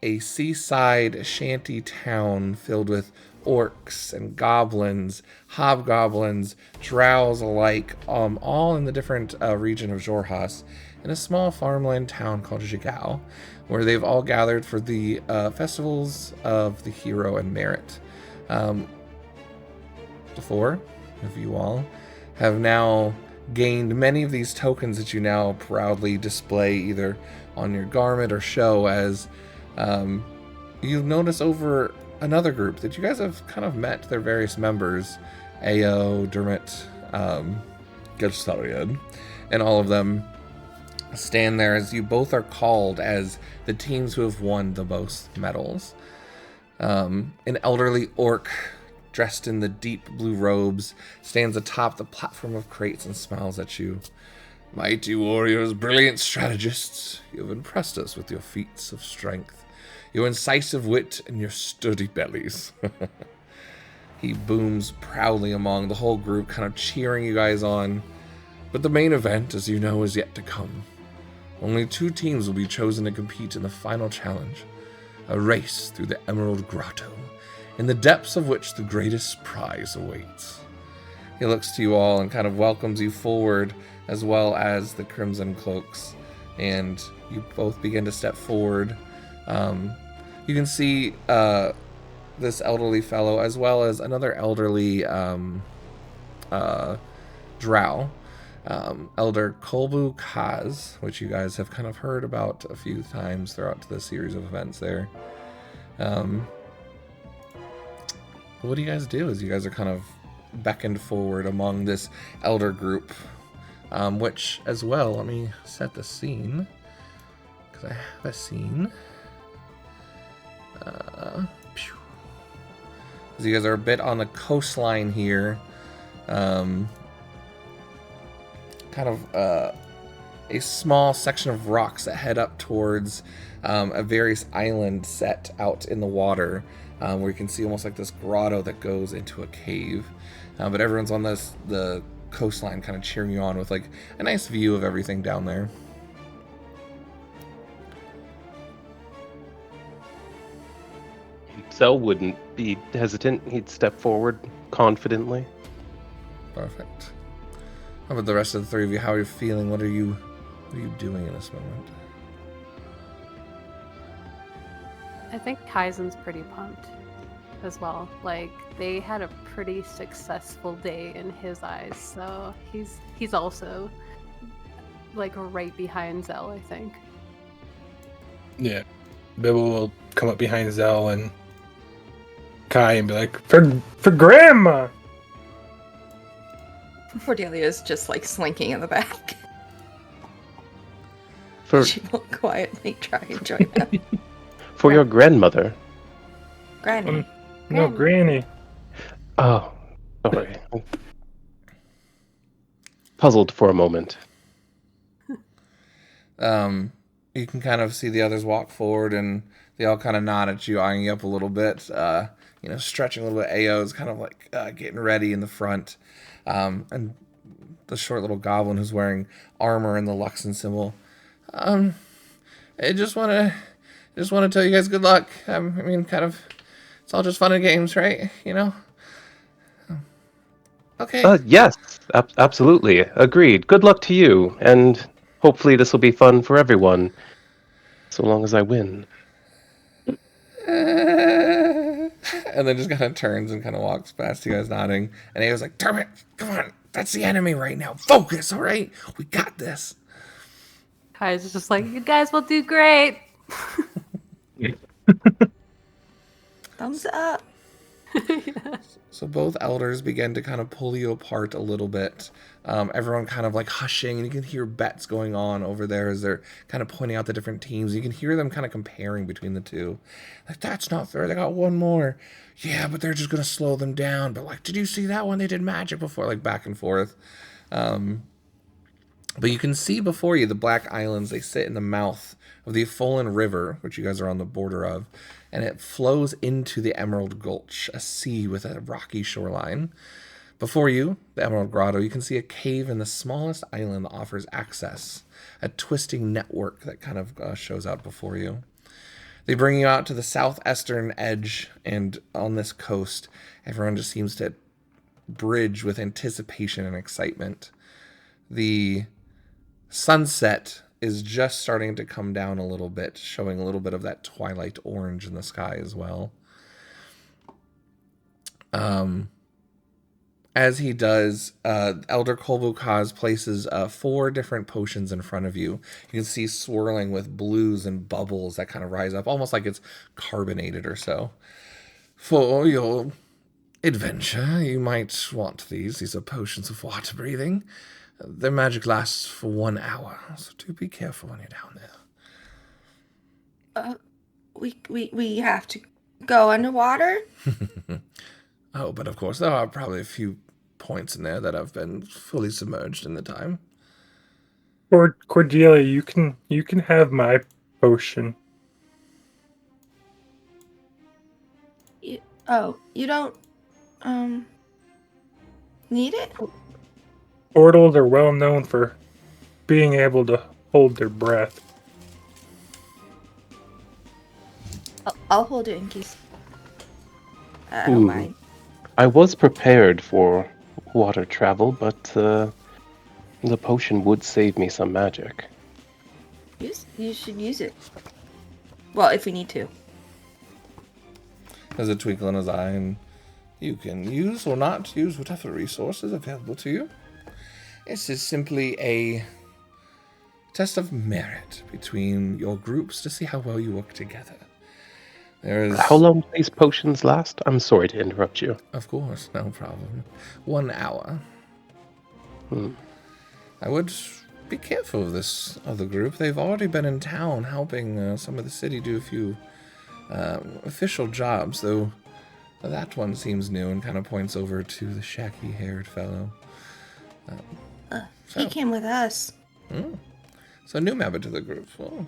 a seaside shanty town filled with orcs and goblins, hobgoblins, drows alike, all in the different region of Jorhas, in a small farmland town called Jigao, where they've all gathered for the festivals of the hero and merit. The four of you all have now gained many of these tokens that you now proudly display either on your garment or show as you notice over another group that you guys have kind of met their various members, Ao, Dermot, Gestarian, and all of them stand there as you both are called as the teams who have won the most medals. An elderly orc dressed in the deep blue robes stands atop the platform of crates and smiles at you. Mighty warriors, brilliant strategists, you have impressed us with your feats of strength, your incisive wit, and your sturdy bellies. He booms proudly among the whole group, kind of cheering you guys on. But the main event, as you know, is yet to come. Only 2 teams will be chosen to compete in the final challenge, a race through the Emerald Grotto, in the depths of which the greatest prize awaits. He looks to you all and kind of welcomes you forward, as well as the Crimson Cloaks, and you both begin to step forward. You can see this elderly fellow, as well as another elderly drow, Elder Kolbu Kaz, which you guys have kind of heard about a few times throughout the series of events there. What do you guys do as you guys are kind of beckoned forward among this elder group? Which, as well, let me set the scene, because I have a scene. As you guys are a bit on the coastline here, kind of a small section of rocks that head up towards a various island set out in the water, where you can see almost like this grotto that goes into a cave. But everyone's on the coastline kind of cheering you on with like a nice view of everything down there. Zell wouldn't be hesitant. He'd step forward confidently. Perfect. How about the rest of the 3 of you? How are you feeling? What are you doing in this moment? I think Kaizen's pretty pumped as well. Like, they had a pretty successful day in his eyes, so he's also like right behind Zell, I think. Yeah. Bibble will come up behind Zell and Kai and be like, for Grandma! Cordelia's just like slinking in the back. She will quietly try and join them. For your grandmother. Granny. No, Granny. Oh, sorry. Puzzled for a moment. You can kind of see the others walk forward, and they all kind of nod at you, eyeing you up a little bit. Stretching a little bit. Ao's kind of like getting ready in the front, and the short little goblin who's wearing armor and the Luxon symbol. I just want to tell you guys good luck. I mean, kind of, it's all just fun and games, right? You know. Okay. Yes, absolutely. Agreed. Good luck to you, and hopefully this will be fun for everyone, so long as I win. And then just kind of turns and kind of walks past you guys nodding. And he was like, "Damn it, come on, that's the enemy right now. Focus, all right? We got this." Kai's just like, you guys will do great. Thumbs up. Yeah. So both elders begin to kind of pull you apart a little bit. Everyone kind of like hushing, and you can hear bets going on over there as they're kind of pointing out the different teams. You can hear them kind of comparing between the two. Like, that's not fair. They got one more. Yeah, but they're just going to slow them down. But like, did you see that one? They did magic before, like back and forth. But you can see before you the Black Islands. They sit in the mouth of the Efolin River, which you guys are on the border of, and it flows into the Emerald Gulch, a sea with a rocky shoreline. Before you, the Emerald Grotto, you can see a cave in the smallest island that offers access, a twisting network that kind of shows out before you. They bring you out to the southeastern edge, and on this coast, everyone just seems to bridge with anticipation and excitement. The sunset is just starting to come down a little bit, showing a little bit of that twilight orange in the sky as well. As he does, Elder Kolbukaz places 4 different potions in front of you. You can see swirling with blues and bubbles that kind of rise up, almost like it's carbonated or so. For your adventure, you might want these. These are potions of water breathing. Their magic lasts for 1 hour, so do be careful when you're down there. We have to go underwater? Oh, but of course, there are probably a few points in there that have been fully submerged in the time. Cordelia, you can have my potion. You don't need it? Portals are well known for being able to hold their breath. I'll hold it in case. I don't mind. I was prepared for water travel, but the potion would save me some magic. You should use it. Well, if we need to. There's a twinkle in his eye, and you can use or not use whatever resources available to you. This is simply a test of merit between your groups to see how well you work together. How long do these potions last? I'm sorry to interrupt you. Of course, no problem. 1 hour. Hmm. I would be careful of this other group. They've already been in town helping some of the city do a few official jobs, though that one seems new and kind of points over to the shaggy-haired fellow. He came with us. So a new member to the group. Well,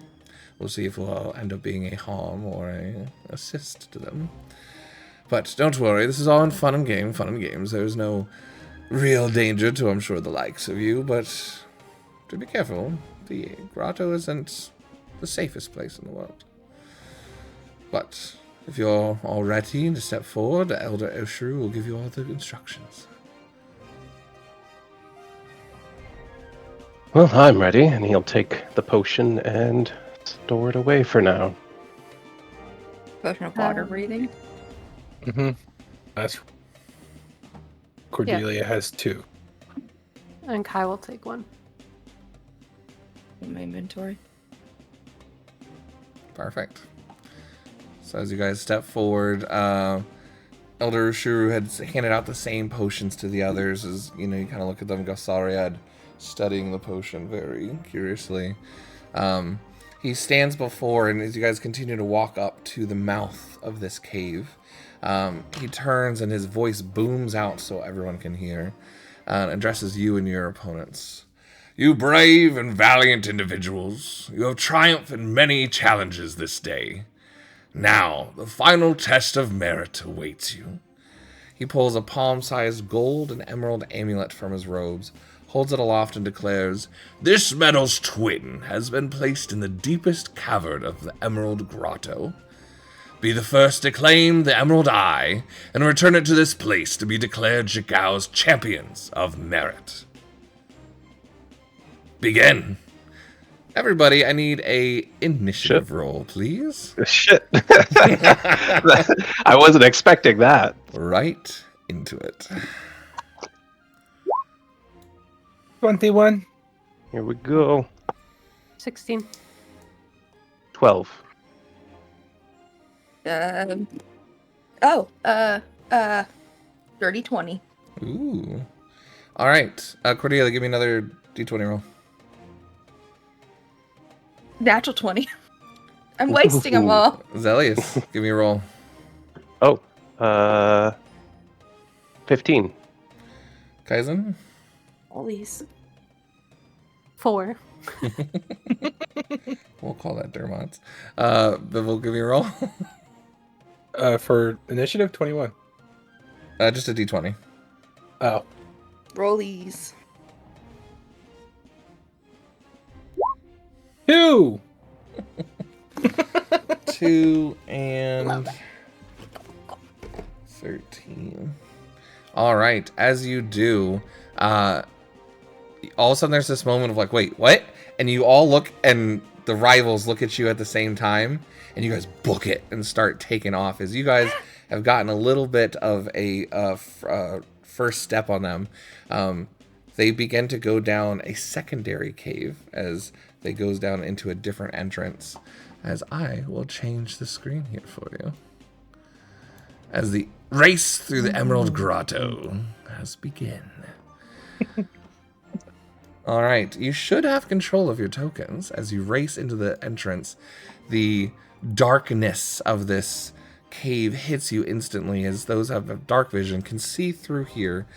we'll see if we'll end up being a harm or a assist to them. But don't worry, this is all in fun and games. There's no real danger to, I'm sure, the likes of you, but do be careful. The grotto isn't the safest place in the world. But if you're all ready to step forward, Elder Oshru will give you all the instructions. Well, I'm ready, and he'll take the potion and store it away for now. Potion of water breathing. Mm-hmm. That's Cordelia has 2. And Kai will take 1. In my inventory. Perfect. So as you guys step forward, Elder Shuru had handed out the same potions to the others. As you know, you kind of look at them. Gosariad studying the potion very curiously. He stands before, and as you guys continue to walk up to the mouth of this cave, he turns and his voice booms out so everyone can hear, and addresses you and your opponents. You brave and valiant individuals, you have triumphed in many challenges this day. Now, the final test of merit awaits you. He pulls a palm-sized gold and emerald amulet from his robes, holds it aloft, and declares, "This metal's twin has been placed in the deepest cavern of the Emerald Grotto. Be the first to claim the Emerald Eye, and return it to this place to be declared Jigao's champions of merit. Begin. Everybody, I need a initiative roll, please. Shit. I wasn't expecting that. Right into it. 21. Here we go. 16. 12. 30-20. Ooh. All right. Cordelia, give me another d20 roll. Natural 20. I'm wasting them all. Zelius, give me a roll. Oh, 15. Kaizen? All these. 4. We'll call that Dermots. Bivil, give me a roll. For initiative, 21. Just a d20. Oh. Rollies. 2! 2 and 13. All right. As you do, all of a sudden there's this moment of like, wait, what? And you all look, and the rivals look at you at the same time, and you guys book it and start taking off as you guys have gotten a little bit of a first step on them. They begin to go down a secondary cave as they goes down into a different entrance. As I will change the screen here for you. As the race through the Emerald Grotto has begun. All right, you should have control of your tokens as you race into the entrance. The darkness of this cave hits you instantly, as those who have dark vision can see through here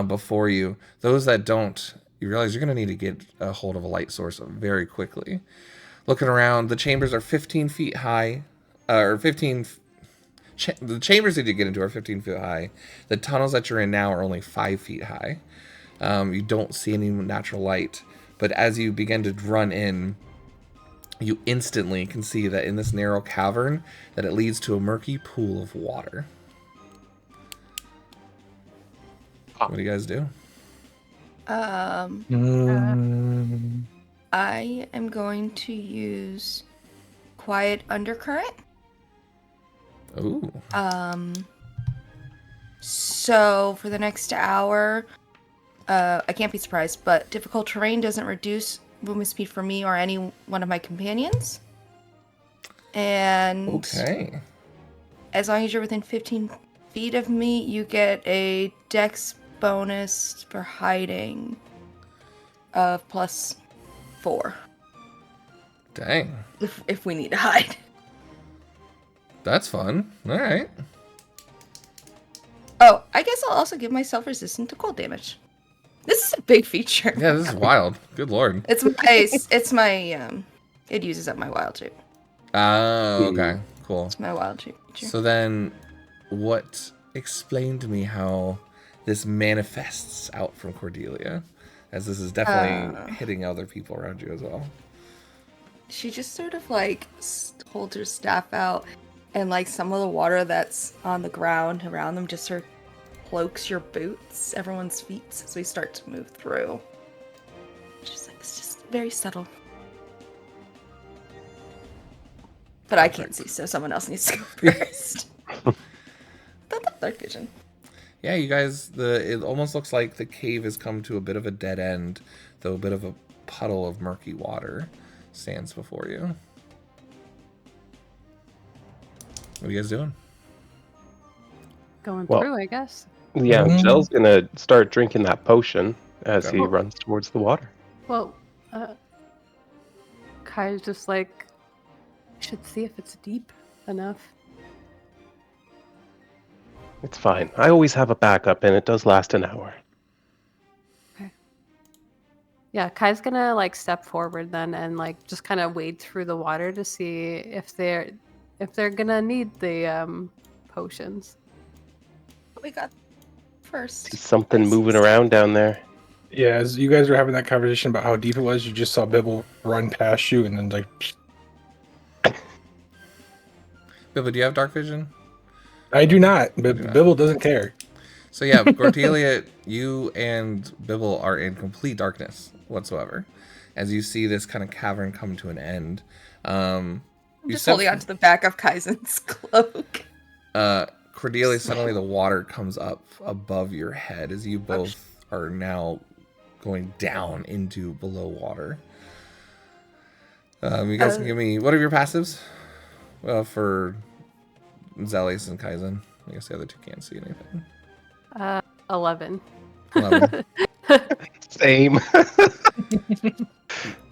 before you. Those that don't, you realize you're going to need to get a hold of a light source very quickly. Looking around, the chambers are 15 feet high, or 15. The chambers that you get into are 15 feet high. The tunnels that you're in now are only 5 feet high. You don't see any natural light, but as you begin to run in, you instantly can see that in this narrow cavern that it leads to a murky pool of water. What do you guys do? I am going to use Quiet Undercurrent. Ooh. So for the next hour, I can't be surprised, but difficult terrain doesn't reduce movement speed for me or any one of my companions. And Okay. as long as you're within 15 feet of me, you get a dex bonus for hiding of +4. Dang. If we need to hide. That's fun. All right. Oh, I guess I'll also give myself resistant to cold damage. This is a big feature. Yeah, this is wild. Good lord. It uses up my wild shape. Oh, okay. Cool. It's my wild shape feature. So then, explain to me how this manifests out from Cordelia, as this is definitely hitting other people around you as well. She just sort of like holds her staff out, and like some of the water that's on the ground around them just sort of cloaks your boots, everyone's feet, as we start to move through. Just like it's just very subtle. But I can't see, so someone else needs to go first. That's dark vision. Yeah, you guys, it almost looks like the cave has come to a bit of a dead end, though a bit of a puddle of murky water stands before you. What are you guys doing? Going Well, through, I guess. Yeah, Zell's gonna start drinking that potion as he runs towards the water. Well, Kai's just like, I should see if it's deep enough. It's fine. I always have a backup, and it does last an hour. Okay. Yeah, Kai's gonna like step forward then and like just kind of wade through the water to see if they're gonna need the potions. We got first. See something moving around down there. Yeah, as you guys were having that conversation about how deep it was, you just saw Bibble run past you and then like... Bibble, do you have dark vision? I do not. Bibble doesn't care. So yeah, Cordelia, you and Bibble are in complete darkness whatsoever, as you see this kind of cavern come to an end. I'm just holding onto the back of Kaizen's cloak. Cordelia, suddenly the water comes up above your head as you both are now going down into below water. You guys can give me, what are your passives? For Zelis and Kaizen. I guess the other two can't see anything. 11. 11. Same.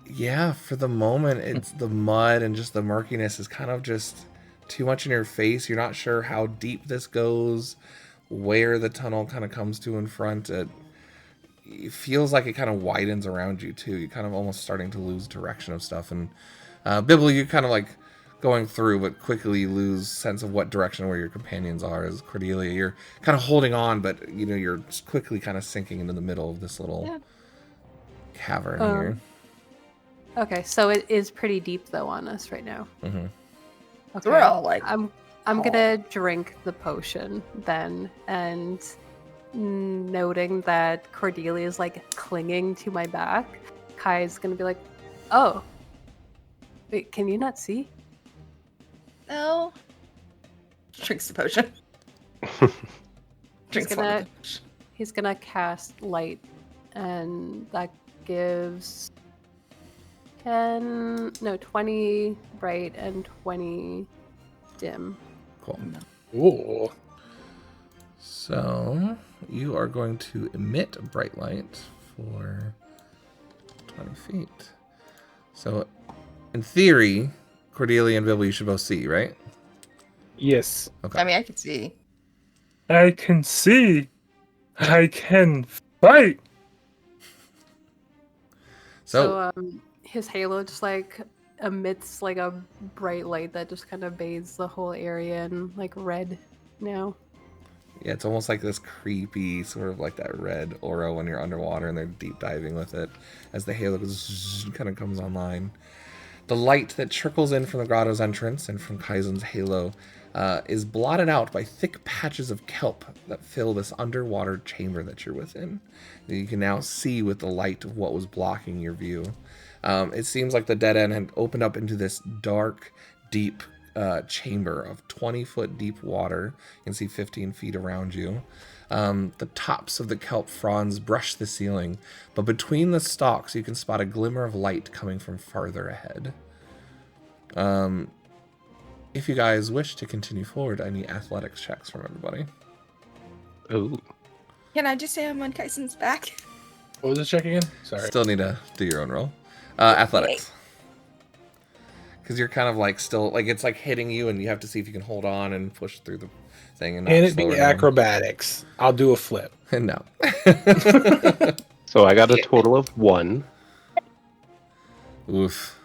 Yeah, for the moment, it's the mud and just the murkiness is kind of just too much in your face. You're not sure how deep this goes, where the tunnel kind of comes to in front. It feels like it kind of widens around you, too. You're kind of almost starting to lose direction of stuff. And Bibble, you kind of like going through, but quickly lose sense of what direction where your companions are. As Cordelia, you're kind of holding on, but you know you're quickly kind of sinking into the middle of this little cavern here. Okay, so it is pretty deep though on us right now. Mm-hmm. So we're all like, I'm gonna drink the potion then, and noting that Cordelia is like clinging to my back, Kai's gonna be like, "Oh, wait, can you not see?" no. Drinks the potion. Drinks one of the potion. He's gonna cast light, and that gives 20 bright and 20 dim. Cool. Ooh. So you are going to emit a bright light for 20 feet. So in theory, Cordelia and Bilbo, you should both see, right? Yes. Okay. I mean, I can see. I can see. I can fight. So His halo just like emits like a bright light that just kind of bathes the whole area in like red now. yeah, it's almost like this creepy sort of like that red aura when you're underwater and they're deep diving with it as the halo kind of comes online. The light that trickles in from the grotto's entrance and from Kaizen's halo is blotted out by thick patches of kelp that fill this underwater chamber that you're within. You can now see with the light of what was blocking your view. It seems like the dead end had opened up into this dark, deep chamber of 20-foot deep water. You can see 15 feet around you. The tops of the kelp fronds brush the ceiling, but between the stalks you can spot a glimmer of light coming from farther ahead. If you guys wish to continue forward, I need athletics checks from everybody. Ooh. Can I just say I'm on Kaisen's back? What was the check again? Sorry. Still need to do your own roll. Athletics. Because you're kind of like still, like it's like hitting you and you have to see if you can hold on and push through the thing. And Can not it slow be down. acrobatics? I'll do a flip. No. So I got a total of 1. Oof.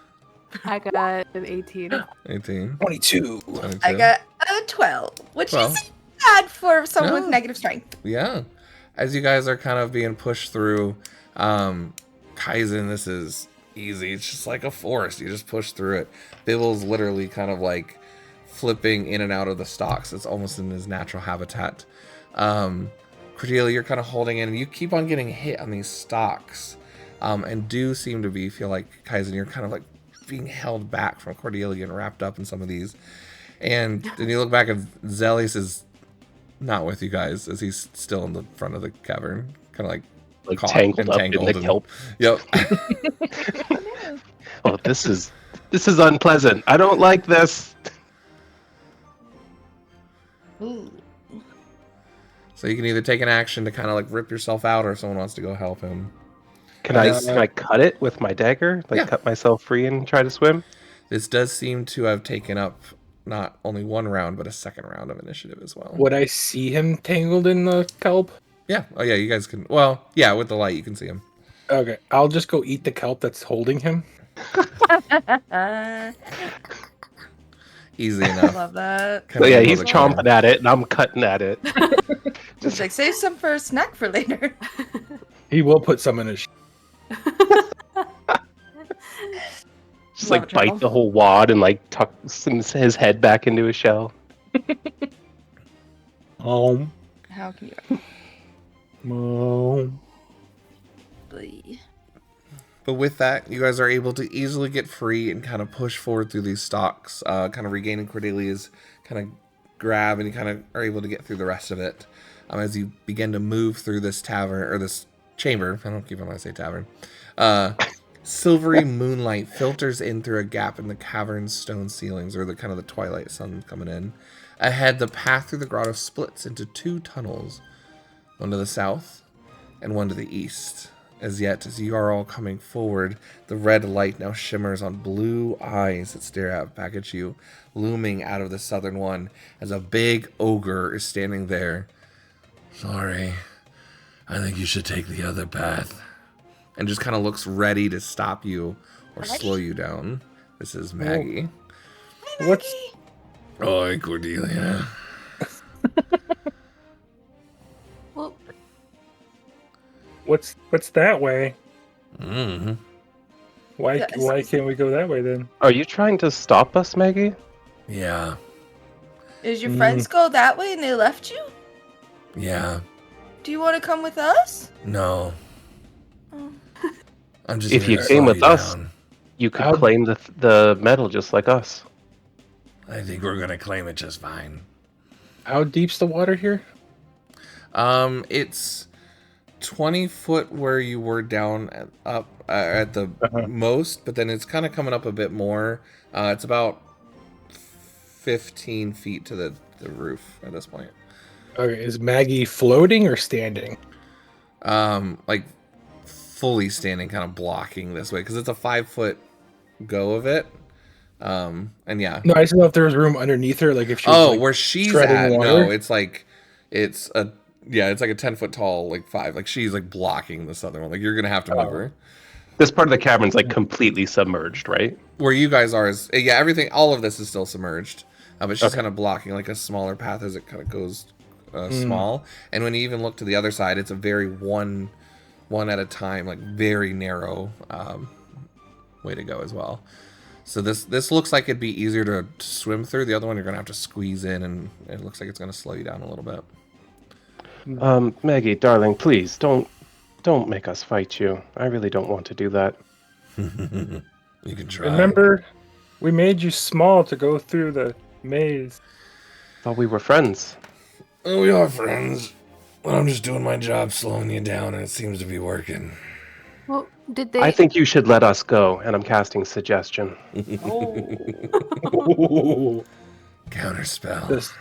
I got an 18. 18. 22. 22. I got a 12, which 12. isn't bad for someone with No. negative strength. Yeah. As you guys are kind of being pushed through, Kaizen, this is easy. It's just like a forest. You just push through it. Bibbles literally kind of like flipping in and out of the stalks. It's almost in his natural habitat. Cordelia, you're kind of holding in, and you keep on getting hit on these stalks, and do seem to feel like Kaizen, you're kind of like being held back from Cordelia and wrapped up in some of these. And then you look back and Zelius is not with you guys, as he's still in the front of the cavern, kind of like caught, tangled up in the entangled kelp. Yep. Oh, this is unpleasant. I don't like this. Ooh. So you can either take an action to kind of like rip yourself out, or if someone wants to go help him. Can I cut it with my dagger? Like Yeah. cut myself free and try to swim? This does seem to have taken up not only one round, but a second round of initiative as well. Would I see him tangled in the kelp? Yeah. Oh yeah, you guys can. Well, yeah, with the light you can see him. Okay, I'll just go eat the kelp that's holding him. Easy enough. Love that. So yeah, he's Kinda chomping at it, and I'm cutting at it. Just like save some for a snack for later. He will put some in his. Just like Love bite the whole wad and like tuck his head back into his shell. Home. How can you? Home. But with that, you guys are able to easily get free and kind of push forward through these stalks, kind of regaining Cordelia's kind of grab, and you kind of are able to get through the rest of it. As you begin to move through this tavern, or this chamber, I don't keep on when I say tavern, silvery moonlight filters in through a gap in the cavern's stone ceilings, or the kind of the twilight sun coming in. Ahead, the path through the grotto splits into 2 tunnels, one to the south and one to the east. As you are all coming forward, the red light now shimmers on blue eyes that stare back at you, looming out of the southern one as a big ogre is standing there. Sorry, I think you should take the other path. And just kind of looks ready to stop you or slow you down. This is Maggie. What's Oi, Cordelia. Well, what's that way? Mm-hmm. Why can't we go that way then? Are you trying to stop us, Maggie? Yeah. Did your friends go that way and they left you? Yeah. Do you want to come with us? No. Oh. I'm just If here you to came slow with you us, down. you could claim the medal just like us. I think we're gonna claim it just fine. How deep's the water here? It's 20 foot where you were down up at the most, but then it's kind of coming up a bit more. It's about 15 feet to the roof at this point. Okay, is Maggie floating or standing? Like fully standing, kind of blocking this way because it's a 5 foot go of it. And yeah. No, I just don't know if there was room underneath her, like if she was Where she's treading at, water. no, it's like it's a it's like a 10 foot tall, like 5. Like she's like blocking this other one. Like you're gonna have to move her. This part of the cavern's like completely submerged, right? Where you guys are is everything. All of this is still submerged, but she's kind of blocking like a smaller path as it kind of goes small. And when you even look to the other side, it's a very one at a time, like very narrow way to go as well. So this looks like it'd be easier to swim through. The other one you're gonna have to squeeze in, and it looks like it's gonna slow you down a little bit. Maggie, darling, please don't make us fight you. I really don't want to do that. You can try. Remember, we made you small to go through the maze. Thought we were friends. Oh, we are friends. But I'm just doing my job, slowing you down, and it seems to be working. Well, did they? I think you should let us go, and I'm casting suggestion. Counterspell. This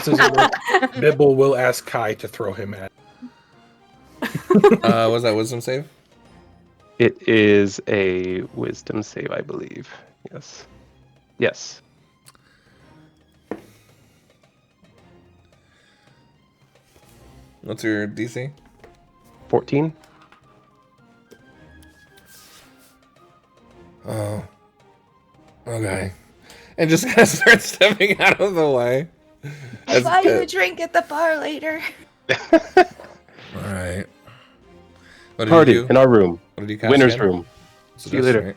doesn't work. Bibble will ask Kai to throw him at. Was that wisdom save? It is a wisdom save, I believe. Yes. What's your DC? 14. Oh. Okay. And just kind of start stepping out of the way. I'll buy you a drink at the bar later. All right. What did Party you do? in our room. What did you cast Winner's again? room. See you Suggestion, later. right?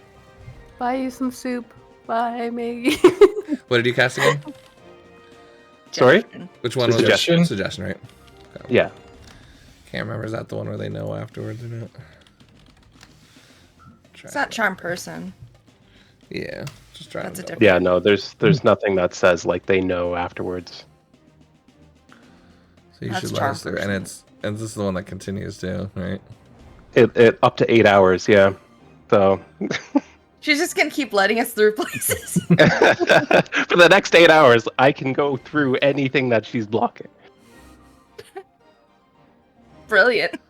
Buy you some soup. Bye, Maggie. What did you cast again? Sorry? Which one Suggestion? was it? Suggestion, right? Okay. Yeah. Can't remember. Is that the one where they know afterwards or not? It's not charm person. Yeah. Just try. That's a different. Yeah, no, there's nothing that says like they know afterwards. So you That's should let charm us through. person. And this is the one that continues too, right? It up to 8 hours, yeah. So She's just gonna keep letting us through places. for the next 8 hours, I can go through anything that she's blocking. Brilliant.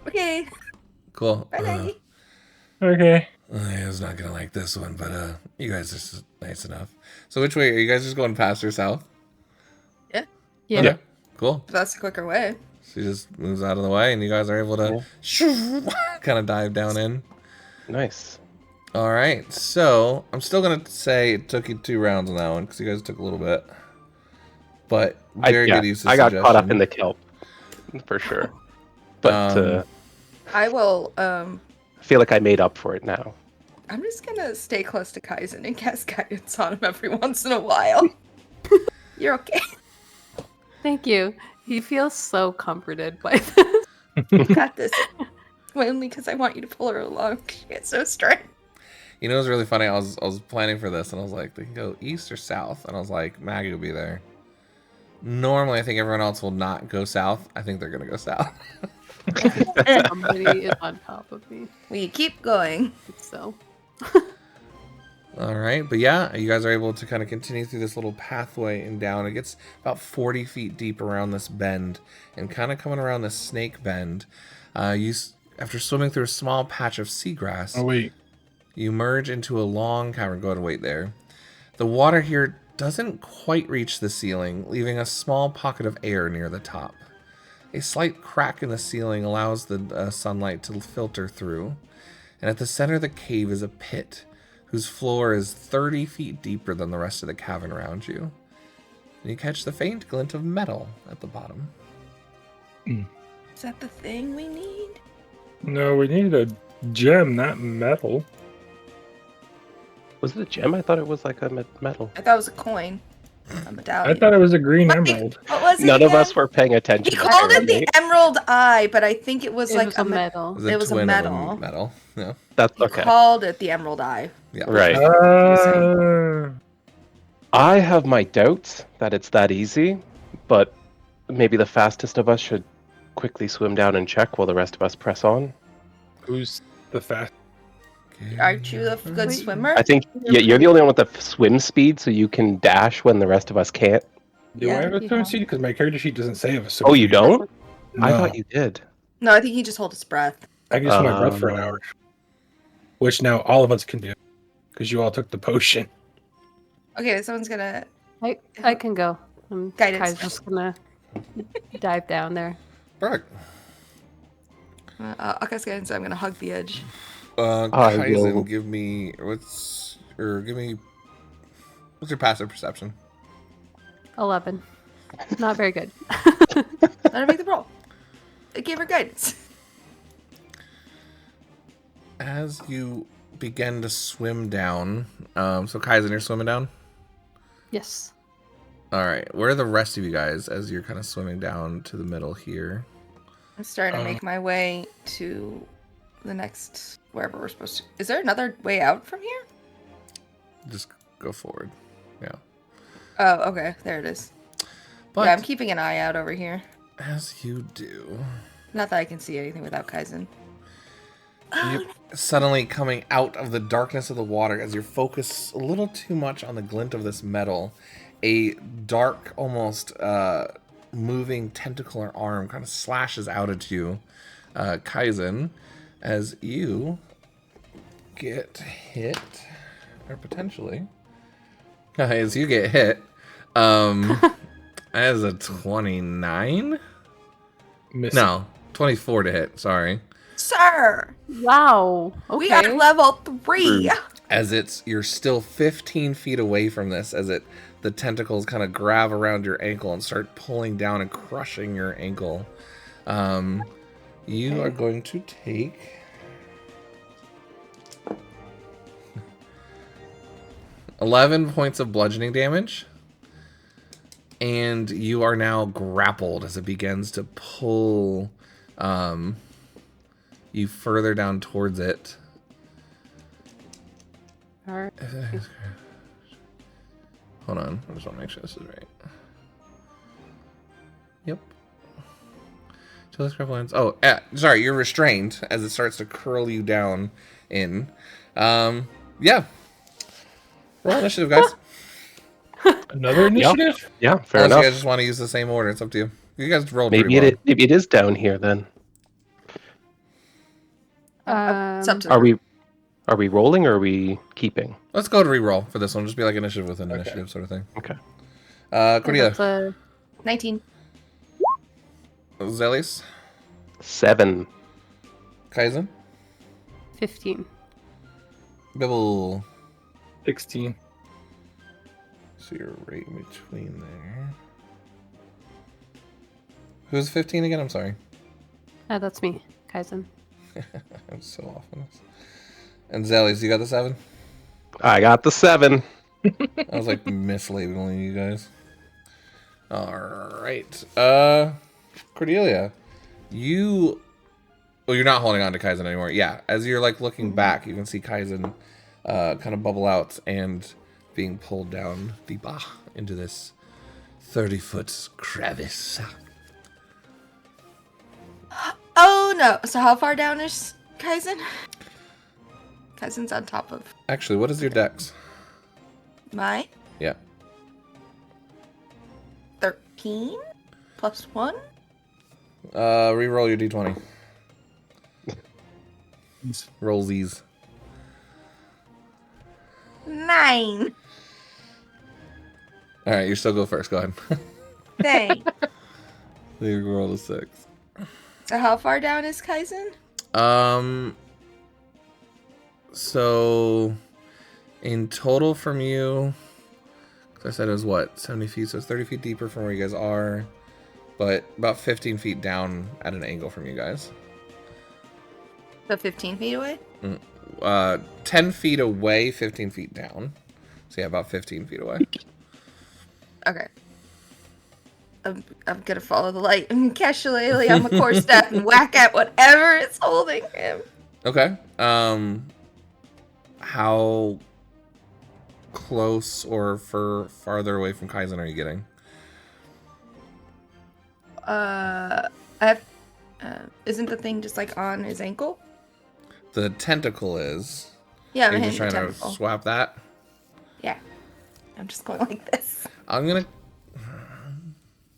Okay. Cool. Bye, Maggie. Okay. I was not gonna like this one, but you guys are just nice enough. So which way are you guys just going past or south? Yeah. Yeah. Okay. Cool. That's a quicker way. She just moves out of the way, and you guys are able to kind of dive down in. Nice. All right. So I'm still gonna say it took you 2 rounds on that one because you guys took a little bit, but very good use of I got caught up suggestion. in the kelp, for sure. But I will. I feel like I made up for it now. I'm just gonna stay close to Kaizen and cast guidance on him every once in a while. You're okay. Thank you. He feels so comforted by this. You got this. Mainly because I want you to pull her along. She gets so straight. You know, it was really funny. I was planning for this, and I was like, they can go east or south, and I was like, Maggie will be there. Normally, I think everyone else will not go south. I think they're gonna go south. Somebody is on top of me. We keep going. So All right, but yeah, you guys are able to kind of continue through this little pathway and down. It gets about 40 feet deep around this bend, and kind of coming around this snake bend. After swimming through a small patch of seagrass, Oh wait. you merge into a long cavern. Go ahead and wait there. The water here doesn't quite reach the ceiling, leaving a small pocket of air near the top. A slight crack in the ceiling allows the sunlight to filter through, and at the center of the cave is a pit whose floor is 30 feet deeper than the rest of the cavern around you. And you catch the faint glint of metal at the bottom. Is that the thing we need? No, we need a gem, not metal. Was it a gem? I thought it was like a metal. I thought it was a coin. A I medallion. thought it was a green Like, emerald. what was it None of again? us were paying attention. He called it the apparently. Emerald Eye, but I think it was It like was a medal. It It was a twin metal. of a metal. Yeah. That's He okay. called it the Emerald Eye. Yeah. Right. I have my doubts that it's that easy, but maybe the fastest of us should quickly swim down and check while the rest of us press on. Who's the fast? Aren't you the good Wait. swimmer? I think you're the only one with the swim speed, so you can dash when the rest of us can't. Do Yeah, I have a you swim have- speed? Because my character sheet doesn't say I have a swim Oh, you speed. don't? No. I thought you did. No, I think he just hold his breath. I can just hold my breath for an Oh. hour. Which now all of us can do. Because you all took the potion. Okay, someone's gonna I can go. Guidance. Kai's just gonna dive down there. Perfect. I'll cast guidance. I'm gonna hug the edge. I Kaizen, will- give me what's your passive perception? 11. Not very good. Let her make the roll. I gave her guidance. As you begin to swim down, so Kaizen, you're swimming down? Yes. Alright, where are the rest of you guys as you're kind of swimming down to the middle here? I'm starting to make my way to the next wherever we're supposed to. Is there another way out from here? Just go forward. Yeah. Oh, okay. There it is. But Yeah, I'm keeping an eye out over here. as you do, Not that I can see anything without Kaizen. you suddenly coming out of the darkness of the water as you're focused a little too much on the glint of this metal, a dark, almost moving tentacular arm kind of slashes out at you, Kaizen, as you get hit, or potentially, as you get hit, as a 29? Missing. No, 24 to hit, sorry. Sir, Wow. Okay. we are level 3. As you're still 15 feet away from this, as the tentacles kind of grab around your ankle and start pulling down and crushing your ankle. You are going to take 11 points of bludgeoning damage, and you are now grappled as it begins to pull you further down towards it. Alright. Hold on, I just want to make sure this is right. Yep. Till this grapple ends. Oh, sorry, you're restrained as it starts to curl you down in. Yeah. Roll initiative, guys. Another initiative? Yeah, fair Unless enough. you guys just want to use the same order, it's up to you. You guys rolled pretty Maybe well. maybe it is down here then. It's up to Are them. we rolling or are we keeping? Let's go to re-roll for this one. Just be like initiative within Okay. initiative sort of thing. Okay. Cordelia, That's a 19. Zelis, 7. Kaizen, 15. Bibble. 16. So you're right in between there. Who's 15 again? I'm sorry. That's me, Kaizen. I'm so off on this. And Zelis, you got the 7? I got the 7. I was like mislabeling you guys. Alright. Cordelia, you're not holding on to Kaizen anymore. Yeah, as you're like looking back, you can see Kaizen kind of bubble out and being pulled down deeper into this 30-foot crevice. Oh no. So how far down is Kaizen? Kaizen's on top of Actually, what is your dex? my Yeah. 13 plus 1. Reroll your d20. Roll these. 9. Alright, you still go first. Go ahead. Thanks. You roll a 6. So how far down is Kaizen? So in total from you, 'cause I said it was what, 70 feet, so it's 30 feet deeper from where you guys are, but about 15 feet down at an angle from you guys. So 15 feet away? 10 feet away, 15 feet down. So yeah, about 15 feet away. Okay. I'm gonna follow the light and cast Shillelagh on my core staff and whack at whatever is holding him. Okay. How close or farther away from Kaizen are you getting? Isn't the thing just like on his ankle? The tentacle is. Yeah, Are I'm you just hitting trying the to tentacle. swap that? Yeah. I'm just going like this. I'm gonna.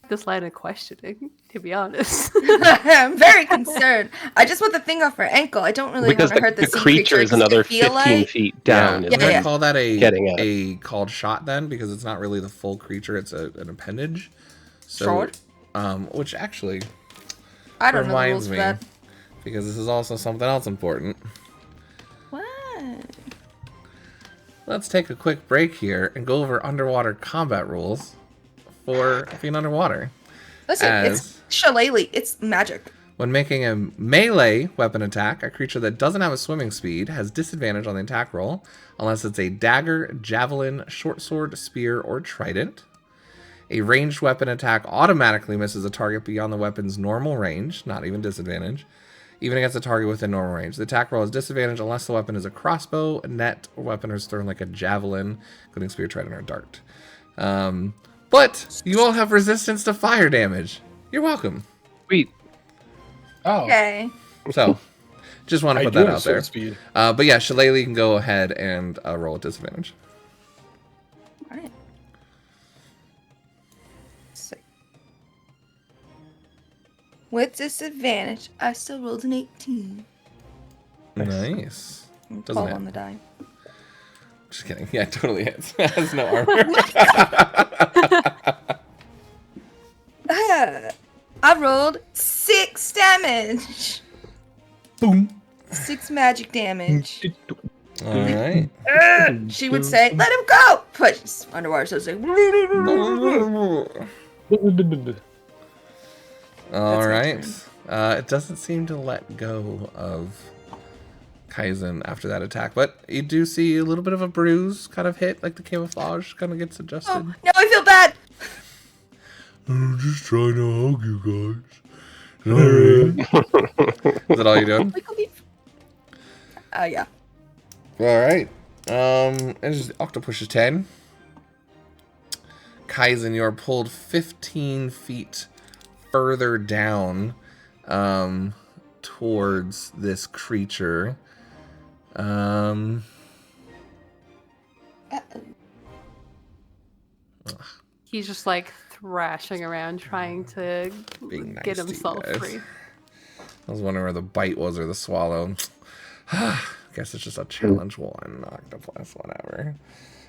This line of questioning, to be honest. I'm very concerned. I just want the thing off her ankle. I don't really Because want to hurt the the sea creature is just another to feel 15 like... feet down. Yeah, is I'm gonna yeah. call that getting at. a called shot then, because it's not really the full creature; it's an appendage. So, Sure. Which actually I don't know the reminds rules for me, that. because this is also something else important. What? Let's take a quick break here and go over underwater combat rules for being underwater. Listen, it's Shillelagh. It's magic. When making a melee weapon attack, a creature that doesn't have a swimming speed has disadvantage on the attack roll unless it's a dagger, javelin, short sword, spear, or trident. A ranged weapon attack automatically misses a target beyond the weapon's normal range, not even disadvantage, even against a target within normal range. The attack roll is disadvantage unless the weapon is a crossbow, a net, or weapon is thrown like a javelin, including spear, trident, or dart. But you all have resistance to fire damage. You're welcome. Sweet. Oh, Okay. So, just want to I put do that have out there. sword speed. But yeah, Shillelagh can go ahead and roll at disadvantage. Alright. So, with disadvantage, I still rolled an 18. Nice. And Doesn't 12 hit. on the die. Just kidding. Yeah, it totally hits. It has no armor. I rolled 6 damage. Boom. 6 magic damage. All right. She would say, "Let him go!" But she's underwater, so it's like... All my right. turn. It doesn't seem to let go of Kaizen after that attack, but you do see a little bit of a bruise kind of hit, like the camouflage kind of gets adjusted. Oh, now I feel bad! I'm just trying to hug you guys. Alright. Is that all you're doing? Yeah. Alright. It's Octopus's 10. Kaizen, you're pulled 15 feet further down towards this creature. He's just like thrashing around trying to Being nice get to you himself guys. free. I was wondering where the bite was or the swallow. Guess it's just a challenge one, octopus, whatever.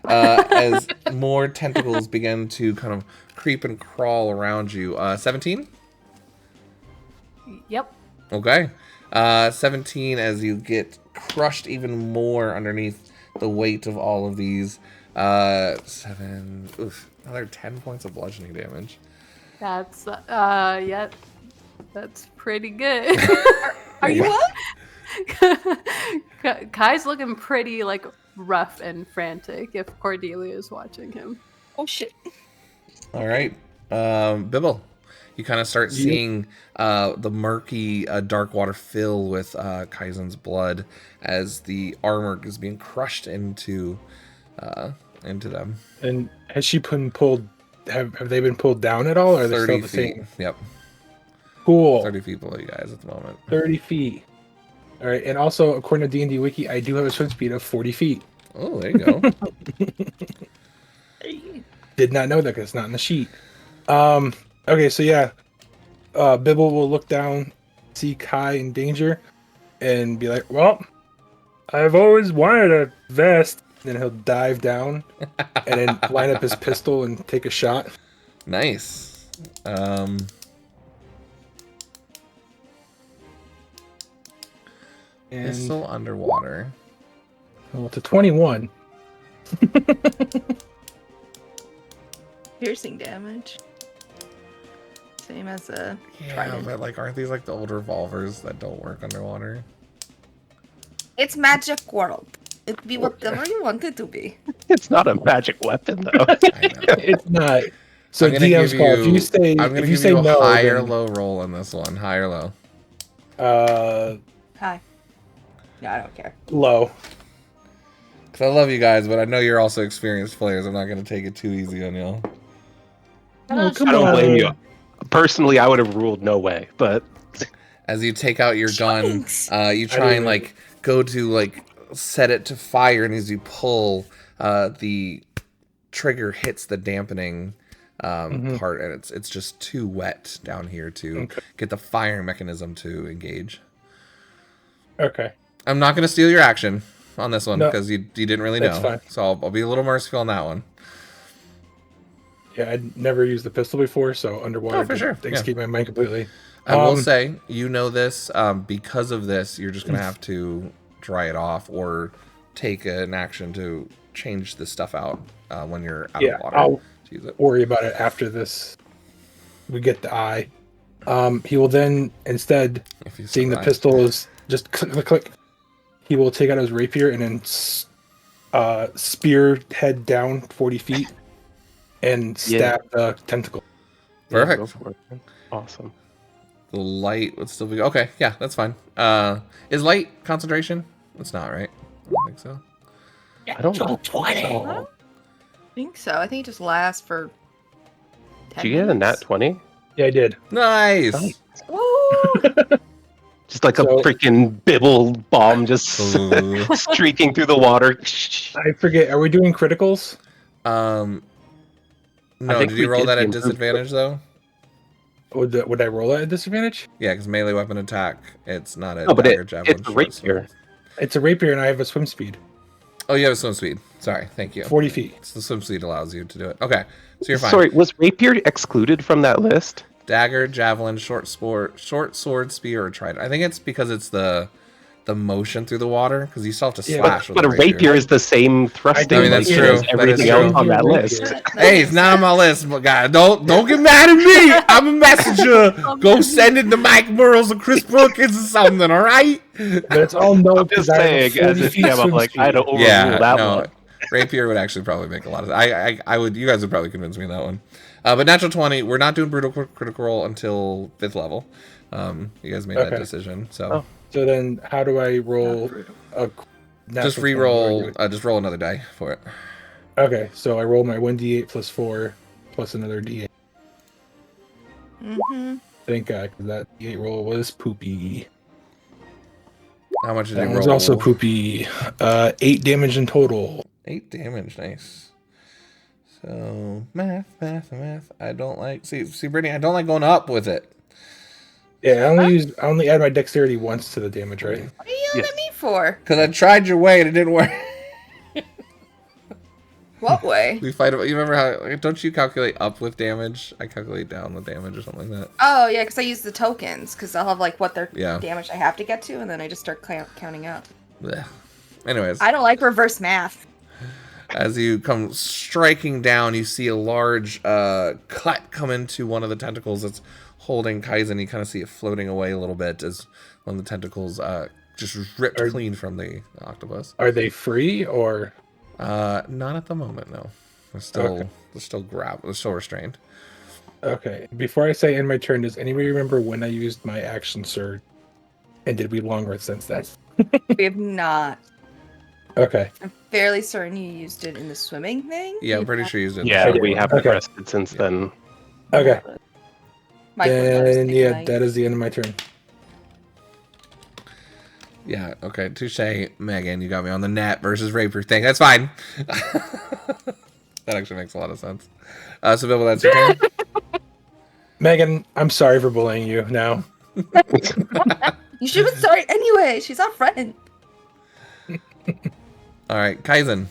As more tentacles begin to kind of creep and crawl around you. 17? Yep. Okay. 17 as you get crushed even more underneath the weight of all of these. 7. Oof. Another 10 points of bludgeoning damage. That's yeah. That's pretty good. Are you up? Kai's looking pretty like rough and frantic if Cordelia is watching him. Oh shit. All right. Bibble, you kind of start seeing the murky dark water fill with Kaizen's blood as the armor is being crushed into them. And has she been pulled? Have they been pulled down at all, or are they 30 still the feet. same? Yep. Cool. 30 feet below you guys at the moment. 30 feet. All right, and also according to D&D Wiki, I do have a swim speed of 40 feet. Oh, there you go. Did not know that because it's not in the sheet. Okay, so yeah, Bibble will look down, see Kai in danger, and be like, "Well, I've always wanted a vest. Then he'll dive down and then line up his pistol and take a shot. Nice. And It's still underwater. well, it's a 21. Piercing damage. Same as a Yeah, trident. but like, aren't these like the old revolvers that don't work underwater? It's magic world. It'd be whatever you want it to be. It's not a magic weapon, though. I know. It's not. So I'm gonna DM's give call. If you you. say I'm gonna if you give say you a no, high or then low roll on this one. High or low. Hi. No, I don't care. low. Cause I love you guys, but I know you're also experienced players. I'm not gonna take it too easy on y'all. Oh, come I don't on. blame you. Personally, I would have ruled no way, but As you take out your gun, Jinx. you try and didn't like go to like set it to fire, and as you pull, the trigger hits the dampening part, and it's just too wet down here to Okay. get the firing mechanism to engage. Okay. I'm not gonna steal your action on this one No, because you didn't really that's know, fine. so I'll be a little merciful on that one. Yeah, I'd never used the pistol before, so underwater Oh, for sure, things yeah. keep my mind completely. I will say, you know this, because of this, you're just going to have to dry it off or take an action to change the stuff out when you're out Yeah, of water. I'll to use it. worry about it after this. We get the eye. He will then, instead, If you seeing the survive. pistol is just click, click, click, he will take out his rapier and then spear head down 40 feet and stab the tentacle. yeah, Perfect. go for it. Awesome. The light would still be... Okay, yeah, that's fine. Is light concentration? It's not, right? I don't think so. I don't know. I think so. I think it just lasts for 10 Did you get a nat minutes. 20? Yeah, I did. Nice! Nice. Woo! Just like a So- freaking bibble bomb just Ooh. streaking through the water. I forget. Are we doing criticals? No, think did you we roll did that the at improved disadvantage, though? Would I roll at a disadvantage? Yeah, because melee weapon attack, it's not a No, but dagger, it's javelin, a short rapier. sword. It's a rapier and I have a swim speed. Oh, you have a swim speed. Sorry, thank you. 40 feet. It's the swim speed allows you to do it. Okay, so you're fine. Sorry, was rapier excluded from that list? Dagger, javelin, short sword, spear, or trident. I think it's because it's the motion through the water, because you still have to Yeah, slash But with a rapier is the same thrusting I mean, that's motion true. as That is everything true. else on that Rapier. list. Hey, it's not on my list, but guys, don't get mad at me. I'm a messenger. Go send it to Mike Burrows or Chris Brookins or something, all right? But it's all no. I'm just saying, as a DM, I'm like, I had to overrule that one. Rapier would actually probably make a lot of. I would. You guys would probably convince me of that one. But natural 20. We're not doing brutal critical roll until 5th level. You guys made that Okay. decision, so Oh. So then, how do I roll a? just natural re-roll. 20? Just roll another die for it. Okay, so I roll my 1d8 plus 4 plus another d8. Mm-hmm. Thank God, because that d8 roll was poopy. How much did That you was roll? also poopy. 8 damage in total. 8 damage. Nice. So math. I don't like. See, Brittany. I don't like going up with it. Yeah, I only add my dexterity once to the damage, right? What are you yelling Yes. at me for? Because I tried your way and it didn't work. What way? We fight. You remember how? Don't you calculate up with damage? I calculate down with damage or something like that. Oh, yeah, because I use the tokens, because I'll have, like, what their Yeah. damage I have to get to, and then I just start counting up. Blech. Anyways, I don't like reverse math. as you come striking down, you see a large cut come into one of the tentacles that's holding Kaizen. You kind of see it floating away a little bit as one of the tentacles just ripped clean from the octopus. Are they free or? Not at the moment, no. They're still Okay. they're still restrained. Okay. Before I say end my turn, does anybody remember when I used my action surge? And did we long rest since then? We have not. Okay. I'm fairly certain you used it in the swimming thing. Yeah, I'm pretty sure you used it. Yeah, we haven't Okay. rested since then. Okay. Mike would Then understand, yeah, like- that is the end of my turn. Yeah, okay. Touche, Megan. You got me on the net versus rapier thing. That's fine. That actually makes a lot of sense. So, Bill, that's your turn. Megan, I'm sorry for bullying you now. You should have started anyway. She's our friend. All right, Kaizen.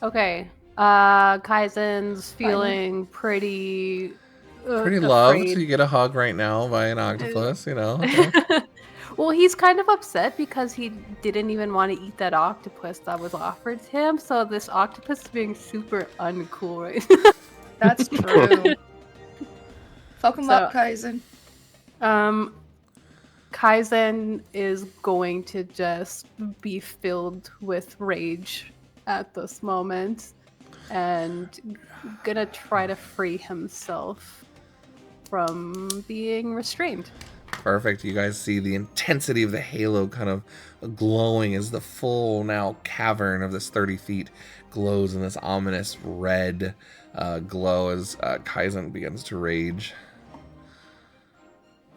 Okay. Kaizen's feeling pretty. Pretty loved. afraid. You get a hug right now by an octopus, you know. Okay. Well, he's kind of upset because he didn't even want to eat that octopus that was offered to him. So this octopus is being super uncool right now. That's true. Fuck him So- up, Kaizen. Kaizen is going to just be filled with rage at this moment and gonna try to free himself from being restrained. Perfect. You guys see the intensity of the halo kind of glowing as the full now cavern of this 30 feet glows in this ominous red glow as Kaizen begins to rage.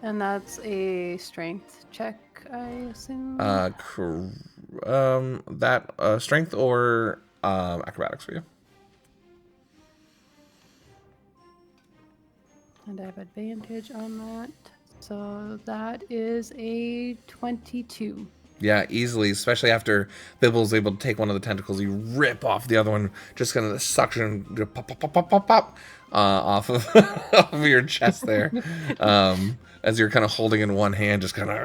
And that's a strength check, I assume. Strength or acrobatics for you. And I have advantage on that. So that is a 22. Yeah, easily, especially after Bibble's able to take one of the tentacles, you rip off the other one, just kind of the suction, pop, pop, pop, pop, pop, pop, off of, off of your chest there. As you're kind of holding in one hand, just kind of,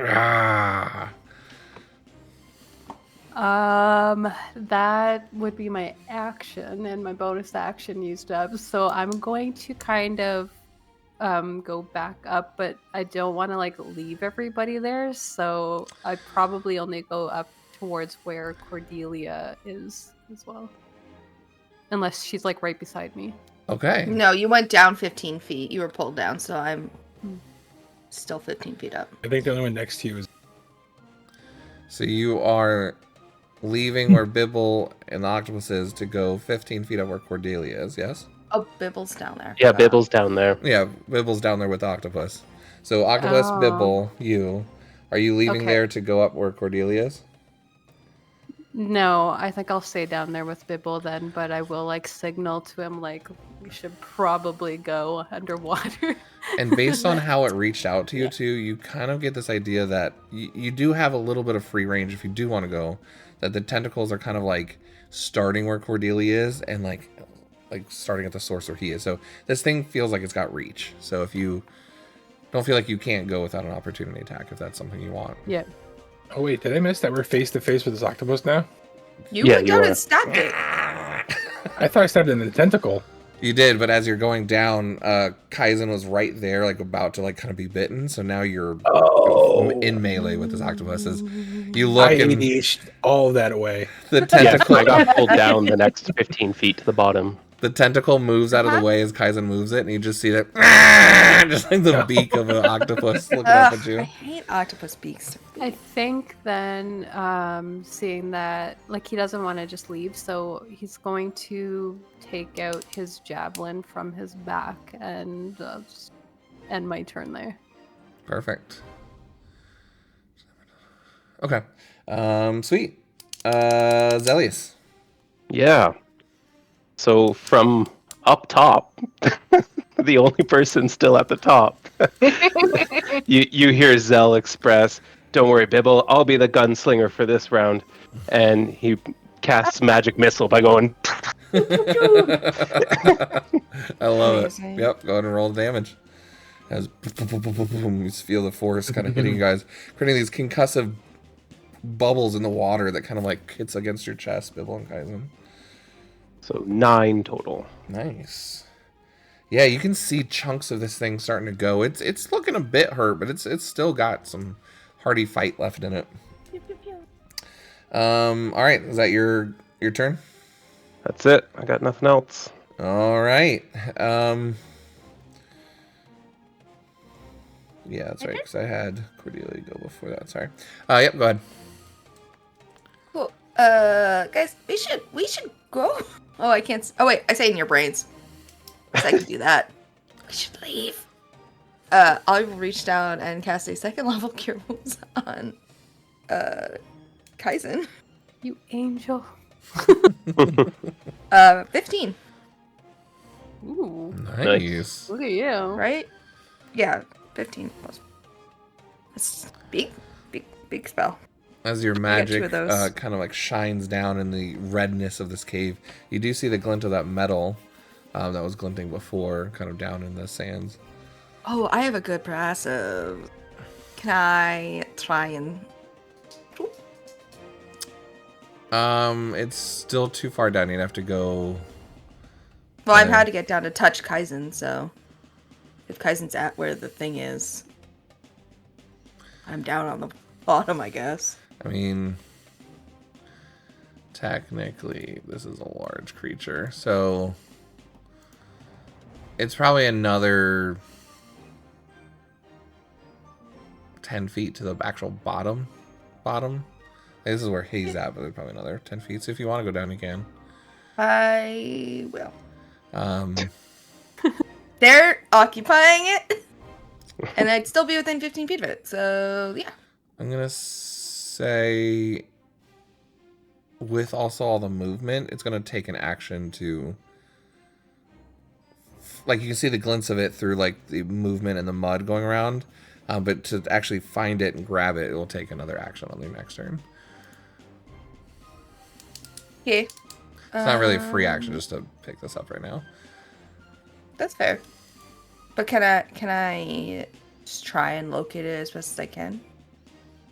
That would be my action, and my bonus action used up. So I'm going to kind of go back up, but I don't want to like leave everybody there. So I probably only go up towards where Cordelia is as well, unless she's like right beside me. Okay. No, you went down 15 feet. You were pulled down, so I'm still 15 feet up. I think the only one next to you is. So you are leaving where Bibble and the octopus is to go 15 feet up where Cordelia is, yes? Oh, Bibble's down there. Yeah, Bibble's down there. Yeah, Bibble's down there with the octopus. So octopus, Oh. Bibble, you. Are you leaving Okay. there to go up where Cordelia is? No, I think I'll stay down there with Bibble then, but I will like signal to him like we should probably go underwater. And based on how it reached out to you two, you kind of get this idea that you do have a little bit of free range if you do want to go. That the tentacles are kind of like starting where Cordelia is and like starting at the source where he is. So this thing feels like it's got reach. So if you don't feel like you can't go without an opportunity attack, if that's something you want. Yeah. Oh wait, did I miss that we're face to face with this octopus now? You Yeah, went you down were. and stabbed it. I thought I stabbed it in the tentacle. You did, but as you're going down, Kaizen was right there, like about to like kind of be bitten. So now you're in melee with this octopus. As you look I and ADH'd all that away. the Yes, tentacle, I got pulled down the next 15 feet to the bottom. the tentacle moves out of the way as Kaizen moves it, and you just see that, just like the beak of an octopus looking up at I you. hate octopus beaks. I think then, seeing that, like, he doesn't want to just leave, so he's going to take out his javelin from his back and just end my turn there. Perfect. Okay. Sweet. Zelius. Yeah. So from up top, the only person still at the top, you hear Zell express, "Don't worry, Bibble, I'll be the gunslinger for this round." And he casts magic missile by going, I love it. Amazing. Yep, go ahead and roll the damage. As you just feel the force kind of hitting you guys, creating these concussive bubbles in the water that kind of like hits against your chest, Bibble and Kaizen. so 9 total. Nice. Yeah, you can see chunks of this thing starting to go. It's looking a bit hurt, but it's still got some hearty fight left in it. All right, is that your turn? That's it. I got nothing else. All right. Yeah, that's right, because I had Cordelia go before that. Sorry. Yep, go ahead. Cool. Guys, we should go. Oh, I can't. Oh wait, I say it in your brains. 'Cause I can do that. We should leave. I'll reach down and cast a second level cure wounds on Kaizen. You angel. 15, Ooh, Nice. look at you. right? Yeah, 15 plus. That's big spell. As your got two magic of those. kind of like shines down in the redness of this cave, you do see the glint of that metal that was glinting before, kind of down in the sands. Oh, I have a good passive. Can I try and? It's still too far down. You'd have to go. Well, I've had to get down to touch Kaizen, so if Kaizen's at where the thing is, I'm down on the bottom, I guess. I mean, technically, this is a large creature, so it's probably another 10 feet to the actual bottom. This is where he's at, but there's probably another 10 feet. So if you want to go down, you can. I will. Um, They're occupying it, and I'd still be within 15 feet of it. So yeah. I'm gonna say, with also all the movement, it's gonna take an action to, like, you can see the glints of it through like the movement and the mud going around, but to actually find it and grab it, it will take another action on the next turn. Okay. It's not really a free action just to pick this up right now. That's fair. But can I just try and locate it as best as I can?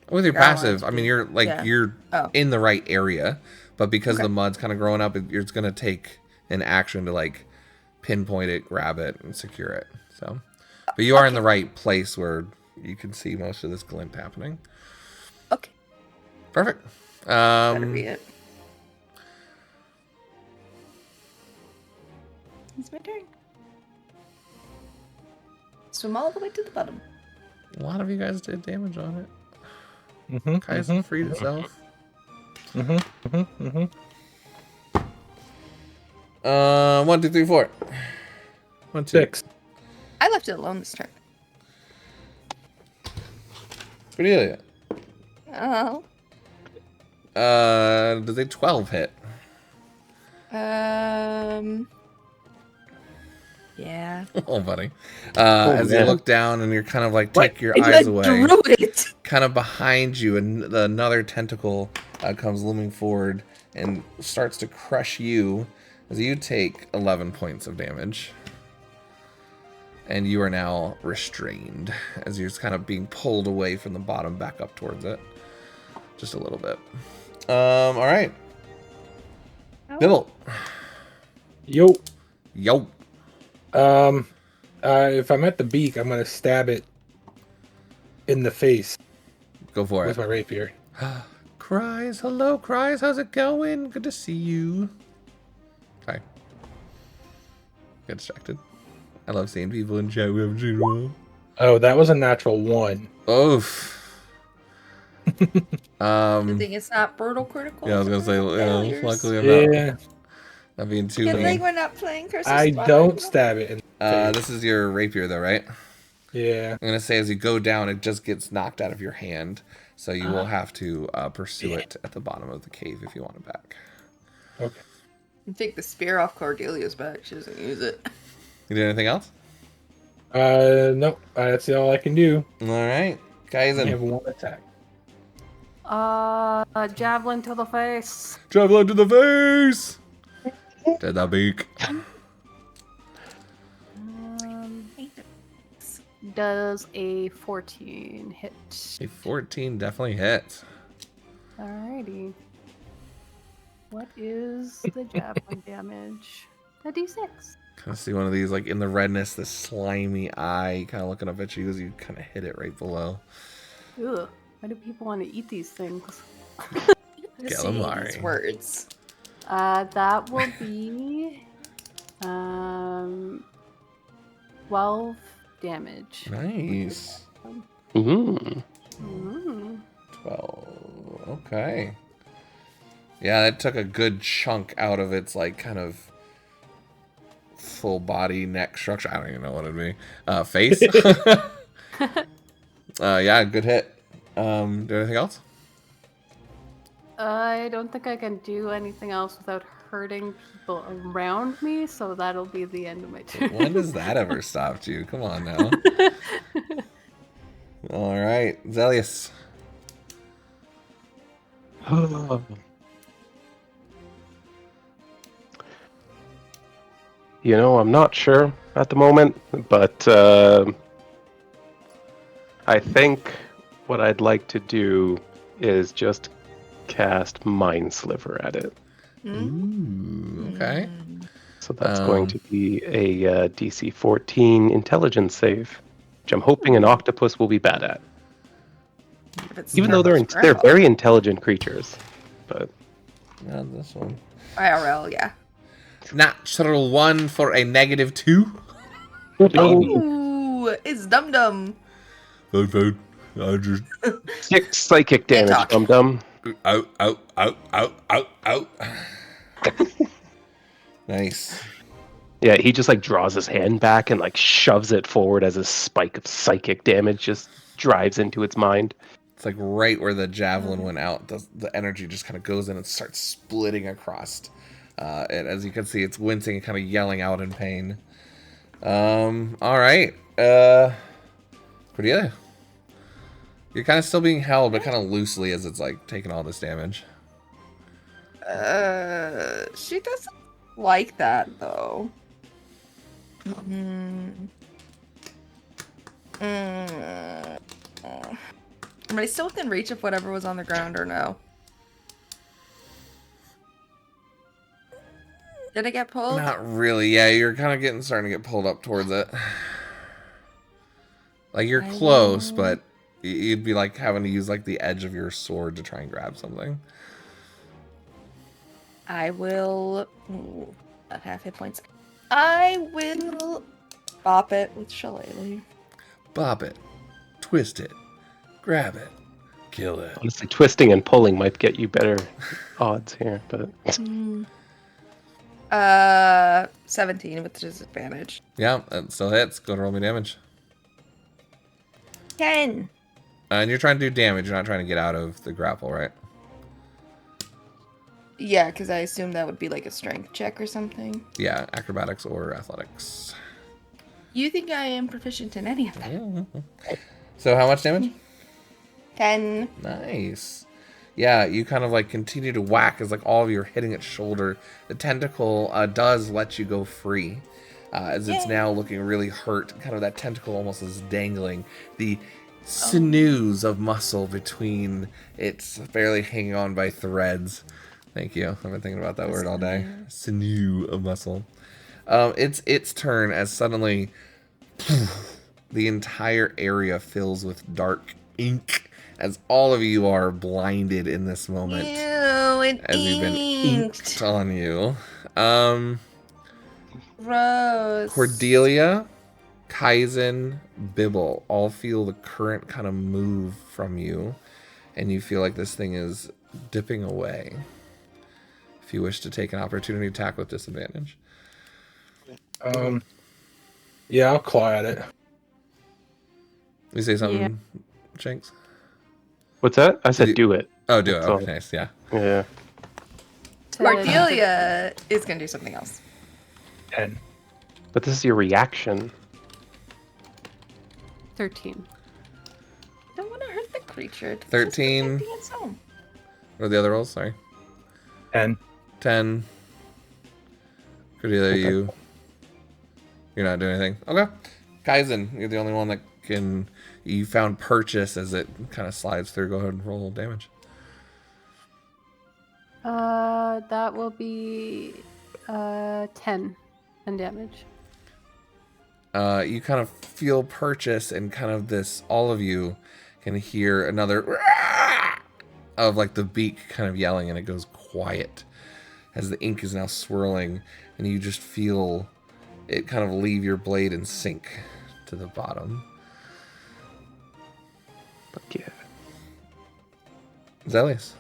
With your I don't want passive, it I to mean, be- you're like yeah. you're Oh. in the right area, but because Okay. the mud's kind of growing up, it's gonna take an action to like pinpoint it, grab it, and secure it. So, but you are in the right place where you can see most of this glint happening. Okay. Perfect. Better be it. It's my turn. Swim all the way to the bottom. A lot of you guys did damage on it. Mm-hmm, Kai's freed itself. mm-hmm. 1, 2, 3, 4. 1, 2. 6. I left it alone this turn. Cordelia. Oh. Does a 12 hit? Yeah. Oh, buddy. As you man. look down and you're kind of like, What? take your It's eyes a away. druid. Kind of behind you, and another tentacle comes looming forward and starts to crush you as you take 11 points of damage. And you are now restrained as you're just kind of being pulled away from the bottom back up towards it. Just a little bit. All right. Bibble. Yo. Yo. If I'm at the beak, I'm gonna stab it in the face Go for with it. my rapier. Cries. Hello, Cries. How's it going? Good to see you. Hi. Get distracted. I love seeing people in chat. We haven't seen in a while. Oh, that was a natural 1. Oof. The thing is not brutal critical. Yeah, I was gonna say, failures. luckily I'm Yeah, not being too Good thing mean. we're not playing Curse of I Strahd. don't stab it in the face. This is your rapier, though, right? Yeah. I'm gonna say as you go down, it just gets knocked out of your hand, so you will have to pursue it at the bottom of the cave if you want it back. Okay. You take the spear off Cordelia's back. She doesn't use it. You do anything else? Nope. That's all I can do. All right, guys, I have and 1 attack. Javelin to the face. javelin to the face. To the beak. Does a 14 hit? A 14 definitely hits. Alrighty. What is the javelin damage? A d6. Kind of see one of these like in the redness, this slimy eye, kind of looking up at you as you kind of hit it right below. Ugh. Why do people want to eat these things? Calamari. These words. That will be 12 damage. Nice. Mm. Mm. 12. Okay. Yeah, that took a good chunk out of its like kind of full body neck structure. I don't even know what it'd be. Face. Yeah, good hit. Do anything else? I don't think I can do anything else without hurting people around me, so that'll be the end of my turn. When does that ever stop you? Come on now. All right, Zelius. You know, I'm not sure at the moment, but I think what I'd like to do is just cast Mind Sliver at it. Ooh, okay. So that's going to be a DC 14 Intelligence save, which I'm hoping an octopus will be bad at. If it's Even though they're grandpa. very intelligent creatures, but Not this one. IRL, yeah. Natural 1 for a -2. Ooh, it's Dum Dum. Food. I just 6 psychic Can't damage, talk. Dum Dum. out. Nice. Yeah, he just like draws his hand back and like shoves it forward as a spike of psychic damage just drives into its mind. It's like right where the javelin went out, the energy just kind of goes in and starts splitting across. And as you can see, it's wincing and kind of yelling out in pain. All right. Cordelia. You're kind of still being held, but kind of loosely as it's like taking all this damage. She doesn't like that though. Am I still within reach of whatever was on the ground or no? Did I get pulled? Not really. Yeah, you're kind of starting to get pulled up towards it. Like you're close, but you'd be like having to use like the edge of your sword to try and grab something. I will. Ooh, at half hit points. I will bop it with Shillelagh. Bop it, twist it, grab it, kill it. Honestly, twisting and pulling might get you better odds here, but 17 with disadvantage. Yeah, that still hits. Go to roll me damage. 10. And you're trying to do damage. You're not trying to get out of the grapple, right? Yeah, because I assume that would be like a strength check or something. Yeah, acrobatics or athletics. You think I am proficient in any of that? So how much damage? 10. Nice. Yeah, you kind of like continue to whack as like all of you are hitting its shoulder. The tentacle does let you go free. As it's now looking really hurt. Kind of that tentacle almost is dangling. The sinews of muscle between it's barely hanging on by threads. Thank you. I've been thinking about that word all day. Sinew of muscle. It's its turn as suddenly the entire area fills with dark ink as all of you are blinded in this moment. Ew, it As you've been inked on you. Gross. Cordelia, Kaizen, Bibble all feel the current kind of move from you, and you feel like this thing is dipping away. If you wish to take an opportunity attack with disadvantage. Yeah, I'll claw at it. You say something, Shanks? what's that? I said do it. Oh, do it. So- Okay, nice, yeah. Yeah. Cordelia is going to do something else. 10. But this is your reaction. 13. Don't want to hurt the creature. It's just 13. protecting its own. What are the other rolls? Sorry. 10. 10. Cordelia, you're not doing anything. Okay. Kaizen, you're the only one that can... You found purchase as it kind of slides through. Go ahead and roll damage. That will be 10 in damage. You kind of feel purchase and kind of this, all of you can hear another of like the beak kind of yelling, and it goes quiet as the ink is now swirling, and you just feel it kind of leave your blade and sink to the bottom. Fuck yeah. Zelius,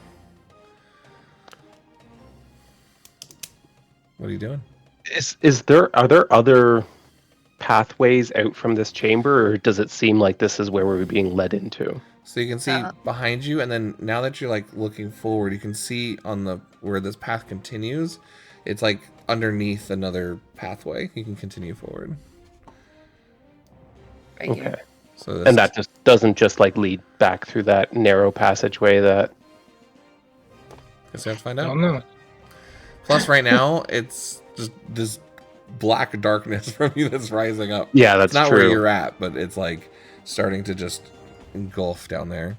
what are you doing? Are there other pathways out from this chamber, or does it seem like this is where we're being led into? So you can see behind you, and then now that you're like looking forward, you can see on the where this path continues, it's like underneath another pathway. You can continue forward. Right Okay. here. So this And that just doesn't just like lead back through that narrow passageway that... guess you have to find I out. don't know. Plus, right now it's just this black darkness from you that's rising up. Yeah, that's It's not true. where you're at, but it's like starting to just engulf down there.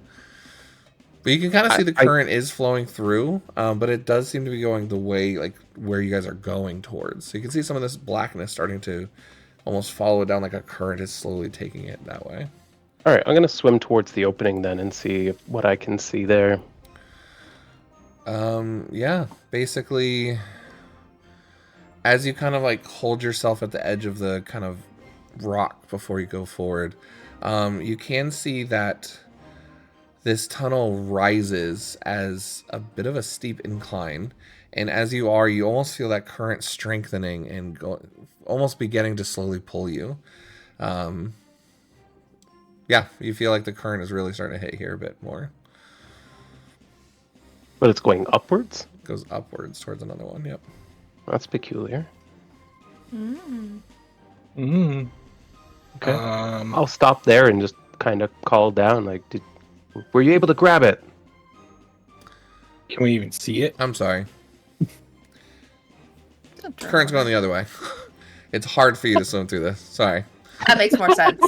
But you can kind of see the current is flowing through, but it does seem to be going the way, like where you guys are going towards. So you can see some of this blackness starting to almost follow it down, like a current is slowly taking it that way. All right, I'm gonna swim towards the opening then and see what I can see there. Yeah, basically, as you kind of like hold yourself at the edge of the kind of rock before you go forward, you can see that this tunnel rises as a bit of a steep incline, and as you almost feel that current strengthening and almost beginning to slowly pull you. Yeah, you feel like the current is really starting to hit here a bit more. But it's going upwards? It goes upwards towards another one, yep. That's peculiar. Okay. I'll stop there and just kind of call down, like, were you able to grab it? Can we even see it? I'm sorry. Current's going the other way. It's hard for you to swim through this. Sorry. That makes more sense.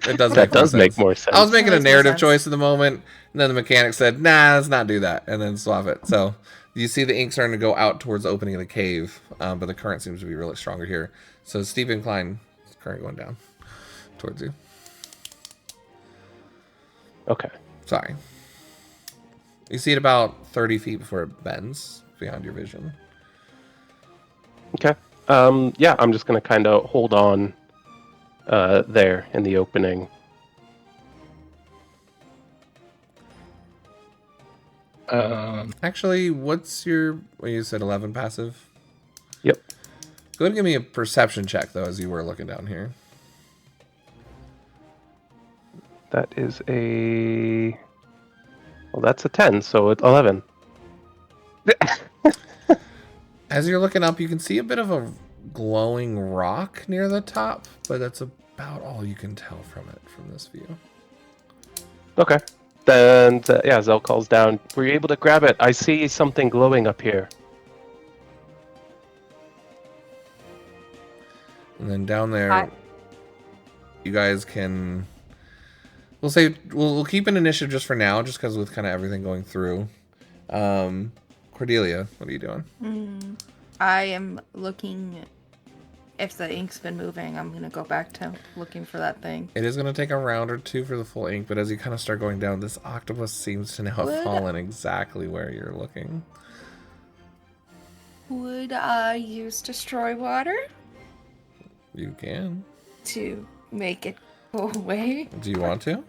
It does That does make more sense. I was making a That makes more narrative sense. choice at the moment, and then the mechanic said, nah, let's not do that, and then swap it. So you see the ink starting to go out towards the opening of the cave, but the current seems to be really stronger here. So steep incline, current going down towards you. Okay. Sorry. You see it about 30 feet before it bends beyond your vision. Okay. Yeah, I'm just gonna kind of hold on there in the opening. Actually, what's your... Well, you said 11 passive? Yep. Go ahead and give me a perception check, though, as you were looking down here. That is a... Well, that's a 10, so it's 11. As you're looking up, you can see a bit of a glowing rock near the top, but that's about all you can tell from it from this view. Okay. Then, yeah, Zell calls down. Were you able to grab it? I see something glowing up here. And then down there, Hi. you guys can... We'll say we'll keep an initiative just for now, just because with kind of everything going through. Cordelia, what are you doing? I am looking. If the ink's been moving, I'm gonna go back to looking for that thing. It is going to take a round or two for the full ink, but as you kind of start going down, this octopus seems to now have Would- fallen exactly where you're looking. Would I use destroy water You can. to make it go away? Do you want to?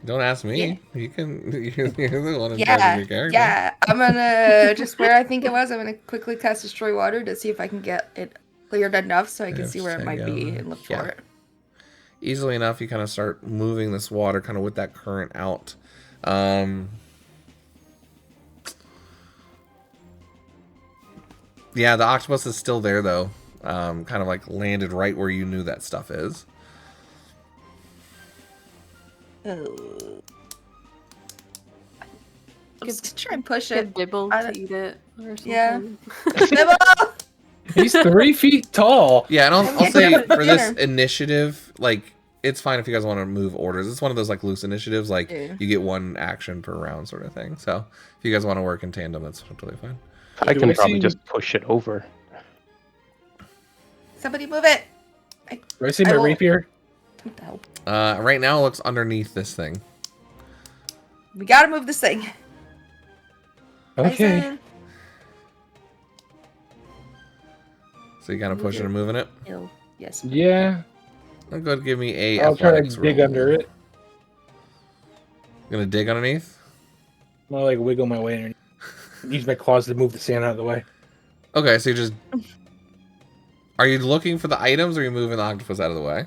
Don't ask me. You can. You're the one in charge of Yeah, your character. yeah. I'm gonna just where I think it was. I'm gonna quickly cast destroy water to see if I can get it cleared enough so I can see where it might be and look Yeah. for it. Easily enough, you kind of start moving this water kind of with that current out. Yeah, the octopus is still there though. Kind of like landed right where you knew that stuff is. Oh. I'm just gonna try and push Get it. Dibble I to don't- eat it or something. Yeah. Nibble! He's 3 feet tall. Yeah, and I'll Yeah, say yeah, for this dinner. initiative, like it's fine if you guys want to move orders. It's one of those like loose initiatives, like Yeah. you get one action per round sort of thing. So if you guys want to work in tandem, that's totally fine. I Do can I probably see- just push it over. Somebody move it. Do I see I my will- rapier? Attempt to help. Right now it looks underneath this thing. We gotta move this thing. Okay. Tyson. So you kind of pushing and moving it. Ew. Yes. Yeah. I'll go ahead and give me a I'll try to athletics dig roll. under it. Gonna dig underneath? I'll like wiggle my way underneath. Use my claws to move the sand out of the way. Okay, so you just... Are you looking for the items or are you moving the octopus out of the way?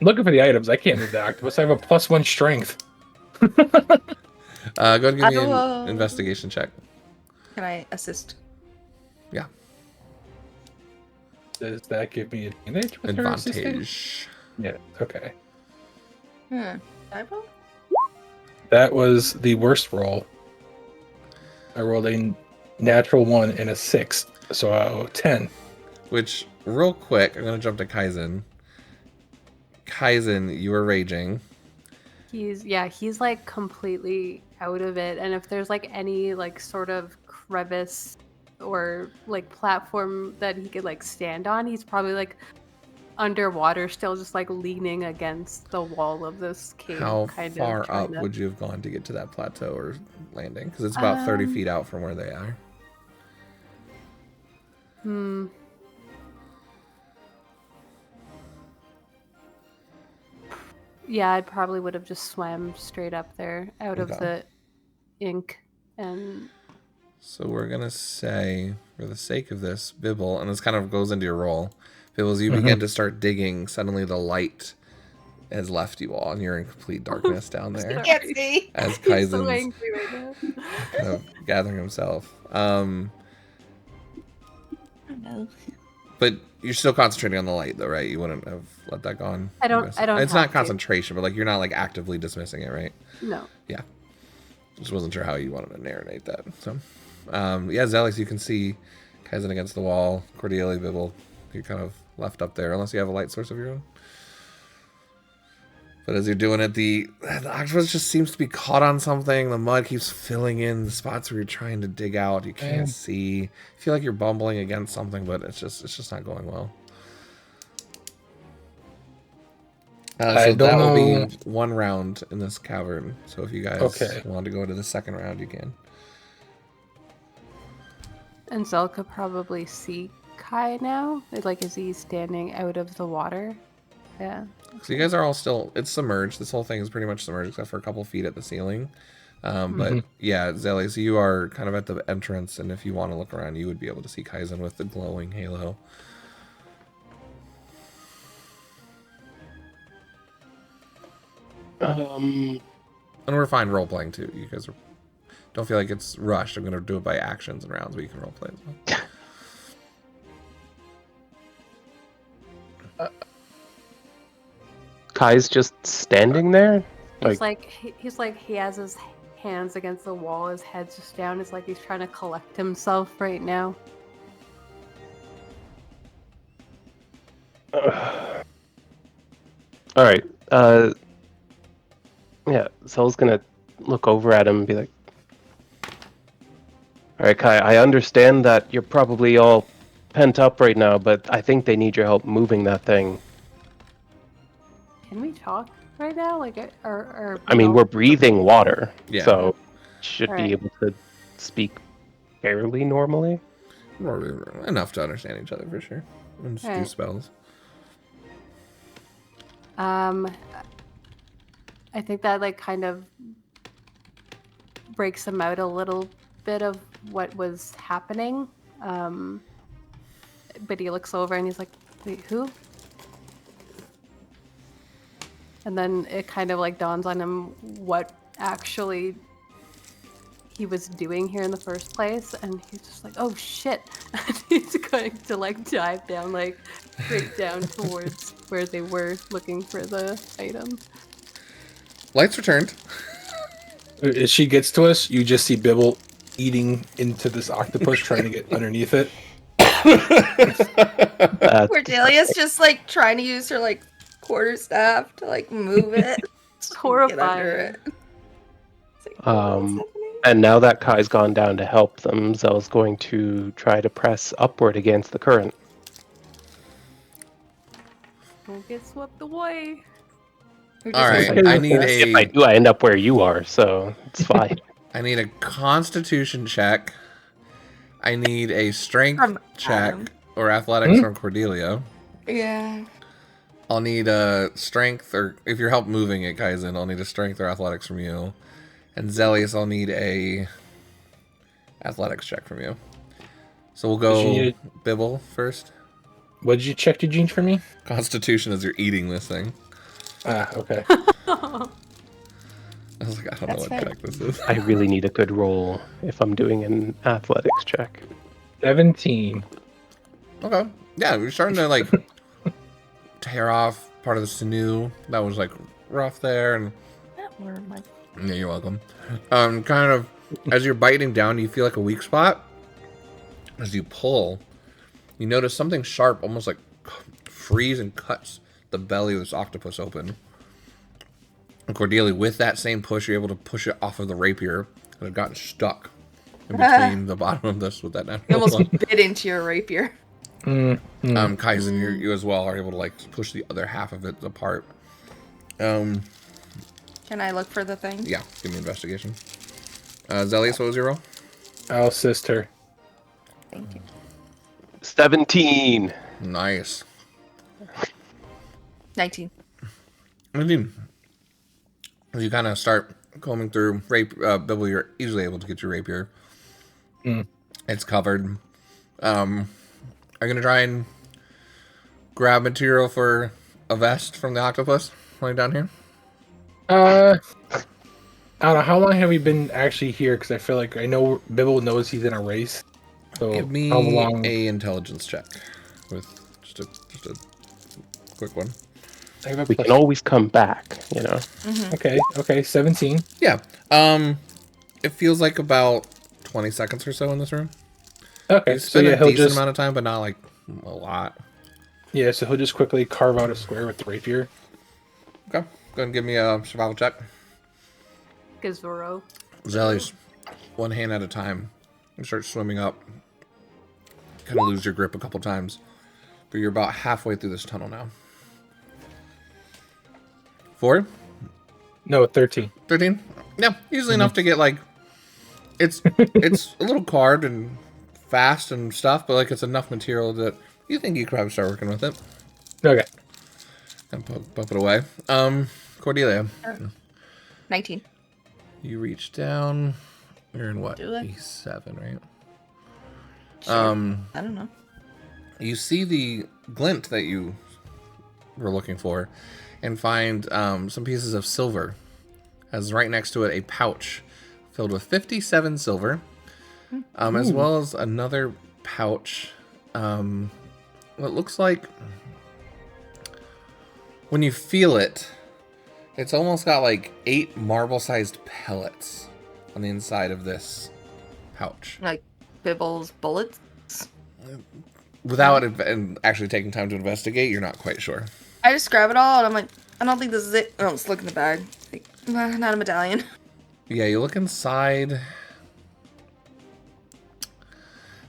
I'm looking for the items. I can't move the octopus. I have a +1 strength. Go ahead and give me Hello. an investigation check. Can I assist? Yeah. Does that give me advantage? with her assisting? Advantage. Yeah. Okay. I roll? That was the worst roll. I rolled a natural 1 and a 6, so 10. Which, real quick, I'm gonna jump to Kaizen. Kaizen, you were raging. He's like completely out of it. And if there's like any like sort of crevice or like platform that he could like stand on, he's probably like underwater, still just like leaning against the wall of this cave. How kind far of trying up to... would you have gone to get to that plateau or landing? Because it's about 30 feet out from where they are. Yeah, I probably would have just swam straight up there out of the ink. And so we're going to say, for the sake of this, Bibble, and this kind of goes into your role, Bibble, as you begin to start digging, suddenly the light has left you all, and you're in complete darkness down there. Can't see. As he's so Kaizen's angry right now. kind of gathering himself. No. But you're still concentrating on the light, though, right? You wouldn't have let that go on. I don't It's have not to. concentration, but like you're not like actively dismissing it, right? No. Yeah. Just wasn't sure how you wanted to narrate that. So, yeah, Zelix, you can see Kaizen against the wall. Cordelia, Bibble, you're kind of left up there, unless you have a light source of your own. But as you're doing it, the octopus just seems to be caught on something. The mud keeps filling in the spots where you're trying to dig out. You can't see. You feel like you're bumbling against something, but it's just not going well. So that will be one round in this cavern. So if you guys want to go to the second round, you can. And Zel could probably see Kai now. Like, is he standing out of the water? Yeah. So you guys are all still, it's submerged. This whole thing is pretty much submerged except for a couple feet at the ceiling. But yeah, Zelly, so you are kind of at the entrance, and if you want to look around, you would be able to see Kaizen with the glowing halo. And we're fine role-playing too. You guys don't feel like it's rushed. I'm going to do it by actions and rounds, but you can role-play as well. Kai's just standing there? He's like he has his hands against the wall, his head's just down. It's like he's trying to collect himself right now. Alright. Yeah, Zel's gonna look over at him and be like, alright, Kai, I understand that you're probably all pent up right now, but I think they need your help moving that thing. Can we talk right now? Like, or I mean, we're breathing water, Yeah. so should Alright. be able to speak fairly normally. Enough to understand each other for sure. And just do Alright. spells. I think that like kind of breaks him out a little bit of what was happening. But he looks over and he's like, wait, who? And then it kind of like dawns on him what actually he was doing here in the first place, and he's just like, oh shit. And he's going to like dive down, like straight down towards where they were looking for the item. Lights returned. As she gets to us, you just see Bibble eating into this octopus, trying to get underneath it. Cordelia's just like trying to use her like quarterstaff to like move it. It's Get horrifying. under it. It's like, what's happening? And now that Kai's gone down to help them, Zel's going to try to press upward against the current. Don't get swept away. We're All just right, I need If I a do, I end up where you are, so it's fine. I need a Constitution check. I need a Strength From check Adam. or Athletics from Cordelia. Yeah. I'll need a Strength, or if you're help moving it, Kaizen, I'll need a Strength or Athletics from you. And Zelius, I'll need a Athletics check from you. So we'll go Bibble first. What did you check, Eugene, for me? Constitution as you're eating this thing. Ah, okay. I was like, I don't know what That's fair. check this is. I really need a good roll if I'm doing an athletics check. 17. Okay. Yeah, we're starting to like tear off part of the sinew that was like rough there, and That were my yeah, you're welcome. Kind of as you're biting down, you feel like a weak spot. As you pull, you notice something sharp, almost like frees and cuts the belly of this octopus open. And Cordelia, with that same push, you're able to push it off of the rapier that had gotten stuck in between the bottom of this with that You almost one. bit into your rapier. Kaizen, you as well are able to like push the other half of it apart. Can I look for the thing? Yeah, give me investigation. Zelius, what was your roll? I'll assist her. Thank you. 17. Nice. 19. 19. As you kind of start combing through, Bibble, you're easily able to get your rapier. It's covered. Are you going to try and grab material for a vest from the octopus lying down here? I don't know. How long have we been actually here? Because I feel like I know Bibble knows he's in a race. So Give me how long? a intelligence check with just a quick one. I have a We plus- can always come back, you know. Okay, 17. Yeah. It feels like about 20 seconds or so in this room. Okay, You so spend yeah, a he'll decent just amount of time, but not like a lot. so he'll just quickly carve out a square with the rapier. Okay. Go ahead and give me a survival check. Gizoro. Zellies, one hand at a time. You start swimming up. Kind of lose your grip a couple times. But you're about halfway through this tunnel now. 4? No, 13. 13? Yeah, easily enough to get like... It's a little carved and fast and stuff, but like it's enough material that you think you could probably start working with it. Okay. And bump it away. Cordelia. 19. You reach down. You're in what? Do it. E7, right? I don't know. You see the glint that you were looking for and find some pieces of silver. As right next to it a pouch filled with 57 silver, as well as another pouch. What looks like, when you feel it, it's almost got like 8 marble-sized pellets on the inside of this pouch. Like Bibble's bullets. Without and actually taking time to investigate, you're not quite sure. I just grab it all and I'm like, I don't think this is it. Oh, let's look in the bag. Like, not a medallion. Yeah, you look inside.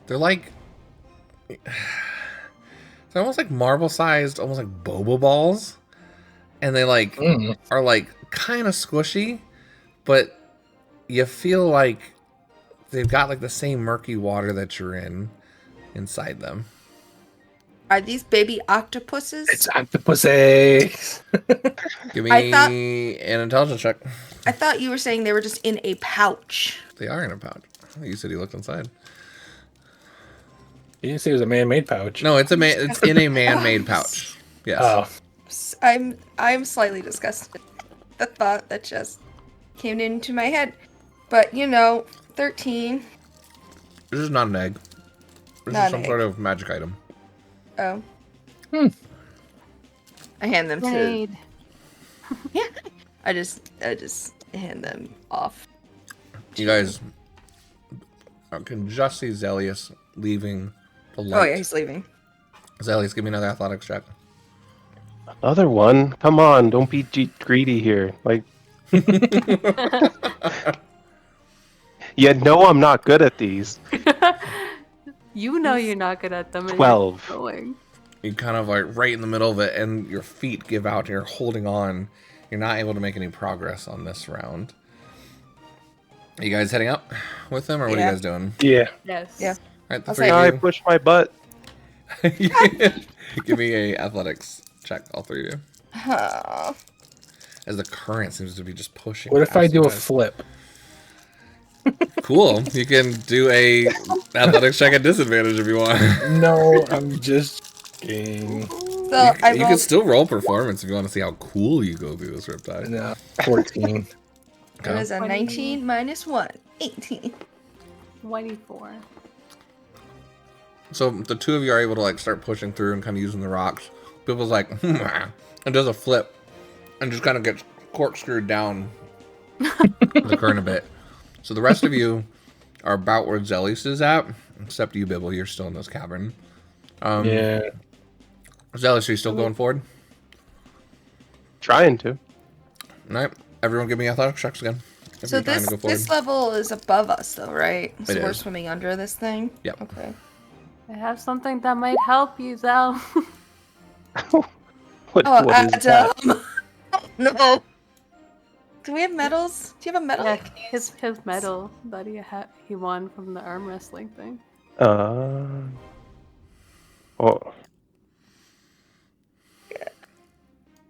They're like... They're almost like marble-sized, almost like boba balls. And they like are like kind of squishy, but you feel like they've got like the same murky water that you're in inside them. Are these baby octopuses? It's octopus eggs. Give me I thought- an intelligence check. I thought you were saying they were just in a pouch. They are in a pouch. You said you looked inside. You didn't say it was a man-made pouch. No, it's it's in a man-made pouch. Yes. Oh. I'm slightly disgusted. The thought that just came into my head. But 13. This is not an egg. This Not is some an sort of magic item. Oh. I hand them to. Raid. Yeah. I just hand them off. You guys can just see Zelius leaving the light. Oh yeah, he's leaving. Zelius, give me another athletics check. Another one? Come on, don't be greedy here. Like, you know I'm not good at these. You know you're not good at them. and 12. you're going. You kind of like right in the middle of it, and your feet give out. You're holding on. You're not able to make any progress on this round. Are you guys heading up with them, or what are you Yeah. guys doing? Yeah. Yes. Yeah. All right, the I'll three say I of push my butt. you. Give me a athletics check, all three of you. Oh. As the current seems to be just pushing. What if I past do you a guys. flip? Cool. You can do a athletics check at disadvantage if you want. No, I'm just kidding. So I You can rolled. still roll performance if you want to see how cool you go through this riptide. No, 14. It was a 19 minus 1. 18. 24. So the two of you are able to like start pushing through and kind of using the rocks. People's like, and does a flip and just kind of gets corkscrewed down the current a bit. So the rest of you are about where Zelius is at, except you, Bibble. You're still in this cavern. Yeah. Zelius, are you still going forward? Trying to. All right. Everyone give me athletic checks again. If So you're trying to go forward. this level is above us though, right? So It we're is. swimming under this thing? Yep. Okay. I have something that might help you, Zell. What Oh, is that? Adam. No. Do we have medals? Do you have a medal? Yeah, you can use? his medal that he won from the arm wrestling thing. Oh.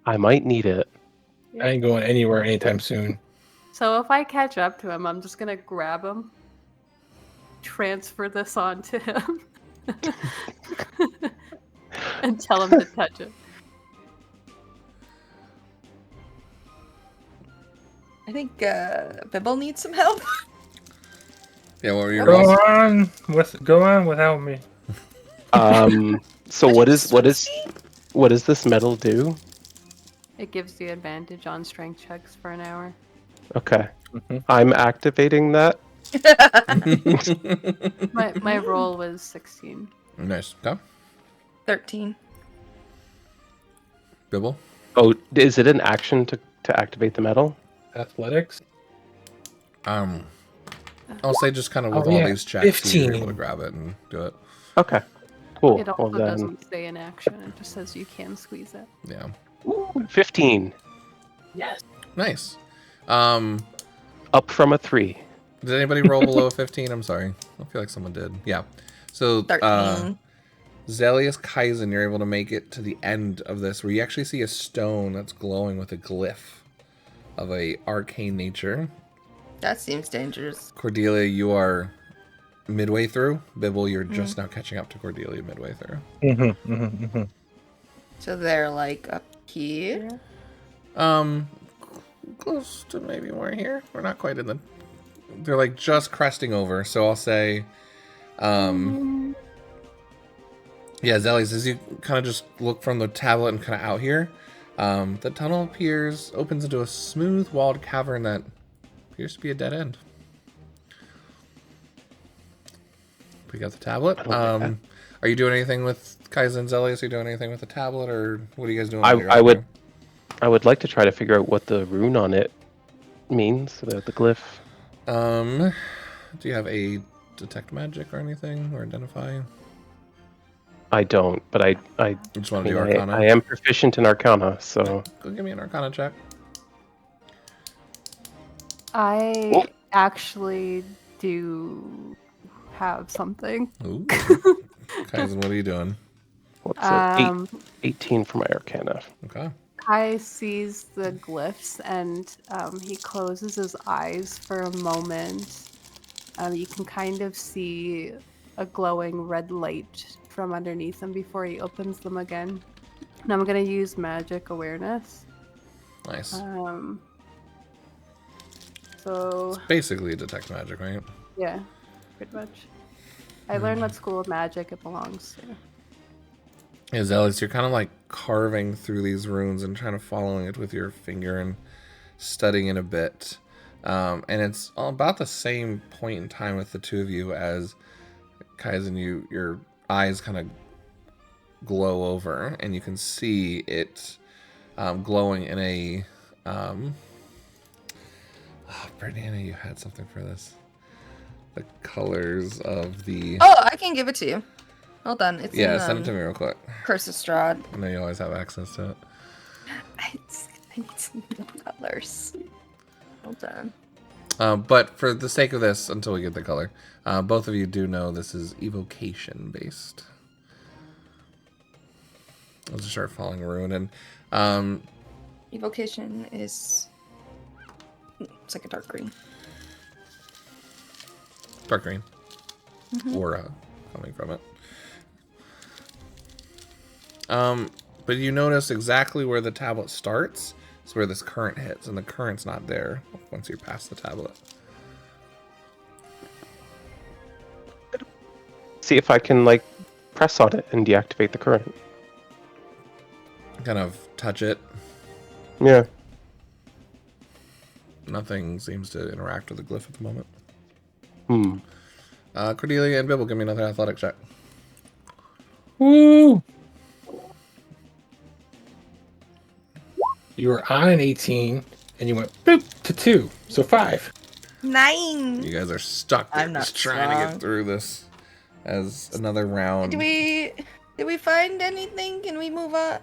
I might need it. I ain't going anywhere anytime soon. So if I catch up to him, I'm just gonna grab him, transfer this on to him, and tell him to touch it. I think Bibble needs some help. Yeah, what were your Go rolls? on without me. So what does this medal do? It gives you advantage on strength checks for an hour. Okay. Mhm. I'm activating that. My roll was 16. Nice. Okay. 13. Bibble? Oh, is it an action to activate the medal? Athletics. I'll say just kind of with Oh, all yeah, these checks, you're 15. able to grab it and do it. Okay. Cool. It Well also then, doesn't say in action. It just says you can squeeze it. Yeah. 15. Nice. Up from a 3. Did anybody roll below a 15? I'm sorry. I feel like someone did. Yeah. So, 13. Zelius Kaizen, you're able to make it to the end of this, where you actually see a stone that's glowing with a glyph of a arcane nature. That seems dangerous. Cordelia, you are midway through. Bibble, you're just now catching up to Cordelia midway through. So they're like up here. Close to maybe we're here. We're not quite in the. They're like just cresting over. So I'll say, yeah, Zelius, as you kind of just look from the tablet and kind of out here, the tunnel opens into a smooth walled cavern that appears to be a dead end. We got the tablet. Are you doing anything with Kaizen, Zelius? Are you doing anything with the tablet, or what are you guys doing? I would like to try to figure out what the rune on it means, the glyph. Do you have a detect magic or anything, or identify? I don't, but I Just want to do Arcana. I am proficient in Arcana, so Go give me an Arcana check. I actually do have something. Ooh. Kaizen, what are you doing? what's it? 18 for my Arcana. Okay. Kai sees the glyphs and he closes his eyes for a moment. You can kind of see a glowing red light from underneath him before he opens them again. And I'm going to use magic awareness. Nice. So, Basically detect magic, right? yeah, pretty much. I learned what school of magic it belongs to. Yeah, Zealous, you're kind of like carving through these runes and trying to following it with your finger and studying it a bit. And it's about the same point in time with the two of you as Kaizen, your eyes kind of glow over and you can see it glowing in a... Brittany, you had something for this. The colors of the... Oh, I can give it to you. Hold on. It's Yeah, in, send it to me real quick. Curse of Strahd. I know you always have access to it. I need some colors. Hold on. But for the sake of this, until we get the color, both of you do know this is evocation based. I'll just start following rune and Evocation is... It's like a dark green. dark green aura coming from it. But you notice exactly where the tablet starts. It's where this current hits, and the current's not there once you're past the tablet. See if I can like press on it and deactivate the current. Kind of touch it. Yeah. Nothing seems to interact with the glyph at the moment. Hmm. Cordelia and Bibble, give me another athletic check. Woo! You were on an 18, and you went boop to 2, so 5. 9! You guys are stuck there I'm not just trying to strong. get through this. as another round. Did we find anything? Can we move on?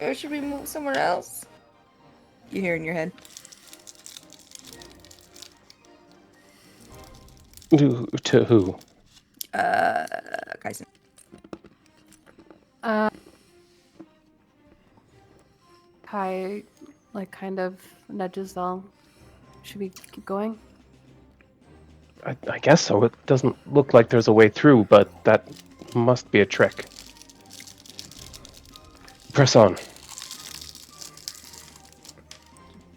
Or should we move somewhere else? You hear in your head. To who? Kaisen. Kai, like, kind of nudges Zell. Should we keep going? I guess so. It doesn't look like there's a way through, but that must be a trick. Press on.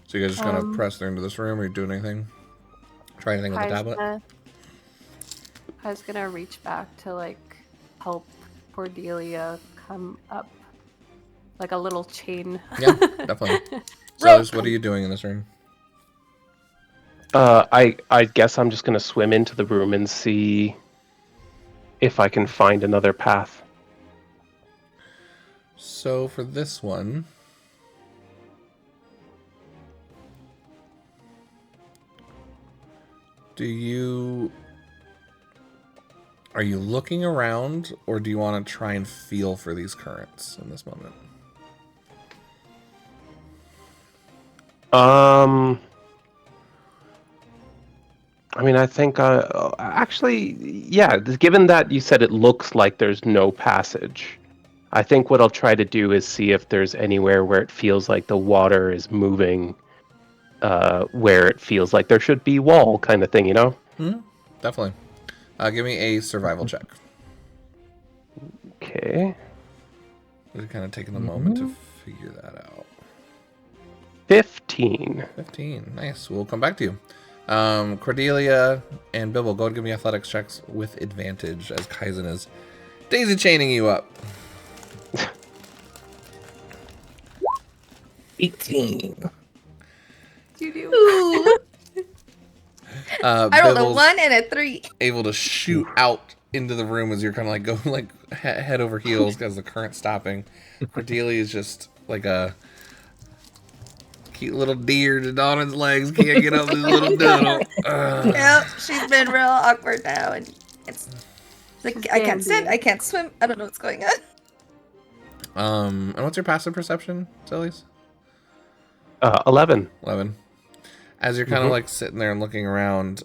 So you guys just gonna press through into this room, or you doing anything? Try anything with the tablet? Kai's gonna reach back to, like, help Cordelia come up. Like a little chain. Yeah, definitely. So, what are you doing in this room? I guess I'm just gonna swim into the room and see if I can find another path. So for this one, are you looking around, or do you want to try and feel for these currents in this moment? I mean, I think, actually, yeah, given that you said it looks like there's no passage, I think what I'll try to do is see if there's anywhere where it feels like the water is moving, where it feels like there should be wall kind of thing, you know? Definitely. Give me a survival check. Okay. We're kind of taking a moment to figure that out. 15. 15. Nice. We'll come back to you. Cordelia and Bibble, go ahead and give me athletics checks with advantage as Kaizen is daisy chaining you up. 18. You do. Ooh. I rolled a Bibble's 1 and a 3. able to shoot out into the room as you're kind of like going like head over heels because the current's stopping. Cordelia is just like a cute little deer to Donna's legs. Can't get up this little doodle. Yep, she's been real awkward now, and it's like I can't sit, I can't swim. I don't know what's going on. And what's your passive perception, Sillies? 11. 11. As you're kind of like sitting there and looking around,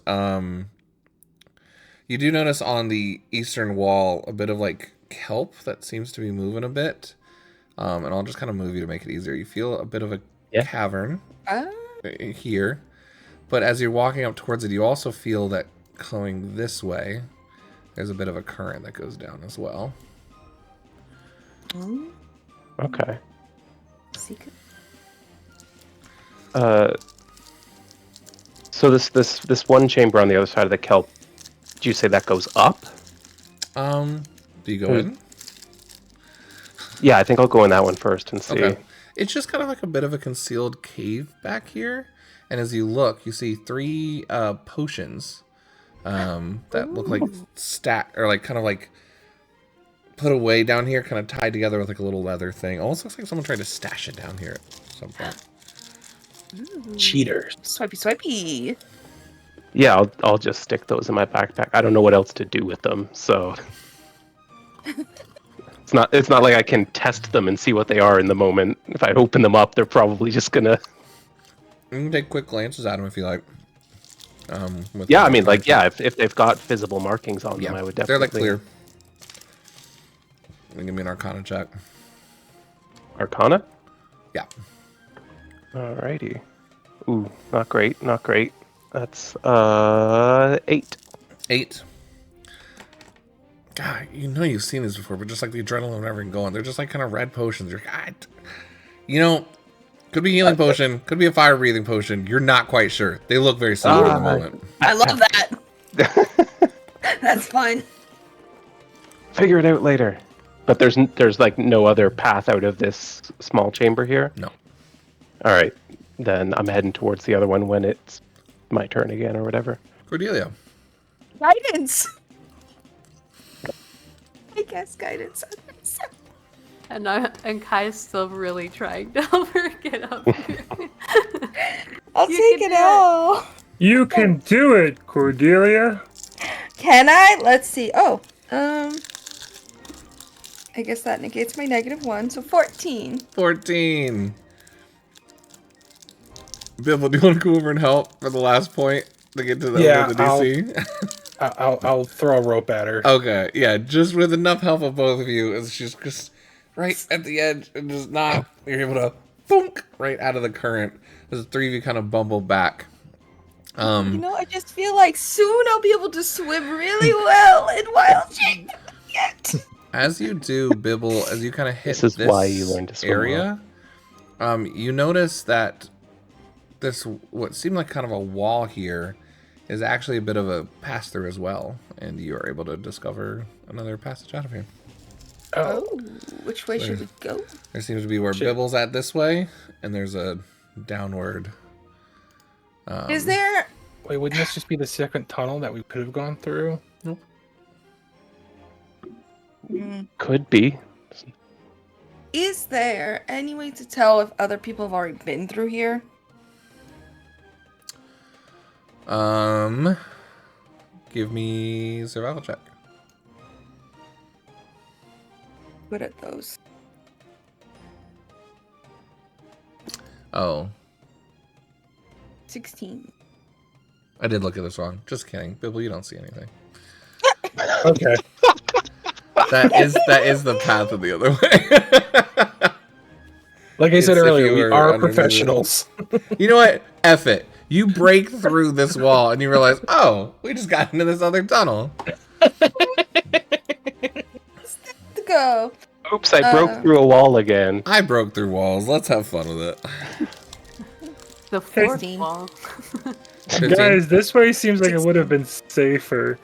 you do notice on the eastern wall a bit of like kelp that seems to be moving a bit. And I'll just kind of move you to make it easier. You feel a bit of a cavern here, but as you're walking up towards it, you also feel that going this way, there's a bit of a current that goes down as well. Okay. Secret. So this one chamber on the other side of the kelp, do you say that goes up? Do you go in? Yeah, I think I'll go in that one first and see. Okay. It's just kind of like a bit of a concealed cave back here, and as you look, you see 3 potions that look like or like kind of like put away down here, kind of tied together with like a little leather thing. Almost looks like someone tried to stash it down here at some point. Cheaters. Swipey, swipey. Yeah, I'll just stick those in my backpack. I don't know what else to do with them, so it's not like I can test them and see what they are in the moment. If I open them up, they're probably just gonna. You can take quick glances at them if you like. Yeah, I mean, like, yeah, if they've got visible markings on them, I would definitely. They're like clear. Give me an Arcana check. Arcana? Yeah. Alrighty. Ooh, not great, not great. That's 8. 8. God, you know you've seen this before, but just like the adrenaline and everything going, they're just like kind of red potions. You're, God, you know, could be a healing potion, could be a fire breathing potion. You're not quite sure. They look very similar at the moment. I love that. That's fine. Figure it out later. But there's like no other path out of this small chamber here? No. Alright. Then I'm heading towards the other one when it's my turn again or whatever. Cordelia. Guidance. I guess guidance. And Kai's still really trying to help her get up here. I'll take it all. You can do it, Cordelia. Can I? Let's see. Oh, I guess that negates my -1, so 14. 14. Bibble, do you want to go over and help for the last point to get to the, Yeah, over the DC? I'll throw a rope at her. Okay, yeah, just with enough help of both of you, it's just right at the edge and just not, you're able to boonk right out of the current. As the three of you kind of bumble back. You know, I just feel like soon I'll be able to swim really well in wild shape. As you do, Bibble, as you kind of hit This is why you learn to swim area, you notice that this, what seemed like kind of a wall here, is actually a bit of a pass-through as well, and you are able to discover another passage out of here. Oh, which way should we go? There seems to be where Bibble's at this way, and there's a downward. Is there... Wait, wouldn't this just be the second tunnel that we could have gone through? Nope. Could be. Is there any way to tell if other people have already been through here? Give me survival check. Good at those. Oh, 16. I did look at this wrong. Just kidding. Bibble, you don't see anything. Okay. That is the path of the other way. Like I said It's if earlier, you we were are underneath it. professionals. You know what? F it. You break through this wall and you realize, oh, we just got into this other tunnel. To go. Oops, I broke through a wall again. I broke through walls. Let's have fun with it. The fourth 15. wall. 15. Guys, this way seems like it would have been safer.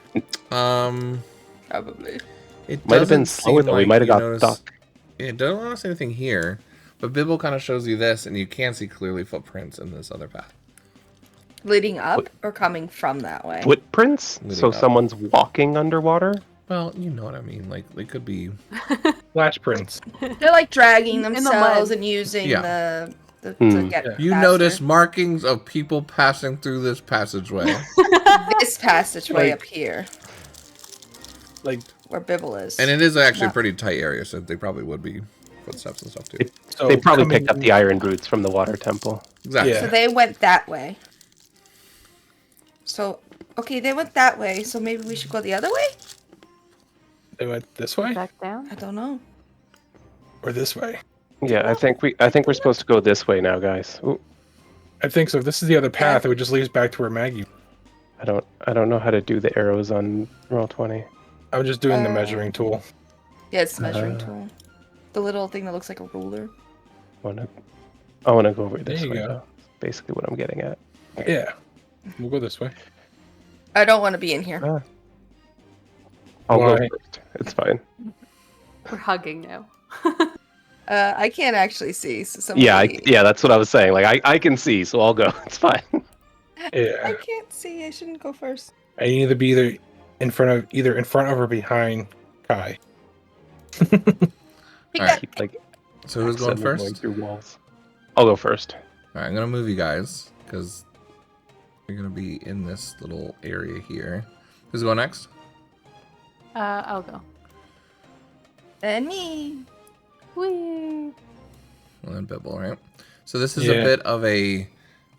Probably. It Might have been doesn't slower seem though. We like might have you got notice- stuck. It doesn't notice anything here, but Bibble kind of shows you this, and you can see clearly footprints in this other path. Leading up or coming from that way? Footprints? Leading So up. someone's walking underwater? Well, you know what I mean. Like, they could be. Flash prints. They're like dragging In the themselves mud. and using Yeah. the Hmm. to get You faster. notice markings of people passing through this passageway. This passageway Like- up here, Like, where Bibble is. And it is actually a No. pretty tight area, so they probably would be footsteps and stuff too. so They probably coming- picked up the iron boots from the water temple. Exactly. Yeah. So they went that way. So, okay, they went that way, so maybe we should go the other way? They went this way Back down. I don't know. or this way. Yeah, I think we're supposed to go this way now, guys. Ooh, I think so. If this is the other path, it would just lead us back to where Maggie. I don't know how to do the arrows on Roll20. I'm just doing the measuring tool. Yeah, it's the measuring tool. The little thing that looks like a ruler. I wanna go over this There you way. go. Though. Basically what I'm getting at. Yeah. We'll go this way. I don't want to be in here. I'll go Why? first. It's fine. We're hugging now. I can't actually see, so somebody... Yeah, that's what I was saying. Like I can see, so I'll go. It's fine. Yeah. I can't see. I shouldn't go first. I need to be either in front of or behind Kai. Pick All right. that. Keep like So who's going accidentally first? through walls. I'll go first. All right, I'm gonna move you guys because you're gonna be in this little area here. Who's going next? I'll go. And me. Whee! Well, then Bibble, right? So this is Yeah. a bit of a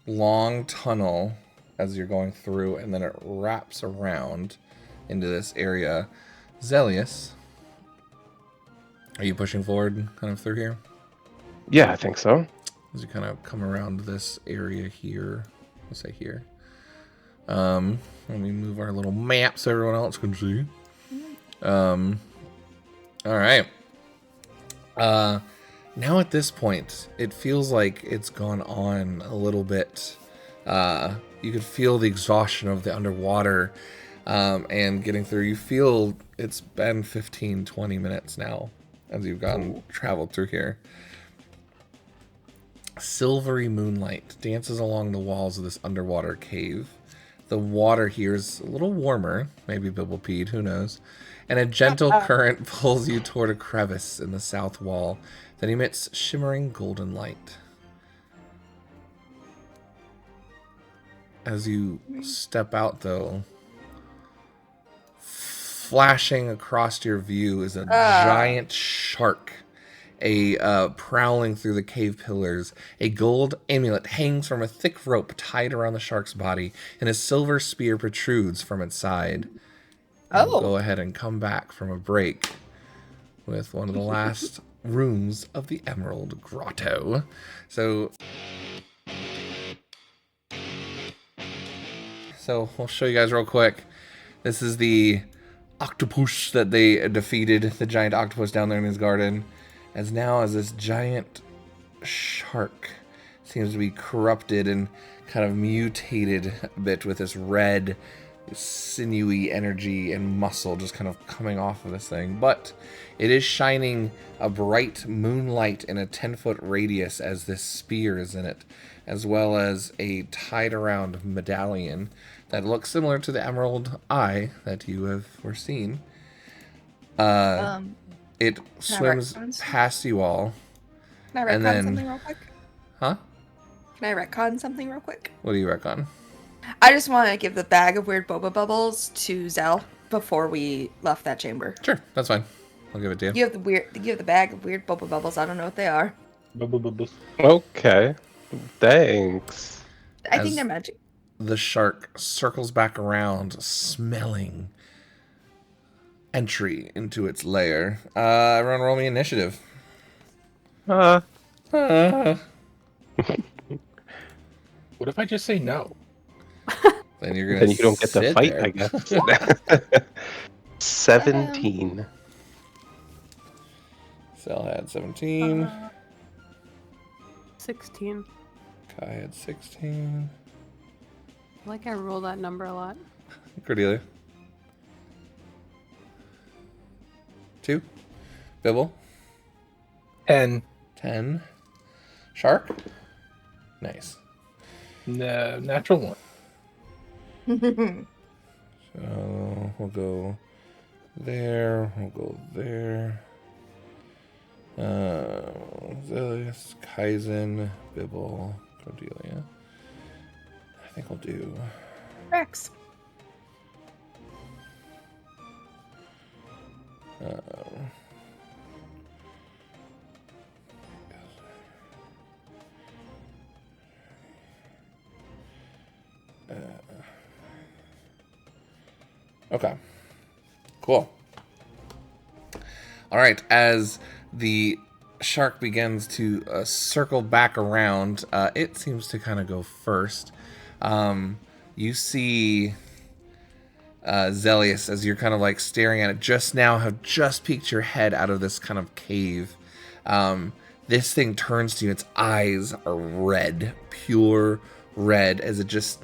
long tunnel as you're going through, and then it wraps around into this area. Zelius, are you pushing forward kind of through here? Yeah, I think so. As you kind of come around this area here, let's say here. Let me move our little map so everyone else can see. All right. Now at this point, it feels like it's gone on a little bit. You could feel the exhaustion of the underwater and getting through. You feel it's been 15, 20 minutes now as you've traveled through here. Silvery moonlight dances along the walls of this underwater cave. The water here is a little warmer, maybe Bibble peed, who knows, and a gentle current pulls you toward a crevice in the south wall that emits shimmering golden light. As you step out, though, flashing across your view is a giant shark. Prowling through the cave pillars. A gold amulet hangs from a thick rope tied around the shark's body, and a silver spear protrudes from its side. And we'll go ahead and come back from a break with one of the last rooms of the Emerald Grotto. So we'll show you guys real quick. This is the octopus that they defeated, the giant octopus down there in his garden. As this giant shark seems to be corrupted and kind of mutated a bit with this red, sinewy energy and muscle just kind of coming off of this thing. But it is shining a bright moonlight in a 10-foot radius as this spear is in it, as well as a tied around medallion that looks similar to the emerald eye that you have foreseen. It swims past you all. Can I retcon something real quick? Huh? Can I retcon something real quick? What do you retcon? I just want to give the bag of weird boba bubbles to Zell before we left that chamber. Sure, that's fine. I'll give it to you. You have the bag of weird boba bubbles. I don't know what they are. Okay. Thanks. I think they're magic. The shark circles back around, smelling entry into its lair. Everyone roll me initiative. What if I just say no? Then you're gonna. Then you don't get to fight, there. I guess. 17. Sel had 17. 16. Kai had 16. I like I roll that number a lot. Cordelia. 2. Bibble. 10. 10. Shark. Nice. No, natural 1. So we'll go there. We'll go there. Zelius, Kaizen, Bibble, Cordelia. I think we'll do Rex. Okay. Cool. All right. As the shark begins to circle back around, it seems to kind of go first. You see Zelius, as you're kind of like staring at it, just now have just peeked your head out of this kind of cave. This thing turns to you. Its eyes are red, pure red, as it just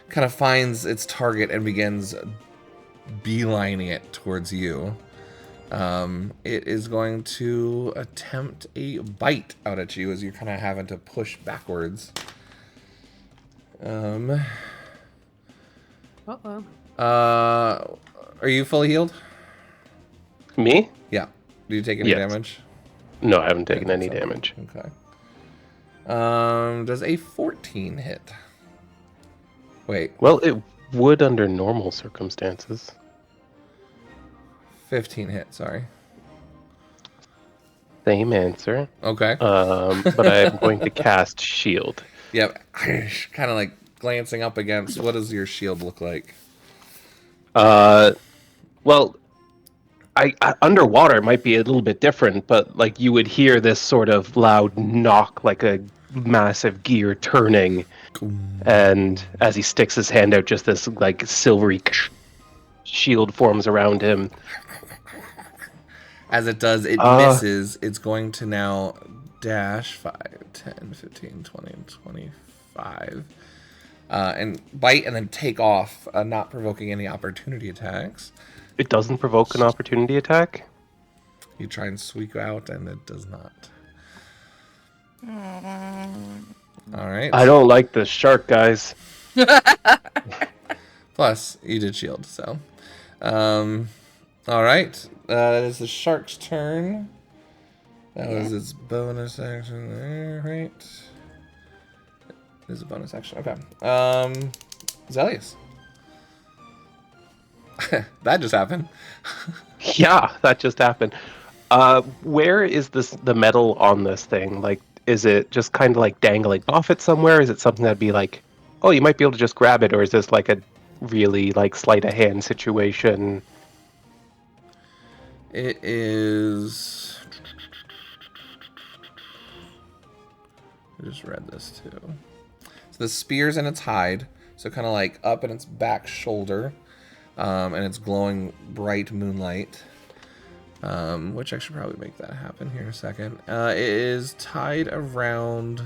kind of finds its target and begins beelining it towards you. It is going to attempt a bite out at you as you're kind of having to push backwards. Uh-oh. Are you fully healed? Me? Yeah. Do you take any Yes. damage? No, I haven't taken any damage. Okay. Does a 14 hit? Wait, Well, it would under normal circumstances. 15 hit, sorry. Same answer. Okay. But I'm going to cast shield. Yeah, kind of like glancing up against, what does your shield look like? Well, I underwater it might be a little bit different, but like you would hear this sort of loud knock, like a massive gear turning, and as he sticks his hand out, just this like silvery shield forms around him. As it does, it misses. It's going to now dash 5, 10, 15, 20, 25. And bite and then take off, not provoking any opportunity attacks. It doesn't provoke an opportunity attack? You try and squeak out, and it does not. All right. I don't like the shark, guys. Plus, you did shield, so. All right. That is the shark's turn. That was its bonus action there, right? It is a bonus action. Okay. Zelius. That just happened. Yeah, that just happened. Where is the metal on this thing? Like, is it just kind of like dangling off it somewhere? Is it something that'd be like, oh, you might be able to just grab it, or is this like a really like sleight of hand situation? It is. I just read this too. So the spear's in its hide, so kind of like up in its back shoulder, and it's glowing bright moonlight. Which I should probably make that happen here in a second. It is tied around.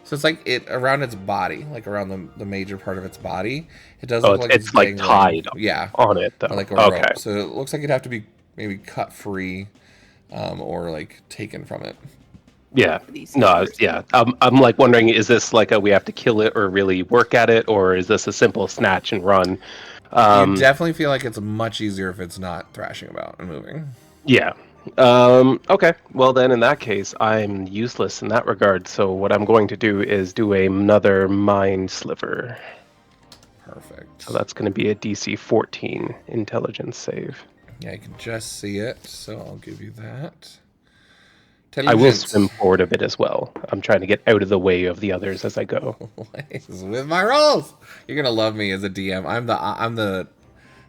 So it's like it around its body, like around the major part of its body. It does look like it's like dangling. tied Yeah, on it though. like a Okay. rope. So it looks like it'd have to be maybe cut free, or like taken from it. Yeah. These No, numbers. yeah. I'm like wondering, is this like a we have to kill it or really work at it, or is this a simple snatch and run? You definitely feel like it's much easier if it's not thrashing about and moving. Yeah. Okay. Well, then in that case, I'm useless in that regard. So what I'm going to do is do another mind sliver. Perfect. So that's going to be a DC 14 intelligence save. Yeah, I can just see it, so I'll give you that. I will swim forward a bit as well. I'm trying to get out of the way of the others as I go. With my rolls. You're gonna love me as a DM. I'm the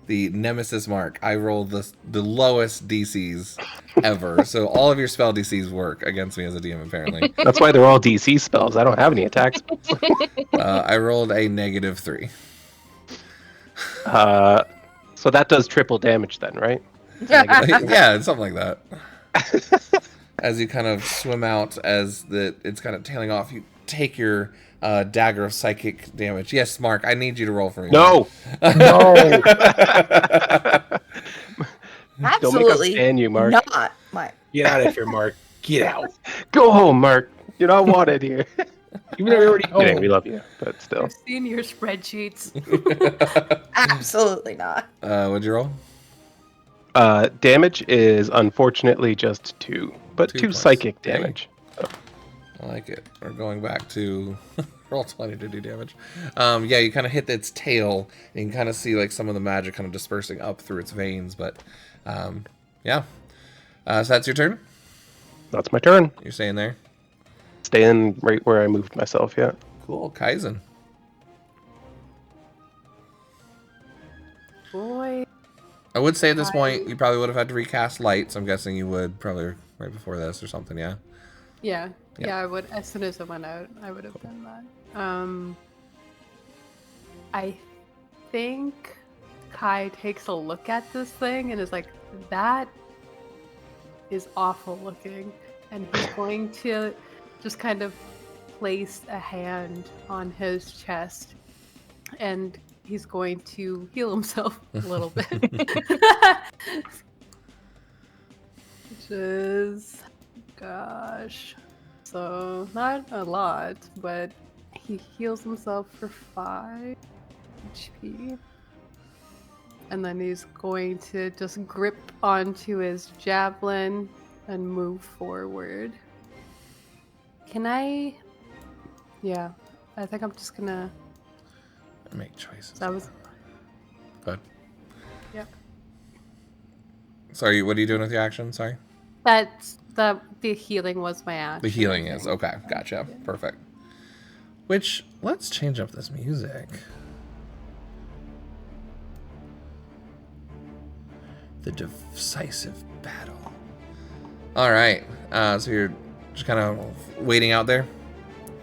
nemesis mark. I roll the lowest DCs ever. So all of your spell DCs work against me as a DM apparently. That's why they're all DC spells. I don't have any attacks. I rolled a -3. So that does triple damage then, right? Yeah, something like that. As you kind of swim out, as it's kind of tailing off, you take your dagger of psychic damage. Yes, Mark, I need you to roll for me. No. No. Absolutely stand you, Mark. not. My Get out of here, Mark. Get out. Go home, Mark. You're not wanted here. Even though you're already Kidding, we home. love you, but still. I've seen your spreadsheets. absolutely not. What'd you roll? Damage is unfortunately just 2, but 2 2 points. psychic Dang. damage. I like it. We're going back to roll 20 to do damage. Yeah, you kind of hit its tail, and you can kind of see like some of the magic kind of dispersing up through its veins. But yeah, so that's your turn. That's my turn. You're staying there. Staying right where I moved myself, yeah. Cool, Kaizen. Boy. I would say at this point you probably would have had to recast light, so I'm guessing you would probably right before this or something. Yeah. Yeah. Yeah. Yeah, I would. As soon as it went out, I would have done that. I think Kai takes a look at this thing and is like, that is awful looking. And he's going to just kind of place a hand on his chest. And he's going to heal himself a little bit. Which is, gosh. So, not a lot, but he heals himself for 5 HP. And then he's going to just grip onto his javelin and move forward. Can I? Yeah, I think I'm just gonna. Make choices. That was. Good. Yep. Sorry, what are you doing with your action? Sorry. The healing was my action. The healing is okay. Gotcha. Perfect. Which let's change up this music. The decisive battle. All right. So you're just kind of waiting out there.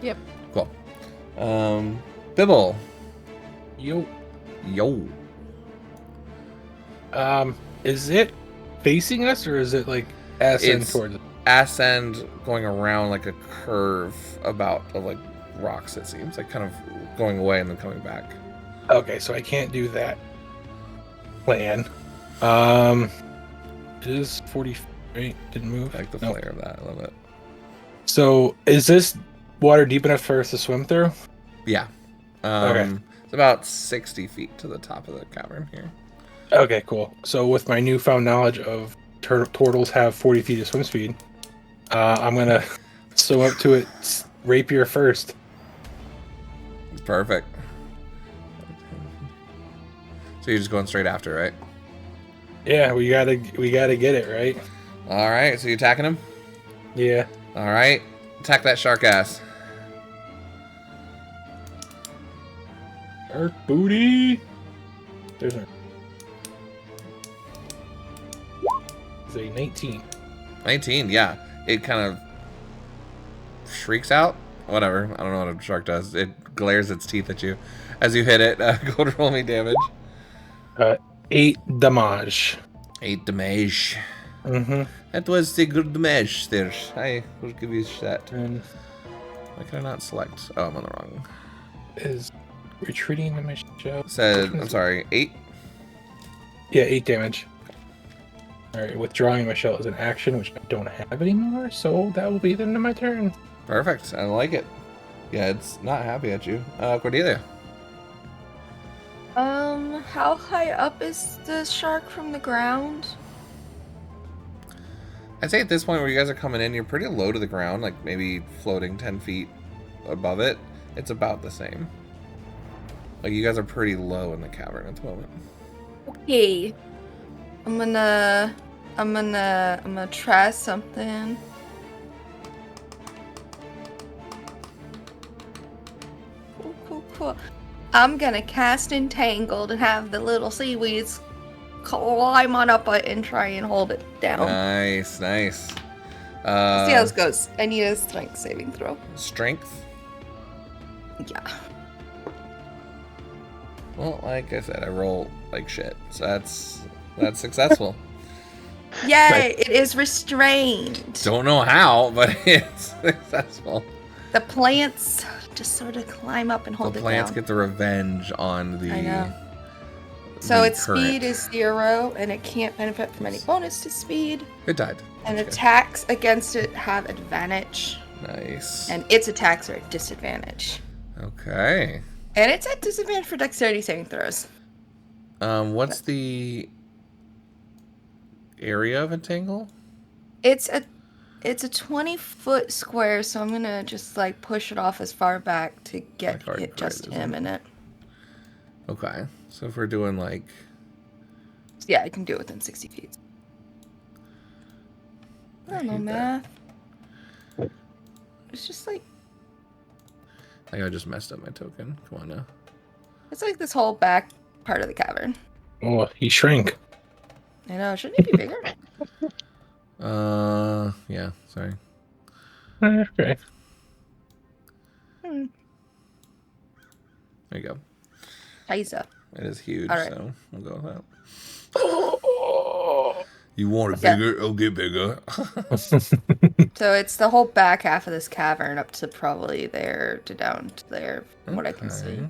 Yep. Cool. Bibble. Yo. Yo. Is it facing us or is it like ass end It's towards us? ass end going around like a curve about of like rocks. It seems like kind of going away and then coming back. Okay, so I can't do that plan. It is 40. Right? Didn't move. I like the Nope. flair of that. I love it. So is this water deep enough for us to swim through? Yeah. Okay. It's about 60 feet to the top of the cavern here. Okay, cool. So with my newfound knowledge of turtles have 40 feet of swim speed, I'm gonna swim up to it, rapier first. Perfect. So you're just going straight after, right? Yeah, we gotta get it right. All right. So you attacking him? Yeah. All right. Attack that shark ass. Shark booty. There's our. It's a 19. 19. Yeah. It kind of shrieks out. Whatever. I don't know what a shark does. It glares its teeth at you as you hit it. Go to roll me damage. 8 damage. 8 damage. Mm-hmm. That was the good damage there. I will give you that. And Why can I not select? Oh, I'm on the wrong. is retreating to my show. Said, I'm sorry, 8? Yeah, 8 damage. Alright, withdrawing my shell is an action, which I don't have anymore, so that will be the end of my turn. Perfect. I like it. Yeah, it's not happy at you. Cordelia. How high up is the shark from the ground? I'd say at this point where you guys are coming in, you're pretty low to the ground, like maybe floating 10 feet above it. It's about the same. Like, you guys are pretty low in the cavern at the moment. Okay. I'm gonna try something. Cool. I'm gonna cast Entangled and have the little seaweeds climb on up it and try and hold it down. Nice. See how this goes. I need a strength saving throw. Strength? Yeah. Well, like I said, I roll like shit. So that's successful. Yay! It is restrained. Don't know how, but it's successful. The plants just sort of climb up and hold The it plants down. get the revenge on the. I know. So the its current. speed is 0, and it can't benefit from any bonus to speed. It died. And Okay. attacks against it have advantage, Nice. and its attacks are at disadvantage. Okay. And it's at disadvantage for dexterity saving throws. What's the area of entangle? It's a 20-foot square, so I'm gonna just like push it off as far back to get Like it just him in it. Okay. So if we're doing like, Yeah, I can do it within 60 feet. I don't know hate math. It's just like I think I just messed up my token. Come on now. it's like this whole back part of the cavern. Oh, he shrank. I know, shouldn't it be bigger? Yeah. Sorry. Okay. Hmm. There you go. Heiser. It is huge, All right. so we'll go with that. You want it bigger? It'll get bigger. So it's the whole back half of this cavern up to probably there to down to there, from what I can see. Okay.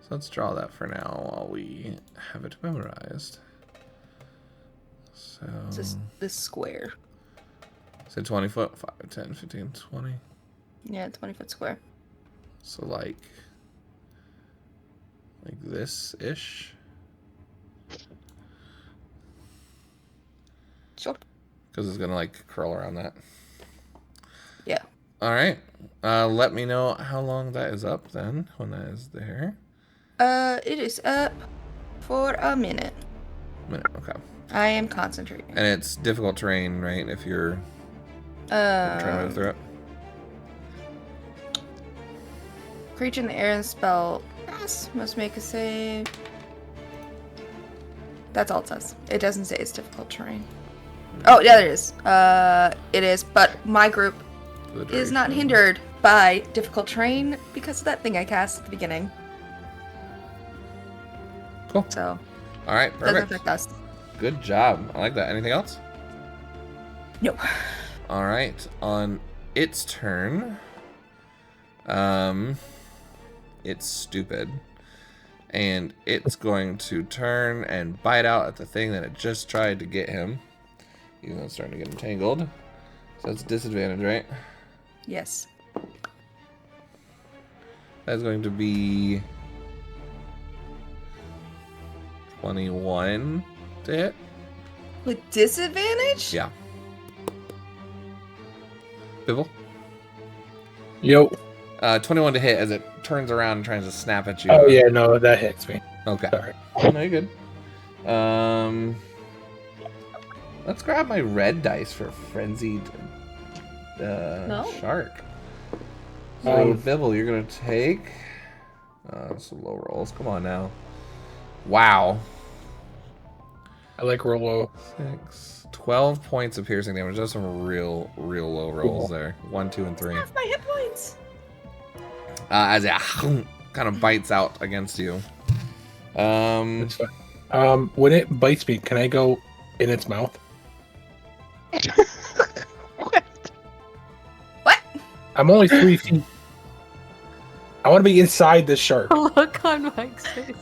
So let's draw that for now while we have it memorized. So, It's just this square. so 20 foot, 5, 10, 15, 20. Yeah, 20-foot square. So like this-ish. Sure. Because it's going to like curl around that. Yeah. All right. Let me know how long that is up then, when that is there. It is up for a minute. Okay. I am concentrating. And it's difficult terrain, right? If you're trying to move through it. Creature in the air and spell pass must make a save. That's all it says. It doesn't say it's difficult terrain. Oh, yeah, there it is. It is, but my group For the is not duration. hindered by difficult terrain because of that thing I cast at the beginning. Cool. So, All right. doesn't Perfect. affect us. Good job. I like that. Anything else? No. All right. On its turn, it's stupid, and it's going to turn and bite out at the thing that it just tried to get him. Even though it's starting to get entangled, so it's disadvantage, right? Yes. That's going to be 21 to hit. With disadvantage? Yeah. Bibble? Yo. 21 to hit as it turns around and tries to snap at you. Oh yeah, no, that hits me. Okay. Sorry. No, you're good. Let's grab my red dice for frenzied shark. So Bibble, you're gonna take some low rolls. Come on now. Wow. I like roll low. 12 points of piercing damage. Those are some real low rolls there. 1, 2, and 3. Half my hit points. As it kind of bites out against you. That's fine. When it bites me, can I go in its mouth? What? I'm only 3 feet. I want to be inside the shark. Look on Mike's face.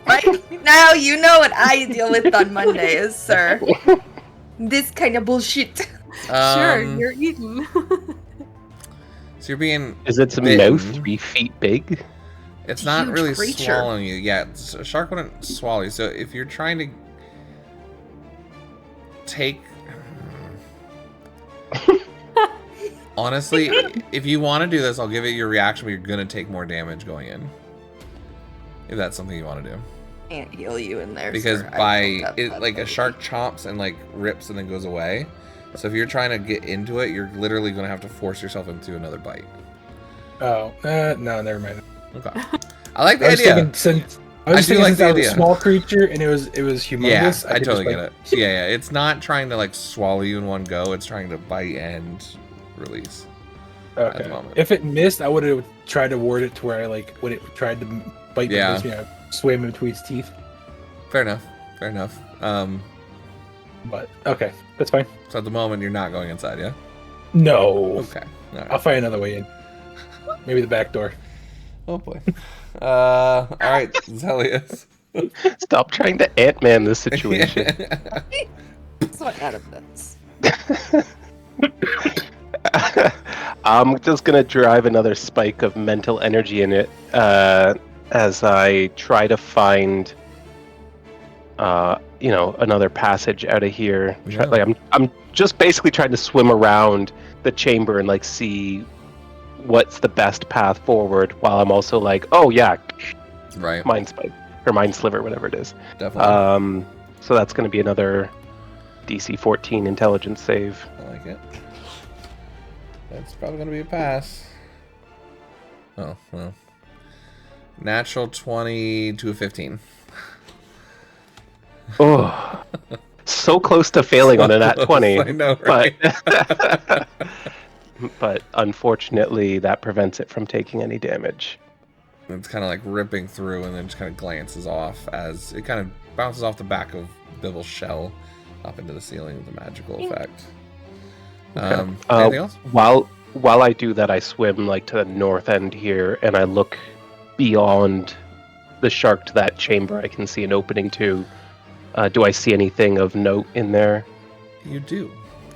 Right now, you know what I deal with on Mondays, sir. This kind of bullshit. Sure, you're eaten. So you're being. Is its bitten. mouth 3 feet big? It's not Huge really creature. swallowing you. Yeah, a shark wouldn't swallow you. So if you're trying to take. Honestly, if you want to do this, I'll give it your reaction, but you're going to take more damage going in. If that's something you want to do. Can't heal you in there. Because sir. I by felt that it, bad like a already. shark chomps and like rips and then goes away. So if you're trying to get into it, you're literally going to have to force yourself into another bite. Oh, no, never mind. Okay. I like the I was idea. thinking since I I was do thinking like since the I was idea. a small creature and it was humongous. Yeah, I could totally just, get it. Yeah, it's not trying to like swallow you in one go. It's trying to bite and release. At the Okay. moment. If it missed, I would have tried to ward it to where I like when it tried to bite Yeah. me, I swam in between its teeth. Fair enough. Fair enough. But okay, that's fine. So at the moment you're not going inside, yeah? No, Okay. All right. I'll find another way in. Maybe the back door. Oh boy. All right, Zelius. Stop trying to Ant-Man this situation. That's what out of this. I'm just gonna drive another spike of mental energy in it as I try to find, another passage out of here. Yeah. Like I'm just basically trying to swim around the chamber and like see what's the best path forward, while I'm also like, oh yeah, Right. mind spike or mind sliver, whatever it is. Definitely. So that's gonna be another DC 14 intelligence save. I like it. That's probably gonna be a pass. Oh, well. Natural 20 to a 15. Oh, so close to failing on a nat 20. I know, right? But but unfortunately, that prevents it from taking any damage. It's kind of like ripping through and then just kind of glances off as it kind of bounces off the back of Bibble's shell up into the ceiling with a magical effect. Okay. Anything else? While I do that, I swim like to the north end here, and I look beyond the shark to that chamber. I can see an opening to. Do I see anything of note in there? You do.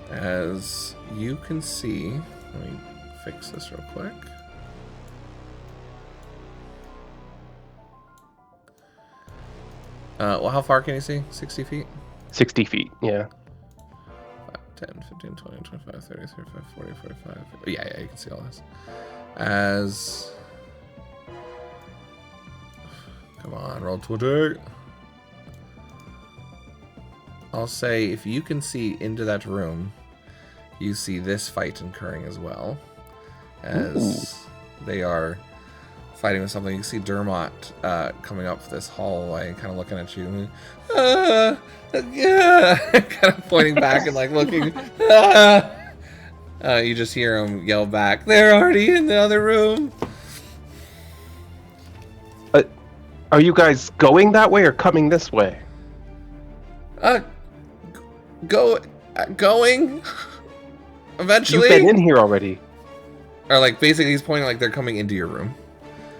As you can see, let me fix this real quick. Well, how far can you see? 60 feet? 60 feet, yeah. 10, 15, 20, 25, 30, 35, 40, 45. Yeah, you can see all this. As... Come on, roll 20. I'll say if you can see into that room, you see this fight occurring as well. As they are fighting with something. You see Dermot coming up this hallway, kind of looking at you. Kind of pointing back and like looking. You just hear him yell back, "They're already in the other room." Are you guys going that way or coming this way? Going. Eventually. You've been in here already. Or like basically he's pointing like they're coming into your room.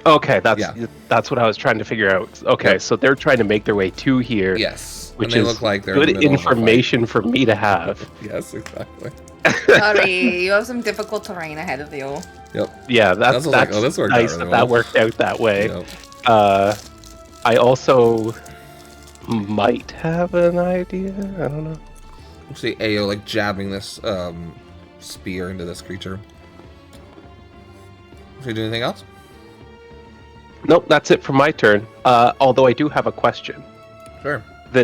Okay, that's what I was trying to figure out. Okay, Yep. so they're trying to make their way to here. Yes. Which and they is look like they're good in the middle of a fight. information for me to have. Yes, exactly. Sorry, you have some difficult terrain ahead of you. Yep. Yeah, that's like, oh, this worked out nice really that well. worked out that way. Yep. I also might have an idea. I don't know. You see Ao like jabbing this spear into this creature. Should we do anything else? Nope, that's it for my turn. Although I do have a question. Sure. The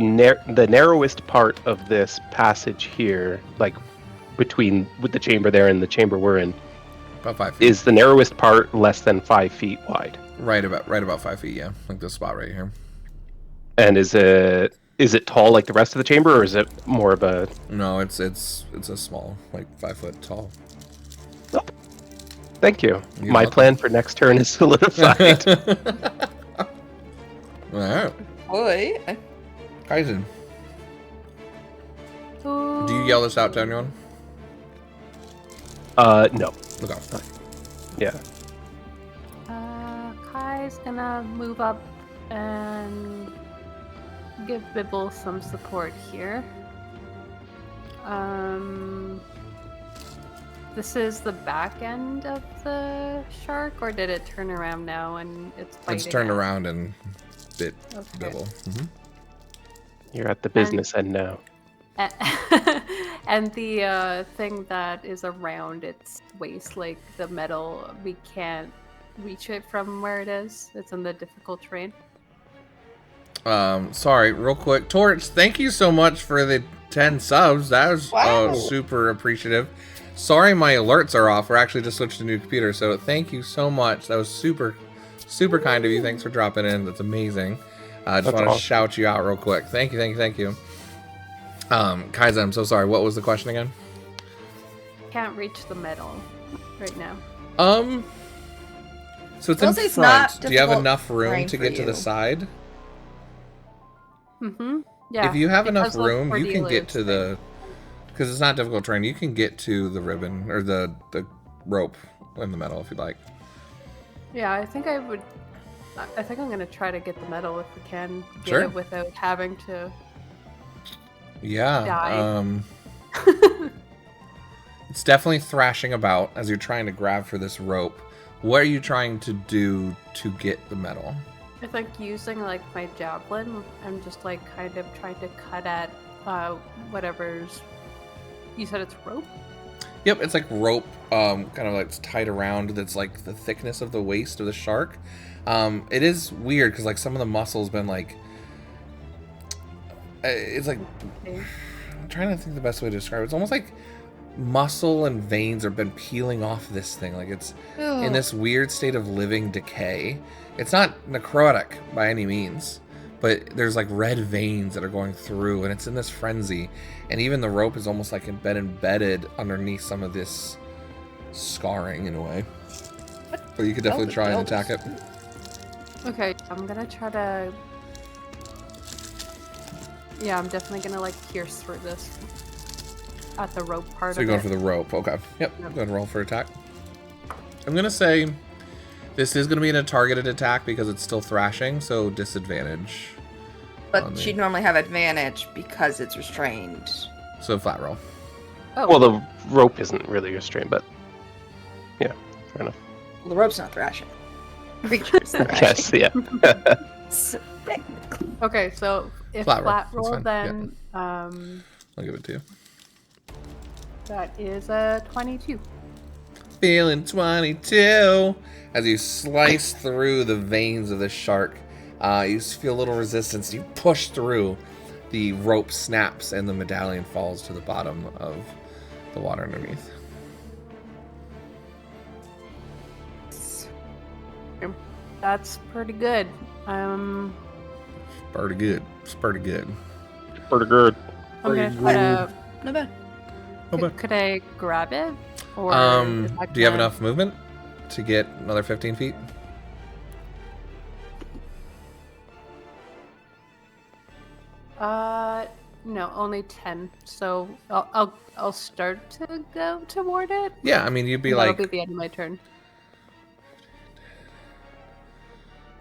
narrowest part of this passage here, like between with the chamber there and the chamber we're in, About 5 feet. is the narrowest part less than 5 feet wide? Right about 5 feet, yeah. Like this spot right here. And is it tall like the rest of the chamber, or is it more of a? No, it's a small, like 5 foot tall. Thank you. You're My welcome. plan for next turn is solidified. Alright. Boy. Kaizen, do you yell this out to anyone? No. Look off. Yeah. Kai's gonna move up and give Bibble some support here. This is the back end of the shark, or did it turn around now and it's biting? It's turned it? around and bit Okay. Bibble. Mm-hmm. You're at the business end now. And the thing that is around its waist, like the metal, we can't reach it from where it is. It's in the difficult terrain. Sorry, real quick. Torch, thank you so much for the 10 subs. That was Wow. super appreciative. Sorry my alerts are off. We're actually just switched to a new computer, so thank you so much. That was super kind of you. Thanks for dropping in. That's amazing. I just That's want to awesome. shout you out real quick. Thank you. Kaizen, I'm so sorry. What was the question again? Can't reach the metal right now. So it's I'll in say it's front. not Do you have difficult enough room terrain to for get to the you. side? Mm-hmm. Yeah. If you have enough because of room, you can get Cordelia's to the... Because it's not difficult terrain, you can get to the ribbon, or the rope in the metal if you'd like. Yeah, I think I would. I think I'm gonna try to get the metal if we can get Sure. it without having to. Yeah. Die. It's definitely thrashing about as you're trying to grab for this rope. What are you trying to do to get the metal? I think using like my javelin, I'm just like kind of trying to cut at whatever's. You said it's rope? Yep, it's like rope, kind of like it's tied around. That's like the thickness of the waist of the shark. It is weird because like some of the muscles been like, it's like Okay. I'm trying to think the best way to describe it. It's almost like muscle and veins have been peeling off this thing. Like it's in this weird state of living decay. It's not necrotic by any means, but there's like red veins that are going through, and it's in this frenzy. And even the rope is almost like been embedded underneath some of this scarring in a way. But you could definitely try and attack it. Okay, I'm gonna try to. Yeah, I'm definitely gonna like pierce through this at the rope part So you're of going it. for the rope. Okay. Yep. Yep. Go ahead and roll for attack. I'm going to say this is going to be a targeted attack because it's still thrashing, so disadvantage. on But the- she'd normally have advantage because it's restrained. So flat roll. Oh, Well, the rope isn't really restrained, but yeah, fair enough. Well, the rope's not thrashing. Creature's I guess, thrashing. yeah. So technically. okay, so if Flat flat roll, roll, that's fine, then I'll give it to you. that is a 22. Feeling 22. As you slice through the veins of the shark, you feel a little resistance. You push through. The rope snaps and the medallion falls to the bottom of the water underneath. That's pretty good. Pretty good. It's pretty good. Pretty good. I'm gonna try to. Not bad. Could I grab it? Or is that Do you have gonna- enough movement to get another 15 feet? No, only 10. So I'll start to go toward it. Yeah, I mean, you'd be That'll like... be the end of my turn.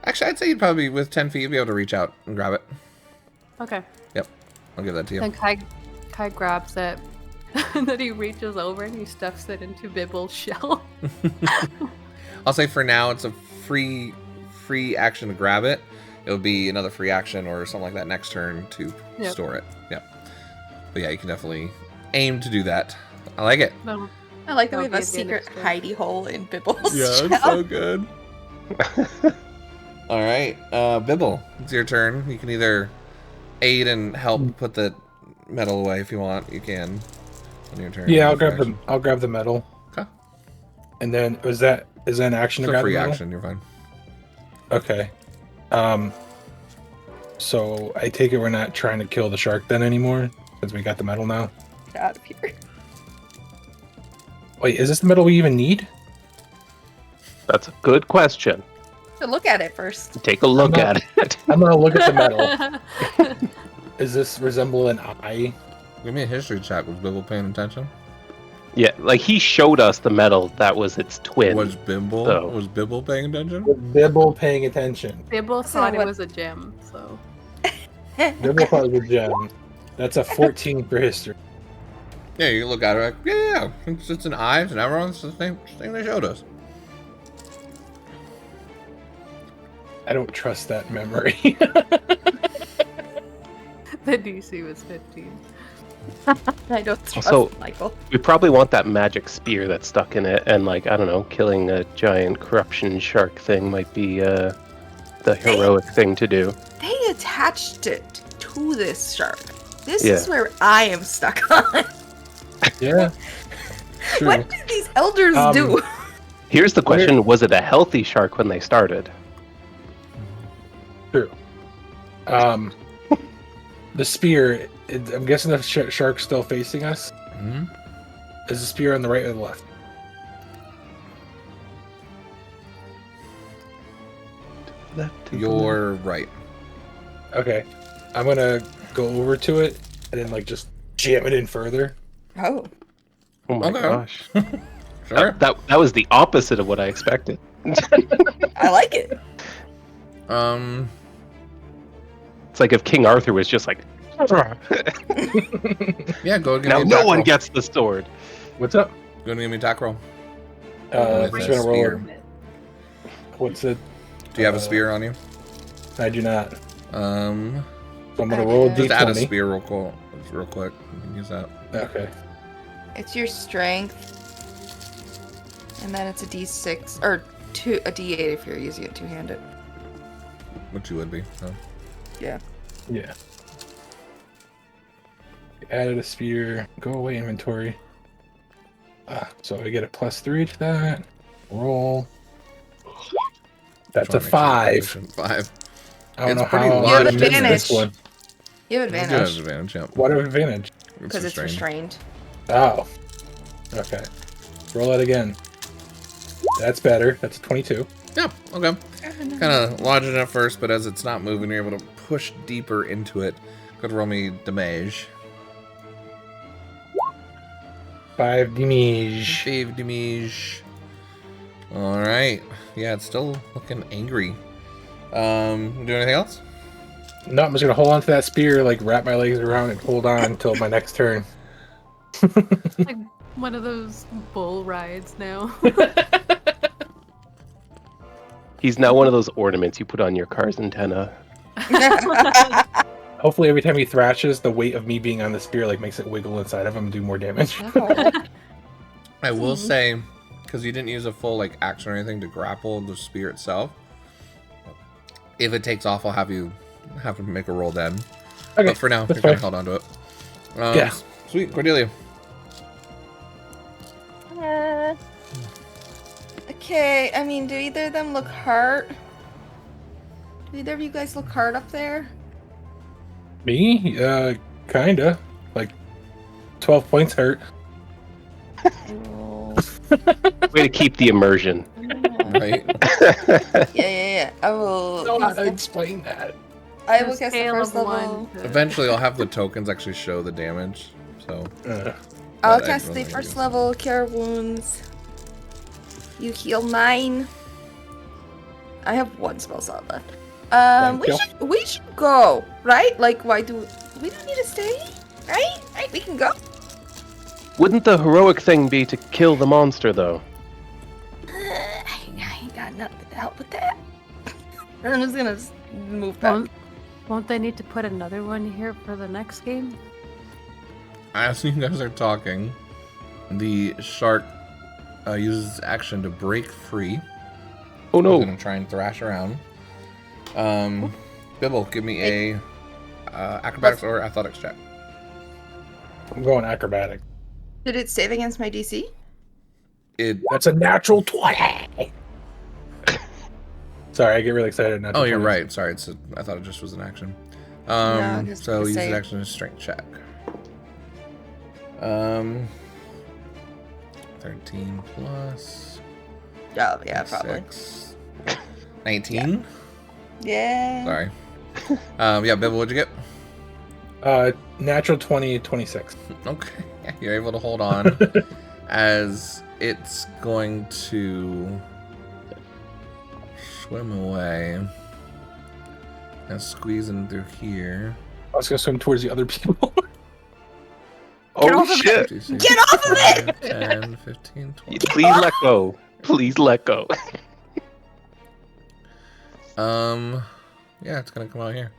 Actually, I'd say you'd probably, with 10 feet, you'd be able to reach out and grab it. Okay. Yep. I'll give that to you. Then Kai grabs it, and then he reaches over and he stuffs it into Bibble's shell. I'll say for now, it's a free action to grab it. It'll be another free action or something like that next turn to Yep. store it. Yep. But yeah, you can definitely aim to do that. I like it. No. I like that we That'll have a be advantage secret there. hidey hole in Bibble's Yeah, shell. it's so good. All right, Bibble, it's your turn. You can either aid and help put the metal away if you want. You can on your turn. Yeah, Action. I'll grab the metal. Okay. And then is that an action It's to a grab the free metal? action. You're fine. Okay. So I take it we're not trying to kill the shark then anymore, since we got the metal now. Get out of here. Wait, is this the metal we even need? That's a good question. So look at it first. Take a look at it. I'm gonna look at the metal. Does this resemble an eye? Give me a history check. Was Bibble paying attention? Yeah, like he showed us the metal that was its twin. Was Bibble So- was Bibble paying attention? Was Bibble paying attention? Bibble So thought it what- was a gem, so Bibble thought it was a gem. That's a 14 for history. Yeah, you look at it like, yeah, it's an eye, it's an emerald, it's the same thing they showed us. I don't trust that memory. the DC was 15. I don't trust Also- Michael. We probably want that magic spear that's stuck in it, and like I don't know, killing a giant corruption shark thing might be the heroic thing to do. They attached it to this shark. This Yeah. is where I am stuck on. Yeah. True. What did these elders do? Here's the question: was it a healthy shark when they started? True. The spear. I'm guessing the shark's still facing us. Hmm? Is the spear on the right or the left? You're right. Okay. I'm gonna go over to it and then like just jam it in further. Oh, Oh my Okay. gosh! Sure. That was the opposite of what I expected. I like it. It's like if King Arthur was just like, Yeah, go give now me a no attack one roll. gets the sword. What's up? Go and give me a attack roll. Just With gonna a roll. spear. What's it? Do you have a spear on you? I do not. So I'm gonna I roll a do. Just add a d20. spear real quick. You can use that. Okay. It's your strength, and then it's a D6 or a D8 if you're using it two-handed. Which you would be. So. Yeah. Yeah. Added a spear. Go away inventory. So I get a +3 to that. Roll. That's a Trying to make 5. sure it's 5. I don't It's know pretty how large. I missed Advantage. this one. You have You do have advantage advantage, yeah. What advantage? because it's restrained. Oh. Okay. Roll it again. That's better. That's a 22. Yeah, okay. Kind of lodged it at first, but as it's not moving, you're able to push deeper into it. Go ahead and roll me damage. 5 damage. 5 damage. Alright. Yeah, it's still looking angry. Do anything else? No, I'm just gonna hold on to that spear, like wrap my legs around and hold on until my next turn. Like one of those bull rides now. He's now one of those ornaments you put on your car's antenna. Hopefully every time he thrashes, the weight of me being on the spear like makes it wiggle inside of him and do more damage. I will say, because you didn't use a full like action or anything to grapple the spear itself, if it takes off, I'll have you have to make a roll then. Okay, But for now, that's you're kind fine. of held onto it. Yeah. Sweet, Cordelia. Okay, I mean, do either of them look hurt? Do either of you guys look hurt up there? Me? Kinda. Like 12 points hurt. Way to keep the immersion. Right? Yeah. I will. No, I explain that. I will A cast the scale first of level. 1 to- Eventually, I'll have the tokens actually show the damage. So, I'll But I cast don't the think I first use level Cure Wounds. You heal 9. I have 1 spell slot left. Thank you. We should go, right? Like, why do we don't need to stay? Right? We can go. Wouldn't the heroic thing be to kill the monster, though? I ain't got nothing to help with that. I'm just gonna move back. Won't they need to put another one here for the next game? as you guys are talking, the shark uses its action to break free. Oh He's no! gonna try and thrash around. Bibble, give me a acrobatics or athletics check. I'm going acrobatic. Did it save against my DC? That's a natural 20. Sorry, I get really excited. Oh, you're right. Sorry, I thought it just was an action. No, just So a use save. an action as strength check. 13 plus. Oh, yeah, probably. 19. Yeah. Sorry. Yeah, Bibble, what'd you get? Natural 20, 26. Okay, you're able to hold on as it's going to swim away and squeezing through here. I was gonna swim towards the other people. Get Oh off of shit! Get off of it! 10, 15, 20. Please let go. Please let go. Yeah, it's gonna come out here.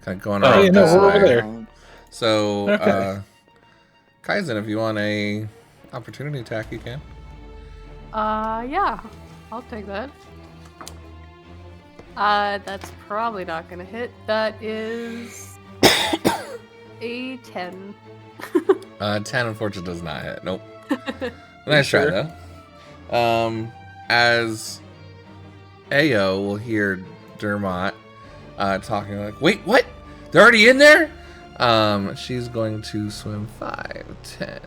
Kind of going Oh, around yeah, no, this we're way. over there. So, Okay. Kaizen, if you want a opportunity attack, you can. Yeah, I'll take that. That's probably not gonna hit. That is a 10. 10 unfortunately does not hit. Nope. Nice try sure? though. As Ao will hear Dermot talking like, wait, what? They're already in there? She's going to swim 5, 10,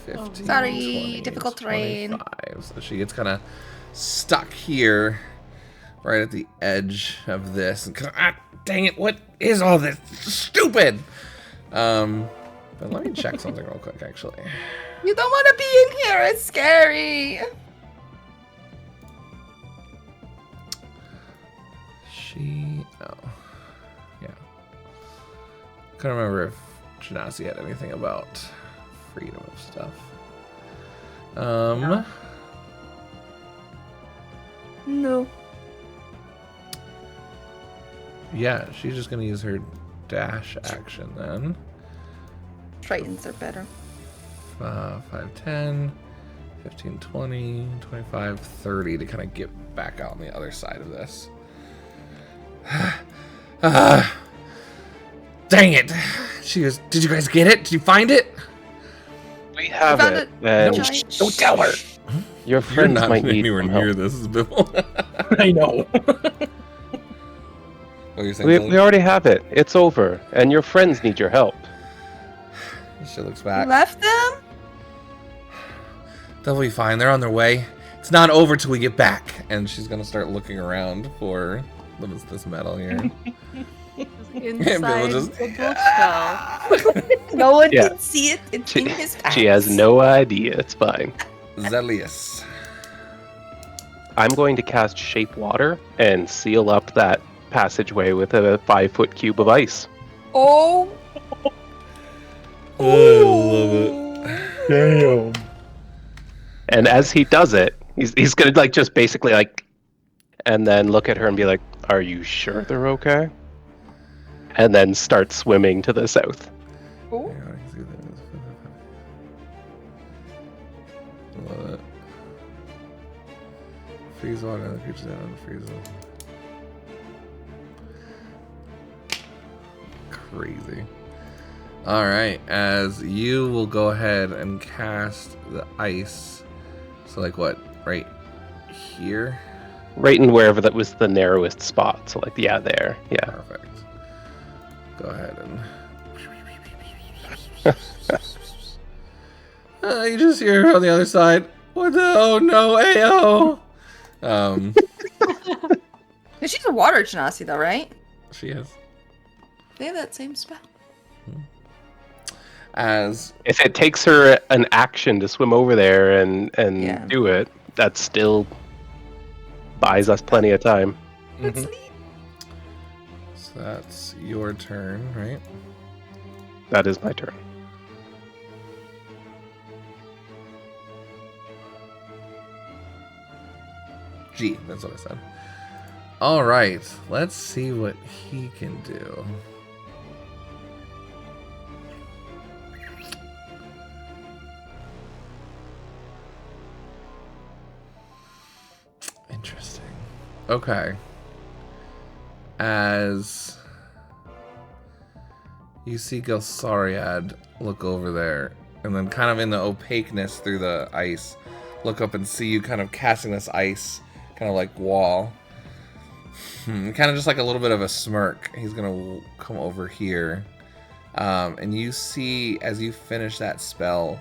15, Sorry, 20, difficult terrain. 25. So she gets kind of stuck here right at the edge of this. And dang it, what is all this? Stupid! But let me check something real quick, actually. You don't want to be in here. It's scary. Oh, yeah. Couldn't remember if Genasi had anything about freedom of stuff. No. Yeah, she's just gonna use her dash action then. Tritons are better. 5, 10, 15, 20, 25, 30 to kind of get back out on the other side of this. Dang it! She goes, did you guys get it? Did you find it? We have found it. it. And Don't tell her. your You're friends not might need anywhere some near help. this, is Bill. I know. What you're saying, We Billy? already have it. It's over. And your friends need your help. She looks You back. left them? They'll be fine. They're on their way. It's not over till we get back. And she's gonna start looking around for this metal here. Inside just- the bookshelf. No one Yeah. can see it. It's in his pants. She has no idea. It's fine. Zelius. I'm going to cast Shape Water and seal up that passageway with a 5-foot cube of ice. Oh. I love it. Damn. And as he does it, he's gonna like just basically like, and then look at her and be like, "Are you sure they're okay?" And then start swimming to the south. Oh. Yeah, I can see that. Love it. Freeze water, the creatures out of the freeze. Crazy. Alright, as you will go ahead and cast the ice. So, like what? Right here? Right in wherever that was the narrowest spot. So like, yeah, there. Yeah. Perfect. Go ahead and. You just hear on the other side. What the? Oh no, Ao! She's a water genasi though, right? She is. They have that same spell. As If it takes her an action to swim over there and Yeah. do it, that still buys us plenty of time. That's Mhm. neat. So that's your turn, right? That is my turn. G, that's what I said. Alright, let's see what he can do. Interesting. Okay. as you see Gelsariad look over there, and then kind of in the opaqueness through the ice, look up and see you kind of casting this ice, kind of like wall. Kind of just like a little bit of a smirk. He's gonna come over here. And you see, as you finish that spell,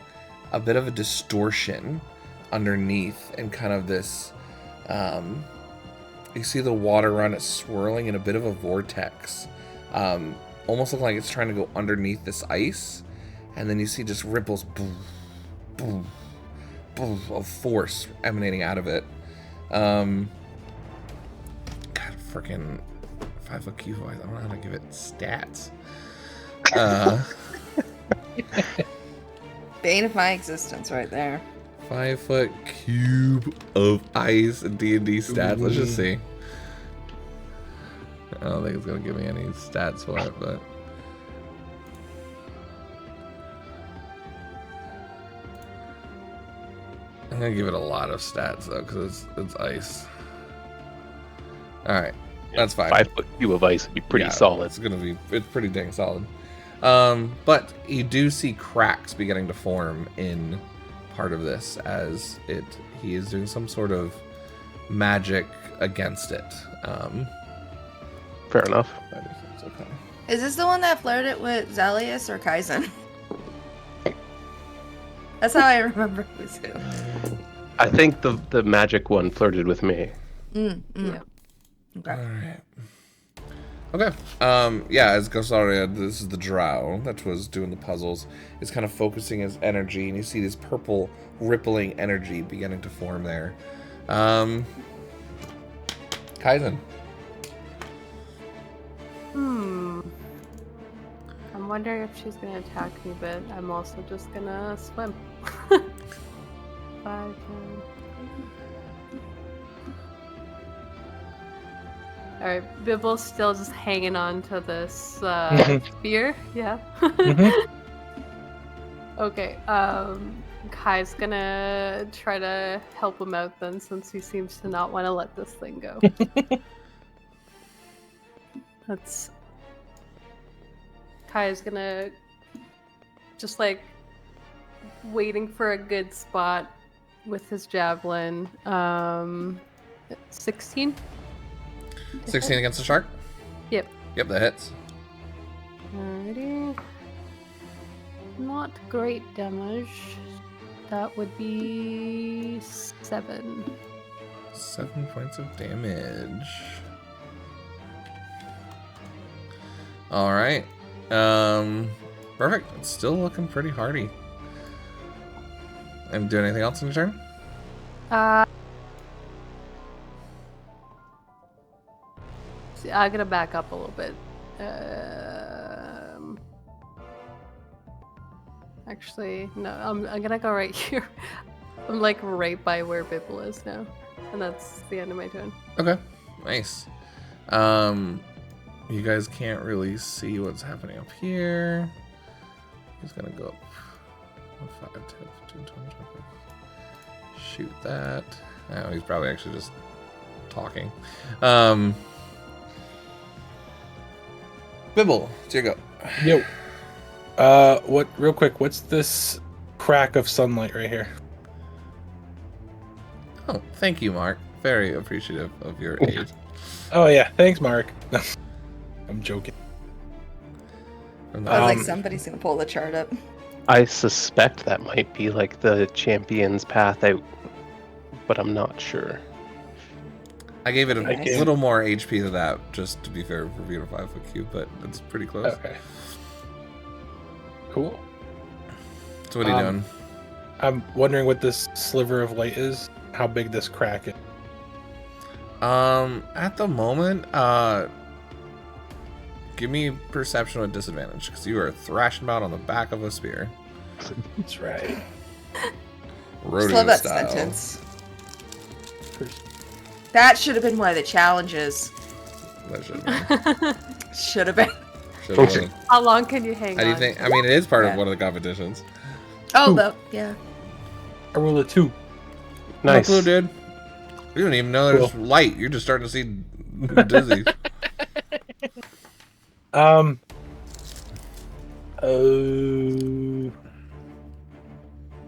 a bit of a distortion underneath, and kind of this, you see the water run, it's swirling in a bit of a vortex. Almost looking like it's trying to go underneath this ice. And then you see just ripples, boom, boom, boom, of force emanating out of it. God, freaking 5-foot cube voice. I don't know how to give it stats. Bane of my existence right there. 5-foot cube of ice and D&D stats. Let's just see. I don't think it's gonna give me any stats for it, but I'm gonna give it a lot of stats though, because it's ice. All right, that's fine. 5-foot cube of ice would be pretty solid. It's pretty dang solid. But you do see cracks beginning to form in part of this as he is doing some sort of magic against it. Fair enough. It's okay. Is this the one that flirted with Zelius or Kaizen? That's how I remember it was who. I think the magic one flirted with me. Yeah. All right. Okay. Yeah, as Gosaria, this is the drow that was doing the puzzles, is kind of focusing his energy, and you see this purple rippling energy beginning to form there. Kaizen. I'm wondering if she's gonna attack me, but I'm also just gonna swim. 5, 10. Alright, Bibble's still just hanging on to this spear. Yeah. Okay, Kai's gonna try to help him out then, since he seems to not want to let this thing go. Kai's gonna just like waiting for a good spot with his javelin. 16? 16 against the shark? Yep. Yep, that hits. Alrighty. Not great damage. That would be 7. 7 points of damage. Alright. Perfect. It's still looking pretty hardy. And do anything else in your turn? I'm gonna back up a little bit. Actually, no, I'm gonna go right here. I'm like right by where Bibble is now. And that's the end of my turn. Okay. Nice. You guys can't really see what's happening up here. He's gonna go up 5, 10, 15, 20, 25. Shoot that. Oh, he's probably actually just talking. Bibble, it's your go. Yo. Real quick, what's this crack of sunlight right here? Oh, thank you, Mark. Very appreciative of your aid. Oh yeah, thanks, Mark. I'm joking. I was like, somebody's gonna pull the chart up. I suspect that might be like the champion's path out, but I'm not sure. I gave it a Nice. little more HP than that, just to be fair for being a 5-foot cube, but it's pretty close. Okay. Cool. So what are you doing? I'm wondering what this sliver of light is. How big this crack is. At the moment, give me perception with disadvantage, because you are thrashing about on the back of a spear. That's right. Rodeo Just love that style. sentence. That should have been one of the challenges. That should have been. Should have been. Should have been. How long can you hang How do you on? think? I mean, it is part of Yeah. one of the competitions. Oh, Ooh. yeah. I roll a 2. Nice. No clue, dude. You don't even know there's light. You're just starting to see dizzy. Oh.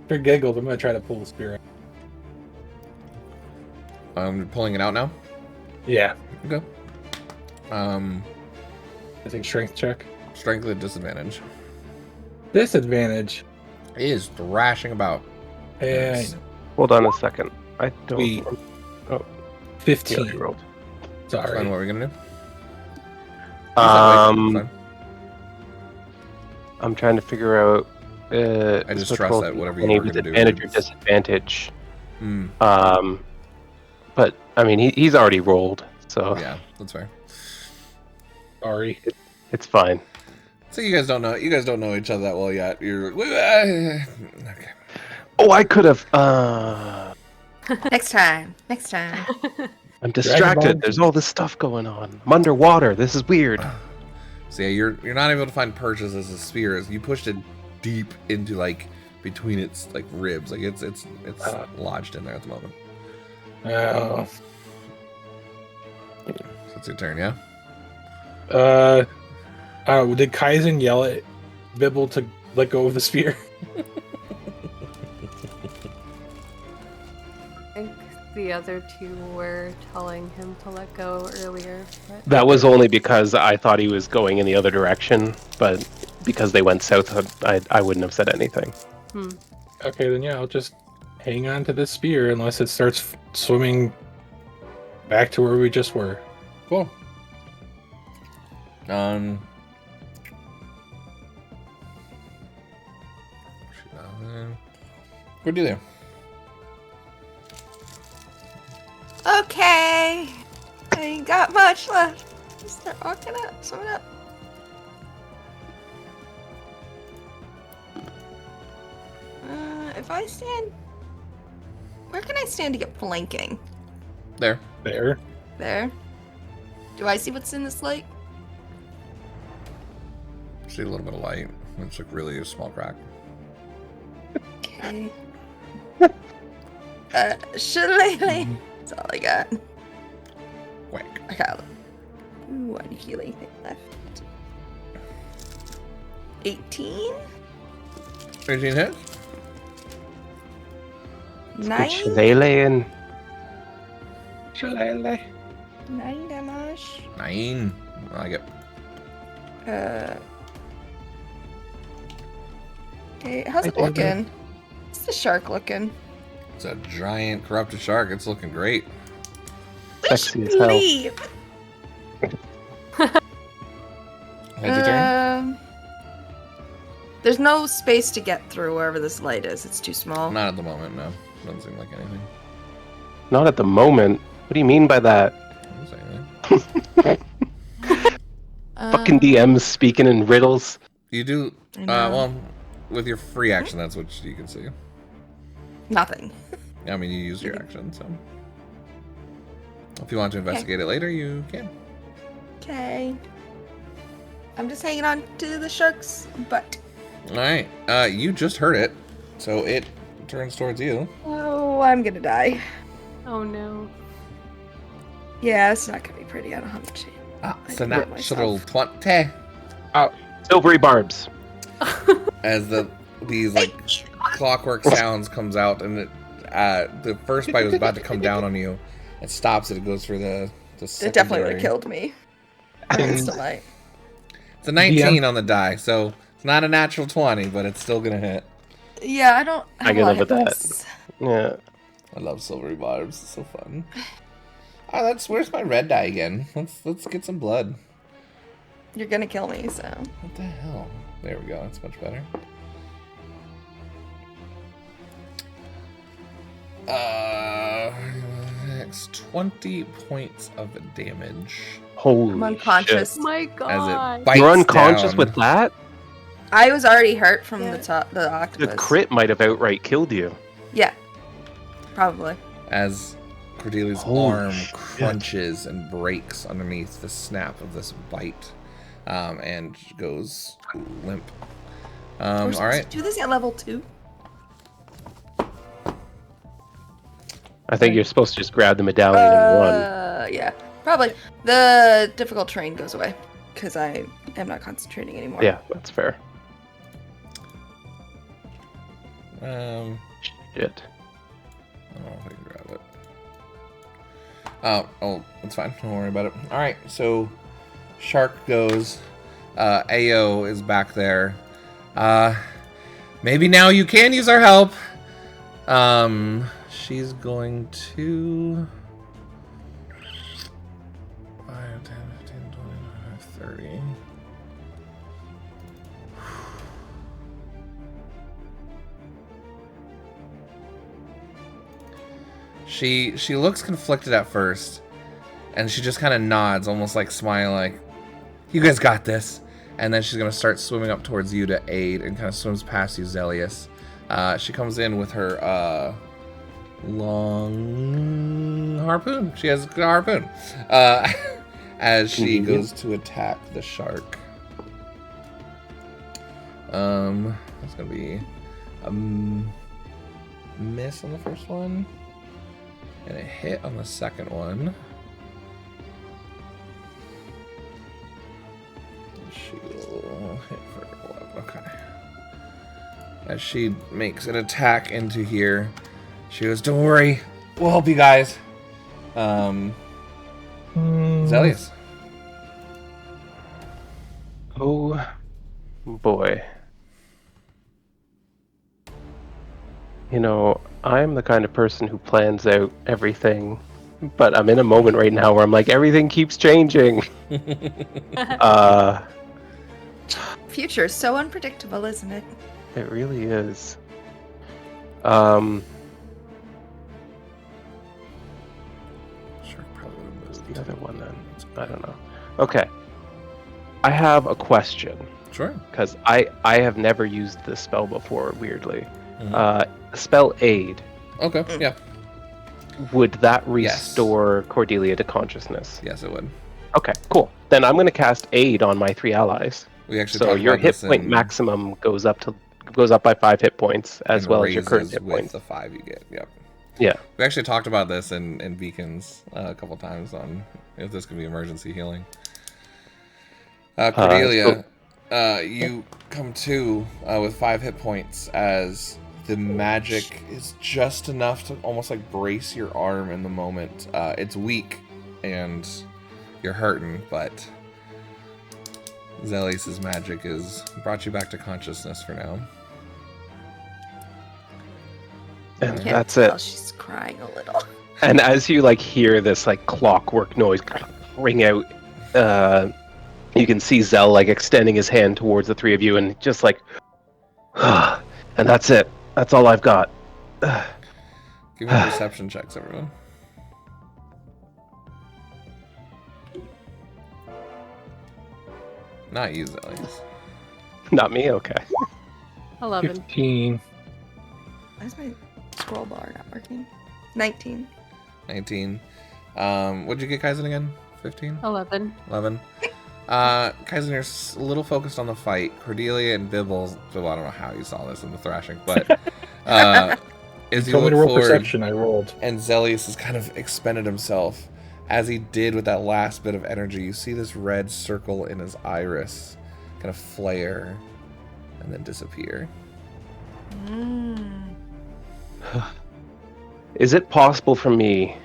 For giggles, I'm gonna try to pull the spear out. I'm pulling it out now. Yeah. Okay. I think strength check. Strength at disadvantage. Disadvantage. It is thrashing about. Yeah. Yes. Hold on a second. I don't. Sweet. Oh, 15. yeah, you rolled. Sorry. Fine, what are we gonna do? Um, I'm trying to figure out. I just switch trust roll that whatever any you were gonna do. advantage or is- disadvantage. Hmm. But I mean, he's already rolled, so Yeah, that's fair. Sorry. it's fine. So you guys don't know each other that well yet. You're okay. Oh, I could have. Next time. Next time. I'm Dragon distracted. Ball. There's all this stuff going on. I'm underwater. This is weird. So yeah, you're not able to find perches as a spear. You pushed it deep into like between its like ribs. Like it's lodged in there at the moment. Oh. So it's your turn, yeah? Did Kaizen yell at Bibble to let go of the spear? I think the other two were telling him to let go earlier. But... That was only because I thought he was going in the other direction, but because they went south, I wouldn't have said anything. Okay, then yeah, I'll just hang on to this spear unless it starts swimming back to where we just were. Cool. What'd you do? Okay. I ain't got much left. Just start walking up, swimming up. If I stand... Where can I stand to get flanking? There. There. There. Do I see what's in this lake? See a little bit of light. It's like really a small crack. Okay. Shillelagh. That's all I got. Whack. I got one healing thing left. 18? 18 hits? 9? Shillelagh. 9 damage. 9. I like it. Okay, how's it looking? What's the shark looking? It's a giant corrupted shark. It's looking great. Sexy as hell. Leave. That's your turn? There's no space to get through wherever this light is. It's too small. Not at the moment, no. Doesn't seem like anything. Not at the moment. What do you mean by that? Doesn't say anything. Fucking DMs speaking in riddles. You do, I know. well, with your free action, that's what you can see. Nothing. I mean, you use your action, so. If you want to investigate it later, you can. Okay. I'm just hanging on to the shark's butt. Alright, you just heard it, so it turns towards you. Oh, I'm gonna die. Oh no. Yeah, it's not gonna be pretty. I don't have much. It's I a can hurt natural myself. 20. Silvery barbs. As these like clockwork sounds comes out, and it, the first bite was about to come down on you. It stops it. It goes for the It definitely would secondary. have killed me. Instantly. It's a 19 on the die, so it's not a natural 20, but it's still gonna hit. Yeah, I don't. I can live with that. that. Yeah. I love silvery barbs. It's so fun. Oh, where's my red die again? Let's get some blood. You're gonna kill me, so. What the hell? There we go. That's much better. It's 20 points of damage Holy I'm unconscious. shit. My as god. it bites You're unconscious down. with that? I was already hurt from Yeah. the The octopus. crit might have outright killed you. Yeah. Probably. As Cordelia's Holy arm shit. crunches and breaks underneath the snap of this bite, and goes limp. We're All supposed right. to do this at level 2. I think you're supposed to just grab the medallion and run. Yeah. Probably. The difficult terrain goes away. because I am not concentrating anymore. Yeah, that's fair. Shit. I don't know if I can grab it. Oh, it's fine. Don't worry about it. All right, so Shark goes. AO is back there. Maybe now you can use our help. She's going to 5, 10, 15, 20, 30. She looks conflicted at first, and she just kind of nods, almost like smiling, like, "You guys got this." And then she's gonna start swimming up towards you to aid, and kind of swims past you, Zelius. She comes in with her long harpoon. She has a harpoon as she goes to attack the shark. That's gonna be a miss on the first one. And a hit on the second one. She will hit for 11. Okay. As she makes an attack into here, she goes, "Don't worry, we'll help you guys." Zelius. Oh boy. You know, I'm the kind of person who plans out everything, but I'm in a moment right now where I'm like, everything keeps changing. Future is so unpredictable, isn't it? It really is. Shark probably would have moved. The other one then. I don't know. Okay. I have a question. Sure. Because I have never used this spell before, weirdly. Mhm. Spell Aid. Okay, yeah. Would that restore Cordelia to consciousness? Yes, it would. Okay, cool. Then I'm going to cast Aid on my 3 allies. We actually So talked your about hit this point in- maximum goes up by 5 hit points, as and well as your current raises hit with points. the 5 you get. Yep. Yeah. We actually talked about this in Beacons a couple times on if this could be emergency healing. Cordelia, you come to with 5 hit points as the magic is just enough to almost like brace your arm in the moment. It's weak and you're hurting, but Zelius' magic has brought you back to consciousness for now. And Can't that's tell, it. she's crying a little. And as you like hear this like clockwork noise ring out, you can see Zell like extending his hand towards the 3 of you and just like, and that's it. That's all I've got. Give me perception checks, everyone. Not you, Zelius. Not me? Okay. 11. 15. Why is my scroll bar not working? 19. 19. What'd you get, Kaizen, again? 15? 11. 11. Kaizen, you're a little focused on the fight. Cordelia and Bibble, I don't know how you saw this in the thrashing, but as you Told me look to roll forward, perception. I rolled. and Zelius has kind of expended himself. As he did with that last bit of energy, you see this red circle in his iris kind of flare and then disappear. Is it possible for me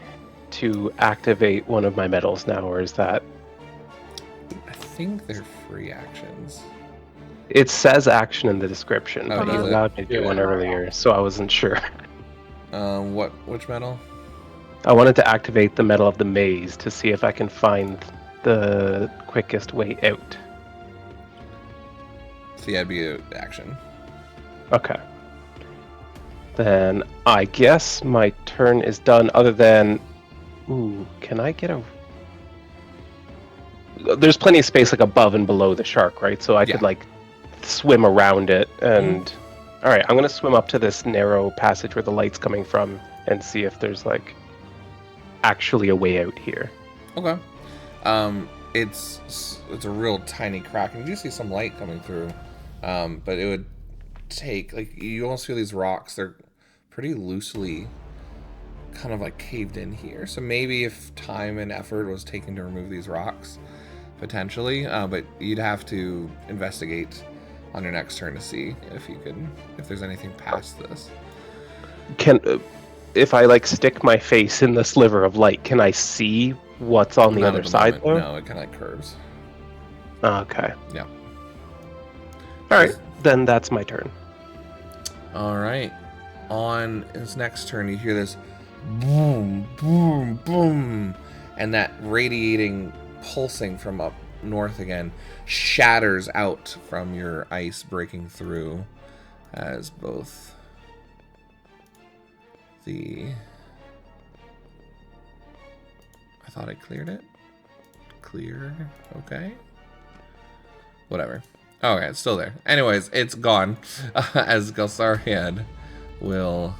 to activate one of my medals now, or is that... I think they're free actions. It says action in the description, Oh, but you does it? allowed me to do one earlier, so I wasn't sure. Which medal? I wanted to activate the Medal of the Maze to see if I can find the quickest way out. So yeah, it'd be an action. Okay. Then I guess my turn is done, other than... Ooh, can I get a... There's plenty of space like above and below the shark, right? So I could like swim around it and... Alright, I'm going to swim up to this narrow passage where the light's coming from and see if there's like actually a way out here. Okay. It's a real tiny crack, and you do see some light coming through. But it would take, like, you almost feel these rocks, they're pretty loosely kind of like caved in here. So maybe if time and effort was taken to remove these rocks, potentially, but you'd have to investigate on your next turn to see if there's anything past this. If I like stick my face in the sliver of light, can I see what's on the Not other at the side? moment. No, it kind of like curves. Okay. Yeah. All right, then that's my turn. All right. On his next turn, you hear this boom, boom, boom, and that radiating, pulsing from up north again shatters out from your ice, breaking through as both I thought I cleared it. Clear. Okay. Whatever. Okay, it's still there. Anyways, it's gone. As Gelsariad will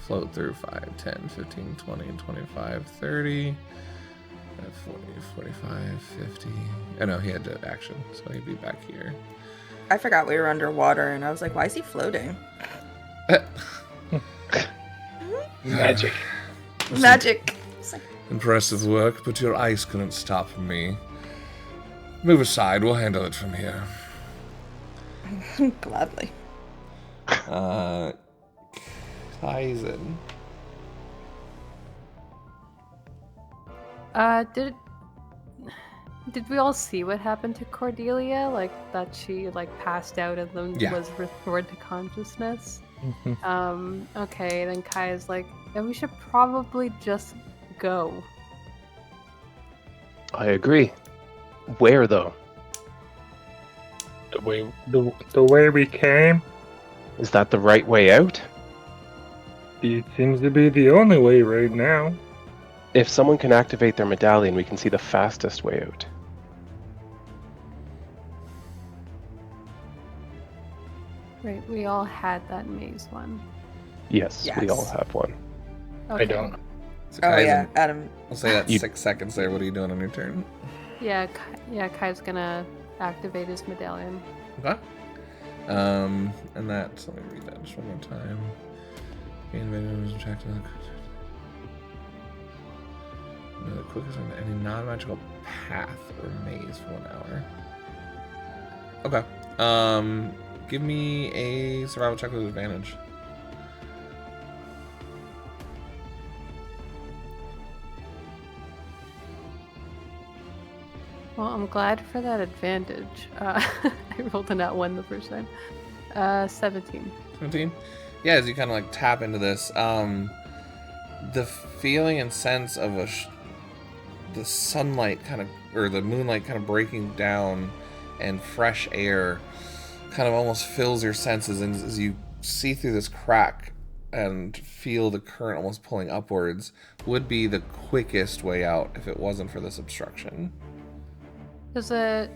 float through 5, 10, 15, 20, 25, 30, 40, 45, 50. Oh no, he had to action, so he'd be back here. I forgot we were underwater, and I was like, why is he floating? Magic. Magic. It's like, Impressive work, but your ice couldn't stop me. Move aside, we'll handle it from here. gladly. Kaizen. Did we all see what happened to Cordelia? Like that she like passed out and then was restored to consciousness? Okay, then Kai is like, yeah, we should probably just go. I agree. Where though? The way we came, Is that the right way out? it seems to be the only way right now. If someone can activate their medallion, we can see the fastest way out. Right, we all had that maze one. Yes, we all Yes. have one. Okay. I don't. So Oh Kaizen, yeah, Adam. we'll say that's You- 6 seconds there. What are you doing on your turn? Yeah, Kai's gonna activate his medallion. Okay. And that's, let me read that just one more time. The quickest on any non-magical path or maze for 1 hour. Okay. Give me a survival check with advantage. Well, I'm glad for that advantage. I rolled a nat 1 the first time. 17. 17? Yeah, as you kind of like tap into this, the feeling and sense of the sunlight kind of, or the moonlight kind of breaking down and fresh air kind of almost fills your senses, and as you see through this crack and feel the current almost pulling upwards, would be the quickest way out if it wasn't for this obstruction. Does it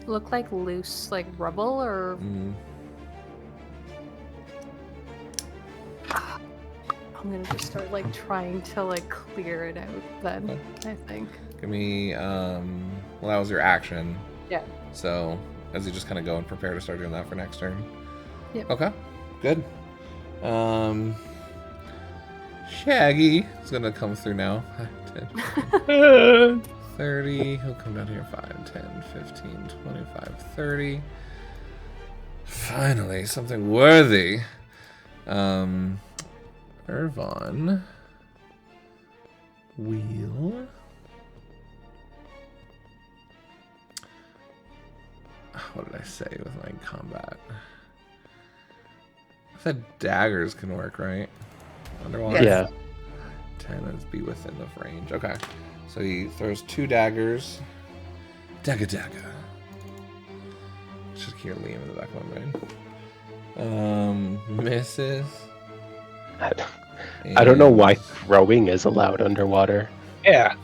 look like loose, like rubble, or? I'm gonna just start like trying to like clear it out then, I think. Give me, well, that was your action. Yeah. So, as you just kind of go and prepare to start doing that for next turn. Yep. Okay, good. Shaggy is gonna come through now. 10, 30, he'll come down here 5, 10, 15, 25, 30. Finally, something worthy. Irvon will... What did I say with my combat? I said daggers can work, right? Underwater? Yeah. 10 is be within the range. Okay. So he throws 2 daggers. Dagger. Just hear Liam in the back of my brain. Misses. I don't know why throwing is allowed underwater. Yeah.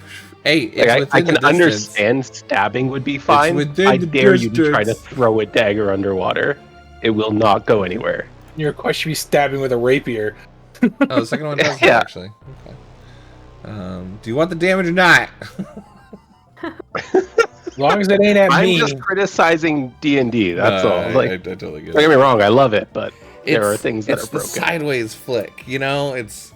Hey, it's Like, I within can the distance. understand stabbing would be fine. within I the dare you to try to distance. throw a dagger underwater. It will not go anywhere. Your request should be stabbing with a rapier. Oh, the second one does Yeah. actually. Okay. Do you want the damage or not? As long as it ain't at I'm me. just criticizing D&D, that's all. I Like, totally get don't get me wrong, I love it, but there are It's- things that it's are broken. the sideways flick, you know? It's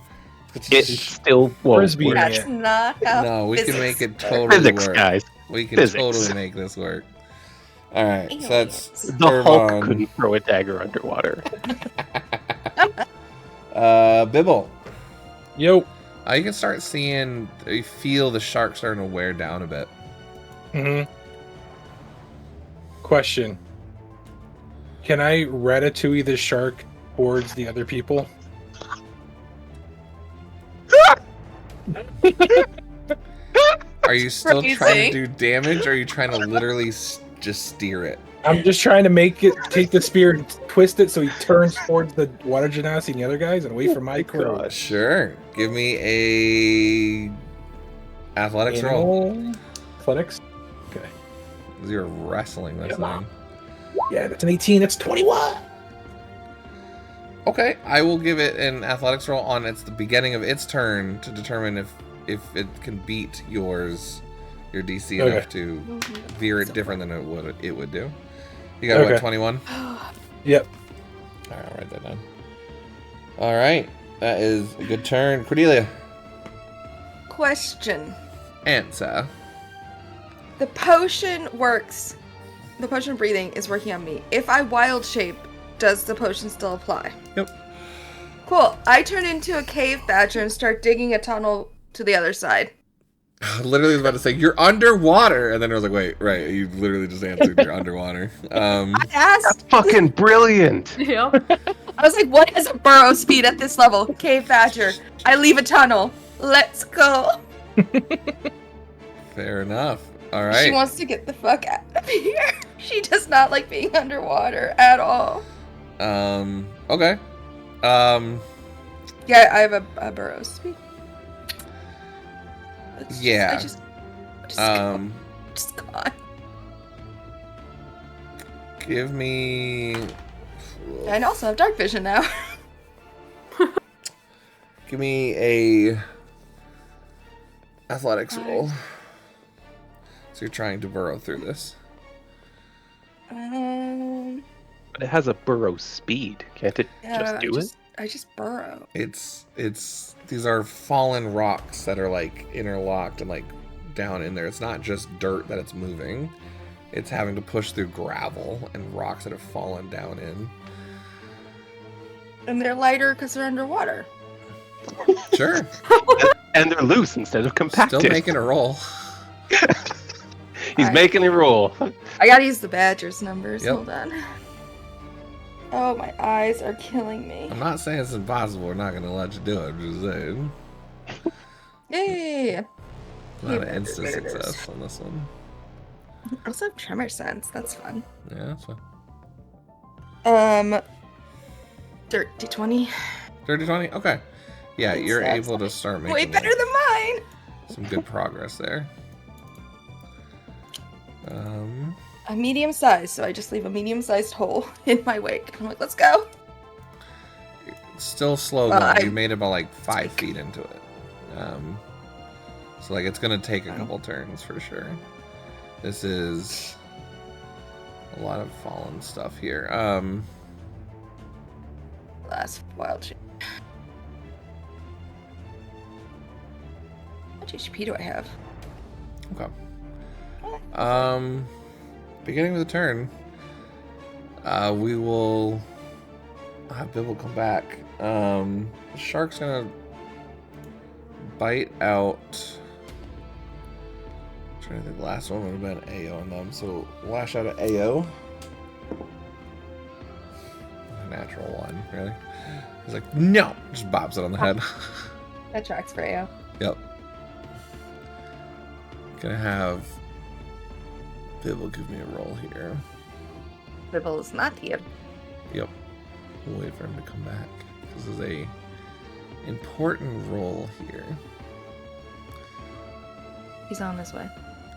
It still won't Frisbee. work. That's not how no, we can physics make it work. totally Physics, work. guys. We can Physics. totally make this work. All right, so that's The Hulk Turvon. couldn't throw a dagger underwater. Bibble. Yo. You can start seeing, you feel the shark starting to wear down a bit. Mm-hmm. Question. Can I ratatouille the shark towards the other people? Are you still trying Crazy. to do damage, or are you trying to literally just steer it? I'm just trying to make it take the spear and twist it so he turns towards the water genasi and the other guys and away from my crew. God. Sure. Give me a athletics roll. Animal athletics. Okay. You're wrestling this thing. Yeah, that's an 18. That's 21. Okay, I will give it an athletics roll on the beginning of its turn to determine if it can beat your DC enough to veer it different than it would do. You got what, 21? Yep. All right, I'll write that down. All right, that is a good turn. Cordelia. Question. Answer. The potion works. The potion of breathing is working on me. If I wild shape, does the potion still apply? Yep. Cool. I turn into a cave badger and start digging a tunnel to the other side. Literally was about to say, you're underwater. And then I was like, wait, right. You literally just answered you're underwater. I asked. Fucking brilliant. Yep. I was like, what is a burrow speed at this level? Cave badger. I leave a tunnel. Let's go. Fair enough. All right. She wants to get the fuck out of here. She does not like being underwater at all. Okay. Yeah, I have a burrow speed. Yeah. Just gone. Give me. And I also have dark vision now. Give me a athletics roll. So you're trying to burrow through this. But it has a burrow speed. Can't it just do it? I just burrow. It's these are fallen rocks that are like interlocked and like down in there. It's not just dirt that it's moving. It's having to push through gravel and rocks that have fallen down in. And they're lighter because they're underwater. Sure. And they're loose instead of compacted. Still making a roll. He's making a roll. I gotta use the badger's numbers. Yep. Hold on. Oh, my eyes are killing me. I'm not saying it's impossible. We're not going to let you do it. I'm just saying. Yay! Not an instant success on this one. I also have tremor sense. That's fun. Yeah, that's fine. Dirty 20. Dirty 20? Okay. Yeah, Thanks, you're that's able to start making Way better than mine! some good progress there. A medium size, so I just leave a medium-sized hole in my wake. I'm like, let's go. It's still slow Well, going. You made it about like 5 feet into it. So like it's gonna take a couple turns for sure. This is a lot of fallen stuff here. Last wild shape. How much HP do I have? Okay. Beginning of the turn, we will have Bibble come back. The shark's gonna bite out. I'm trying to think, the last one would have been AO on them, so lash out at AO. A natural one, really. He's like, no! Just bobs it on the head. That tracks for AO. Yep. Gonna have Bibble give me a roll here. Bibble is not here. Yep. We'll wait for him to come back. This is a important roll here. He's on his way.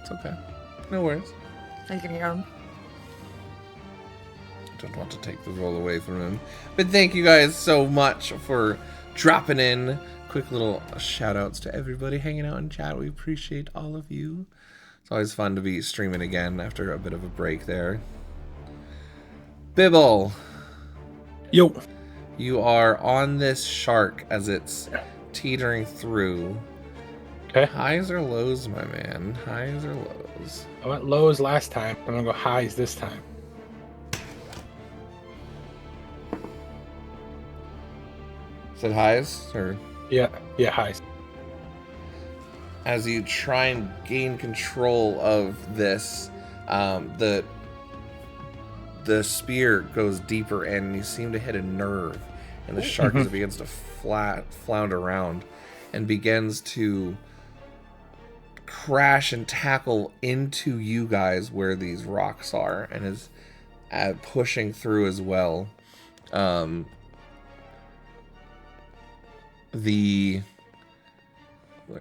It's okay. No worries. I can hear him. Don't want to take the roll away from him. But thank you guys so much for dropping in. Quick little shout outs to everybody hanging out in chat. We appreciate all of you. It's always fun to be streaming again after a bit of a break there. Bibble. Yo. You are on this shark as it's teetering through. Okay. Highs or lows, my man? Highs or lows? I went lows last time. I'm gonna go highs this time. Said highs, or Yeah, highs. as you try and gain control of this, the spear goes deeper in, and you seem to hit a nerve, and the shark as it begins to flounder around, and begins to crash and tackle into you guys where these rocks are, and is pushing through as well. Where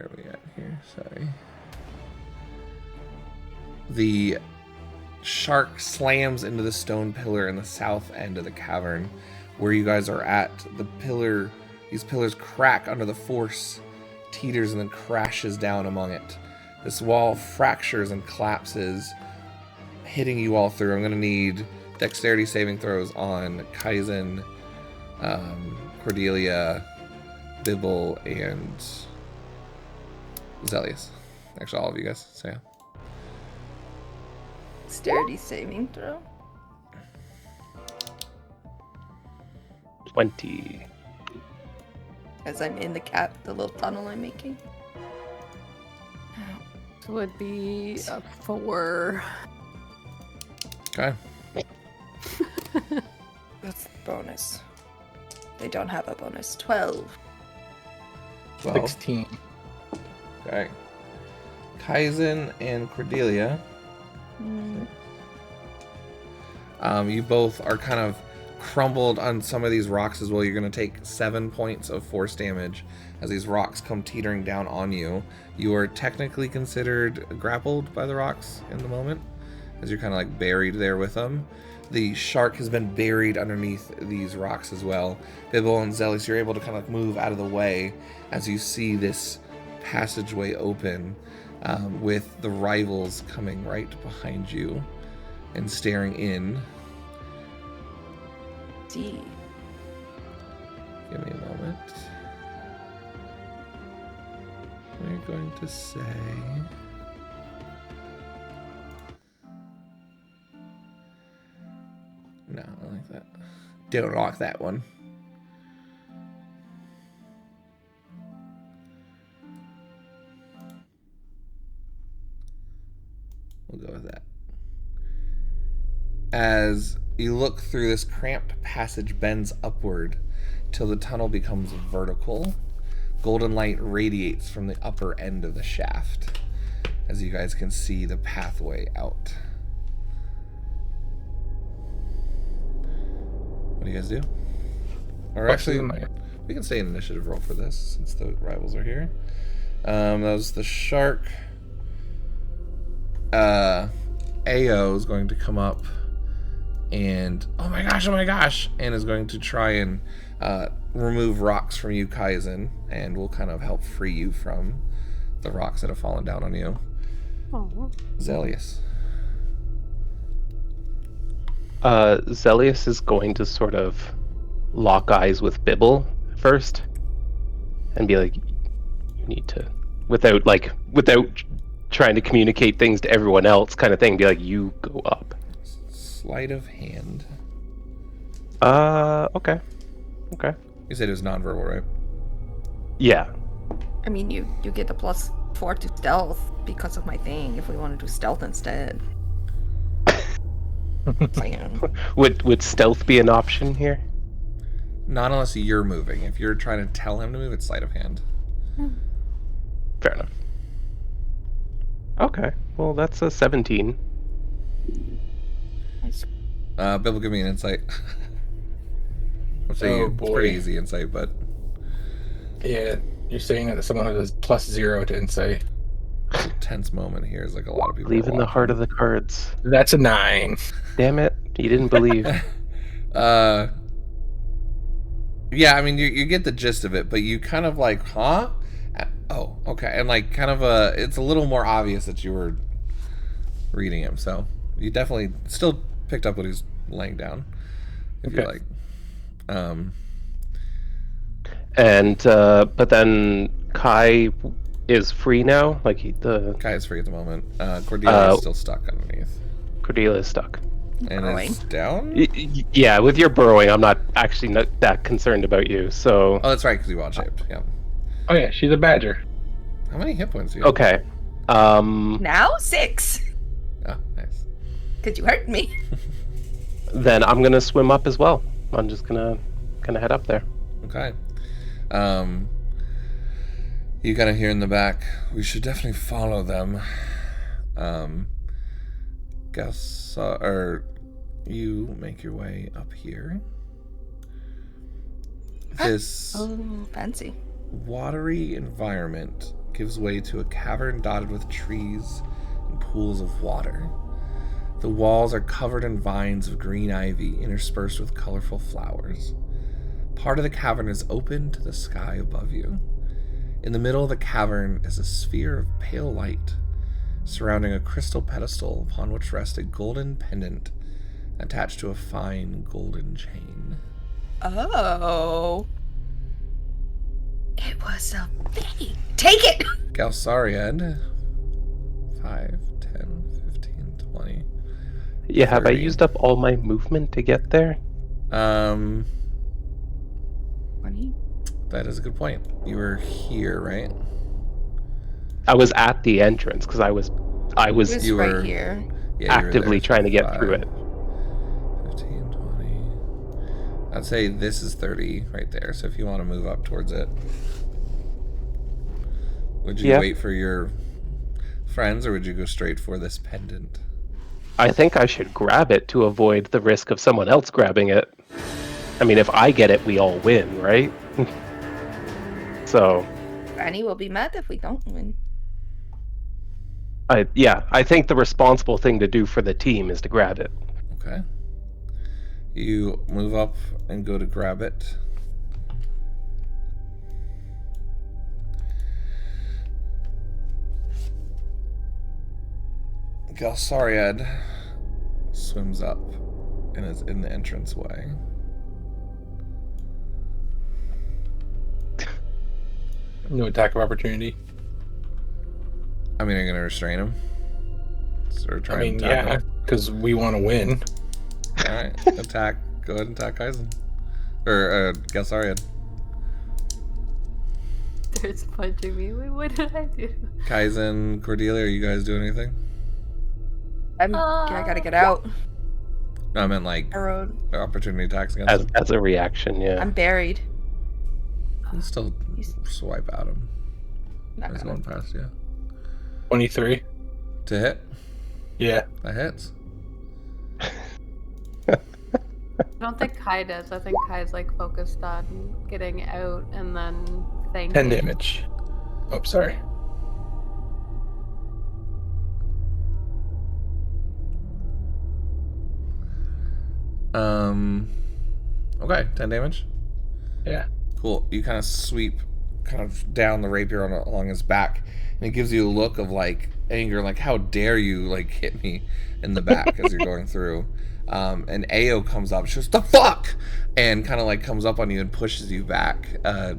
are we at here? Sorry. The shark slams into the stone pillar in the south end of the cavern where you guys are at. These pillars crack under the force, teeters, and then crashes down among it. This wall fractures and collapses, hitting you all through. I'm going to need dexterity saving throws on Kaizen, Cordelia, Bibble, and Zelius. Actually, all of you guys. So yeah. Dexterity saving throw. 20. As I'm in the little tunnel I'm making. This would be a 4. Okay. That's the bonus. They don't have a bonus. 12. 16. Okay. Kaizen and Cordelia. You both are kind of crumbled on some of these rocks as well. You're going to take 7 points of force damage as these rocks come teetering down on you. You are technically considered grappled by the rocks in the moment, as you're kind of like buried there with them. The shark has been buried underneath these rocks as well. Bibble and Zelis, you're able to kind of move out of the way as you see this passageway open, with the rivals coming right behind you and staring in. D. Give me a moment. We're going to say... No, I like that. Don't like that one. We'll go with that. As you look through, this cramped passage bends upward till the tunnel becomes vertical. Golden light radiates from the upper end of the shaft as you guys can see the pathway out. What do you guys do? Or actually, we can say an initiative roll for this since the rivals are here. That was the shark. Ao is going to come up and oh my gosh, and is going to try and remove rocks from you, Kaizen, and will kind of help free you from the rocks that have fallen down on you. Oh. Zelius. Zelius is going to sort of lock eyes with Bibble first and be like, you need to, without trying to communicate things to everyone else kind of thing, be like, you go up. Sleight of hand. Okay. You said it was nonverbal, right? Yeah. I mean, you get a +4 to stealth because of my thing if we want to do stealth instead. Saying. Would stealth be an option here? Not unless you're moving. If you're trying to tell him to move, it's sleight of hand. Fair enough. Okay. Well, that's a 17. Nice. Bill, give me an insight. I'm saying it's pretty easy insight, but Yeah, you're saying that someone who has +0 to insight. tense moment here is like a lot of people. Believe in the heart of the cards. That's a 9. Damn it. You didn't believe. Yeah, I mean, you get the gist of it, but you kind of like, huh? Oh, okay. And like kind of it's a little more obvious that you were reading him, so you definitely still picked up what he's laying down. If you like. And but then Kai is free now. Like the Kai is free at the moment. Cordelia is Uh, still stuck underneath. Cordelia is stuck. And is down? Yeah, with your burrowing, I'm not actually not that concerned about you. So Oh, that's right, because you wild shaped. Yeah. Oh yeah, she's a badger. How many hit points do you have? okay. Now 6. Oh, nice. Because you hurt me. Then I'm gonna swim up as well. I'm just gonna head up there. Okay. You kind of hear in the back, we should definitely follow them. Guess, or you make your way up here. This Oh, fancy. watery environment gives way to a cavern dotted with trees and pools of water. The walls are covered in vines of green ivy interspersed with colorful flowers. Part of the cavern is open to the sky above you. In the middle of the cavern is a sphere of pale light, surrounding a crystal pedestal upon which rests a golden pendant attached to a fine golden chain. Oh. It was a thing. Take it! Galsariad, 5, 10, 15, 20. Yeah, have I 30. used up all my movement to get there? 20. That is a good point. You were here, right? I was at the entrance because I was It was You right were- here. Yeah, you were actively there. trying to get through it. 15, 20. I'd say this is 30 right there. So if you want to move up towards it, would you Yeah. wait for your friends or would you go straight for this pendant? I think I should grab it to avoid the risk of someone else grabbing it. I mean, if I get it, we all win, right? So, Granny will be mad if we don't win. I think the responsible thing to do for the team is to grab it. Okay. You move up and go to grab it. Galsariad swims up and is in the entranceway. No attack of opportunity. I mean, are you going to restrain him? Or try I mean, and attack yeah, him? because we want to win. Alright, attack. Go ahead and attack Kaizen. Or, Galsariad. There's punching me. Wait, what did I do? Kaizen, Cordelia, are you guys doing anything? I gotta get out. No, I meant like I rode. opportunity attacks against him. As a reaction, yeah. I'm buried. You can still He's swipe at him. not He's gonna. going past you. 23. To hit? Yeah. That hits. I don't think Kai does. I think Kai's like focused on getting out and then thanking. 10 damage. Oh, sorry. Okay, 10 damage. Yeah. Cool. You kind of sweep kind of down the rapier along his back, and it gives you a look of like anger, like how dare you like hit me in the back as you're going through. And Ao comes up, she goes, "The fuck!" and kind of like comes up on you and pushes you back,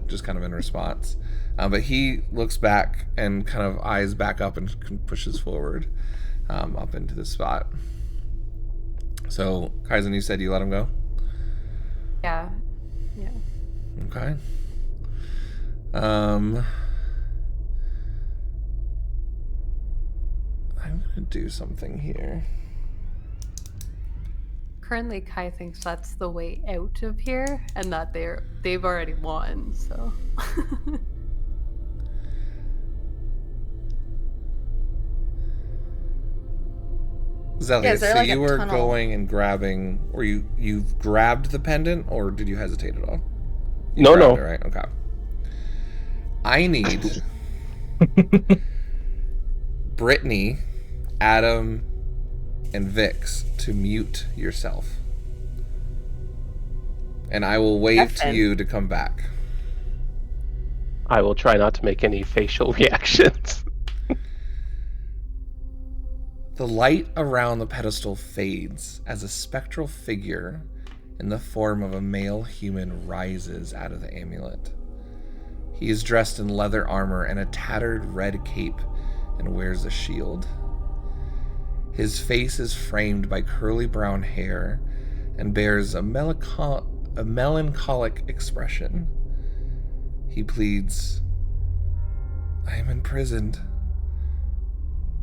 just kind of in response. But he looks back and kind of eyes back up and pushes forward up into the spot. So, Kaizen, you said you let him go? Yeah. Yeah. Okay. I'm gonna do something here. Currently, Kai thinks that's the way out of here, and that they've already won. So. Zelia, Yeah, is there, so like, a you were tunnel? going and grabbing, or you've grabbed the pendant, or did you hesitate at all? You No, grabbed no. it, right? Okay. I need Brittany, Adam, and Vix to mute yourself. And I will wave to Effin'. you to come back. I will try not to make any facial reactions. The light around the pedestal fades as a spectral figure in the form of a male human rises out of the amulet. He is dressed in leather armor and a tattered red cape and wears a shield. His face is framed by curly brown hair and bears a melancholic expression. He pleads, "I am imprisoned.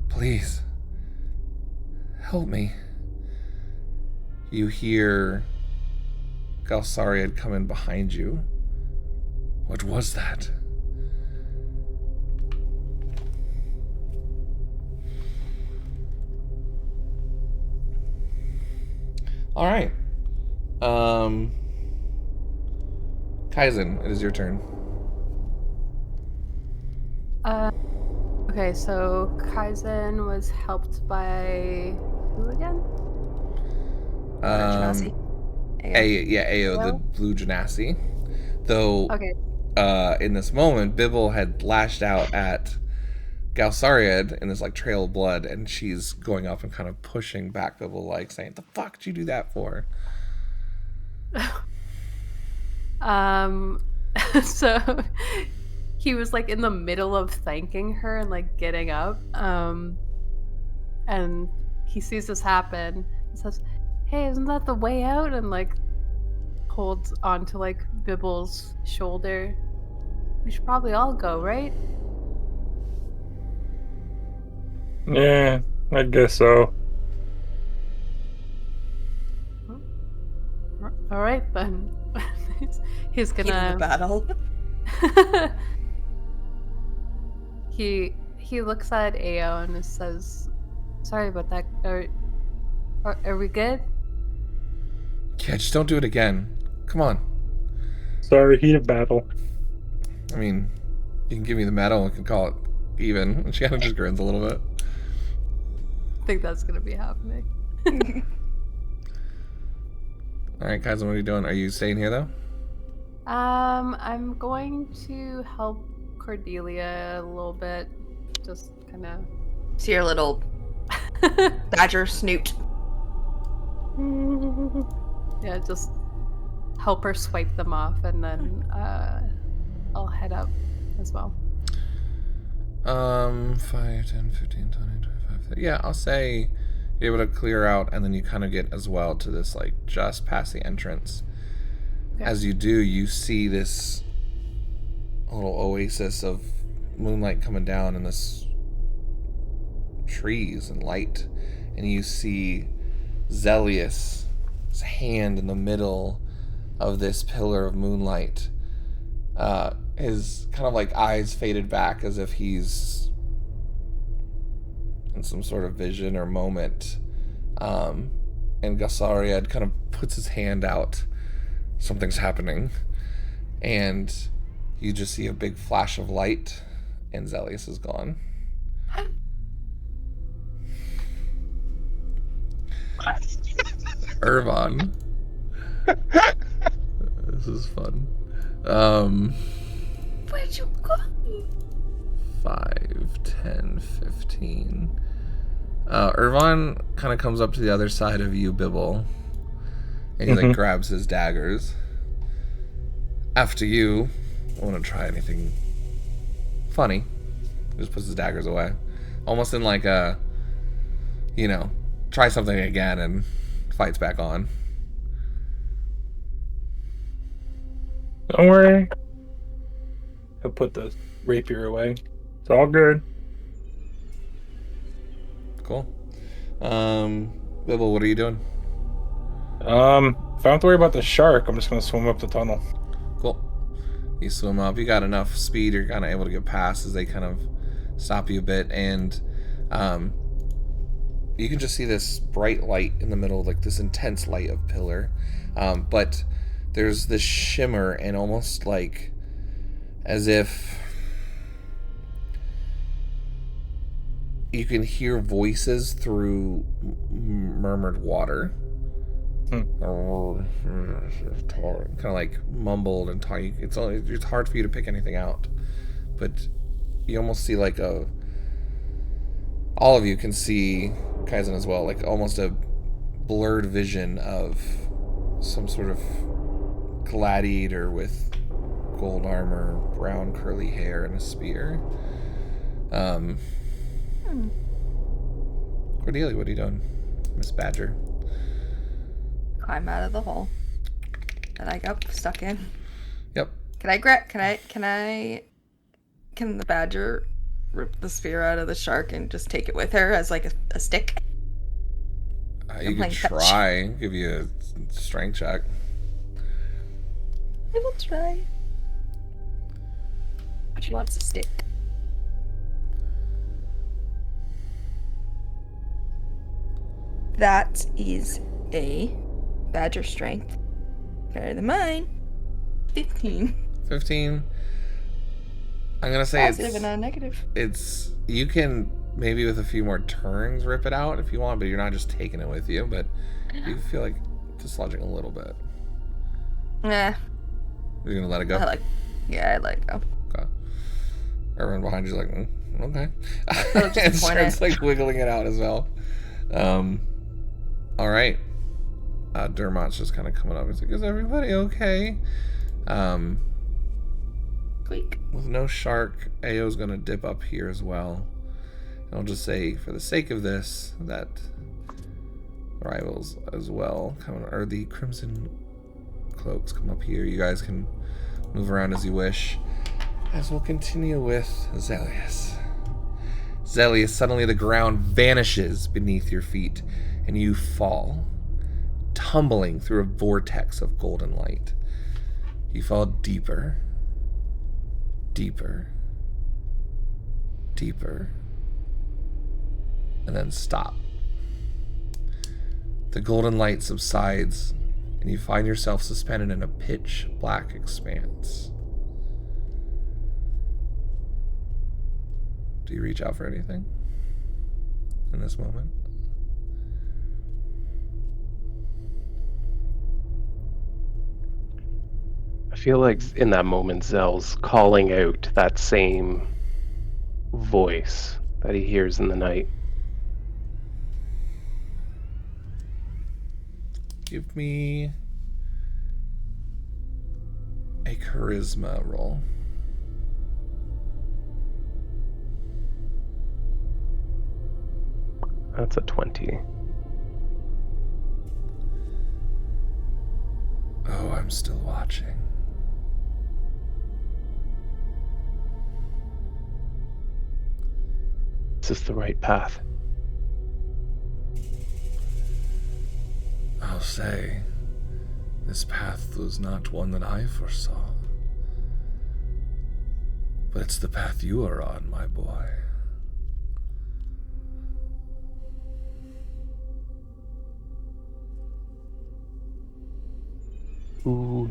Please, help me." You hear Galsariad come in behind you. What was that? All right. Kaizen, it is your turn. Okay, so Kaizen was helped by who again? Genasi. Ao, the Ao? blue genasi. Though, Okay. in this moment, Bibble had lashed out at Galsariad in this like trail of blood, and she's going up and kind of pushing back Bibble, like saying, "The fuck did you do that for?" So he was like in the middle of thanking her and like getting up. And he sees this happen and says, "Hey, isn't that the way out?" And like holds onto like Bibble's shoulder. We should probably all go, right? Yeah, I guess so. All right then. He's Heat of the gonna. battle. He looks at Ao and says, "Sorry about that. Are we good?" Yeah, just don't do it again. Come on. Sorry, heat of battle. I mean, you can give me the medal. We can call it even. And she kind of just grins a little bit. I think that's gonna be happening. All right, Kaizen, what are you doing? Are you staying here though? I'm going to help Cordelia a little bit. Just kind of. See your little badger snoot. Yeah, just help her swipe them off, and then I'll head up as well. 5, 10, 15, 20, 25, 30. Yeah, I'll say you're able to clear out, and then you kind of get as well to this, like, just past the entrance. Okay. As you do, you see this little oasis of moonlight coming down in this trees and light, and you see Zelius' hand in the middle of this pillar of moonlight. His kind of like eyes faded back as if he's in some sort of vision or moment. And Galsariad kind of puts his hand out. Something's happening. And you just see a big flash of light, and Zelius is gone. Irvon. This is fun. Where'd you go? 5, 10, 15. Irvon kind of comes up to the other side of you, Bibble. And he like grabs his daggers. After you, I want to try anything funny. He just puts his daggers away. Almost in like a, try something again, and fights back on. Don't worry. He'll put the rapier away. It's all good. Cool. Bibble, what are you doing? If I don't have to worry about the shark, I'm just gonna swim up the tunnel. Cool. You swim up. You got enough speed. You're kind of able to get past as they kind of stop you a bit, and you can just see this bright light in the middle, like this intense light of pillar. But there's this shimmer, and almost like as if you can hear voices through murmured water. Kind of like mumbled and talking. It's hard for you to pick anything out, but you almost see like all of you can see Kaizen as well, like almost a blurred vision of some sort of gladiator with gold armor, brown curly hair, and a spear. Cordelia, what are you doing? Miss Badger. Climb out of the hole that I got stuck in. Yep. Can the badger rip the spear out of the shark and just take it with her as like a stick? You can try. Give you a strength check. I will try. But she wants a stick. That is a badger strength. Better than mine. 15. 15. I'm gonna say Positive and not negative. it's you can maybe with a few more turns rip it out if you want, but you're not just taking it with you, but you feel like dislodging a little bit. Nah. You're gonna let it go? I let it go. Okay. Everyone behind you's like, okay. It'll And just point starts it. like wiggling it out as well. All right. Dermot's just kind of coming up. He's like, is everybody okay? Squeak. With no shark, Ao's gonna dip up here as well. And I'll just say, for the sake of this, that rivals as well come, or the crimson cloaks come up here. You guys can move around as you wish. As we'll continue with Zelius. Zelius, suddenly the ground vanishes beneath your feet, and you fall, tumbling through a vortex of golden light. You fall deeper, deeper, deeper, and then stop. The golden light subsides, and you find yourself suspended in a pitch black expanse. Do you reach out for anything in this moment? I feel like in that moment, Zell's calling out that same voice that he hears in the night. Give me a charisma roll. That's a 20. Oh, I'm still watching. Is this the right path? I'll say, this path was not one that I foresaw. But it's the path you are on, my boy. Who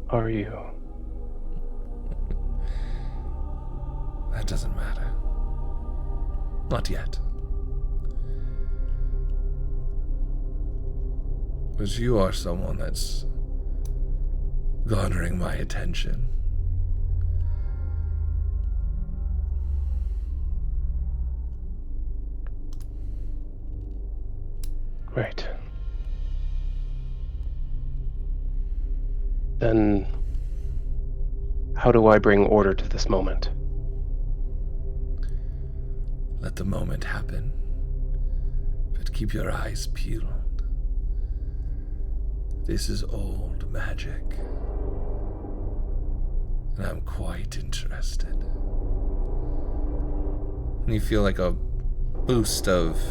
are you? That doesn't matter. Not yet. But you are someone that's garnering my attention. Great. Then, how do I bring order to this moment? Let the moment happen. But keep your eyes peeled. This is old magic. And I'm quite interested. And you feel like a boost of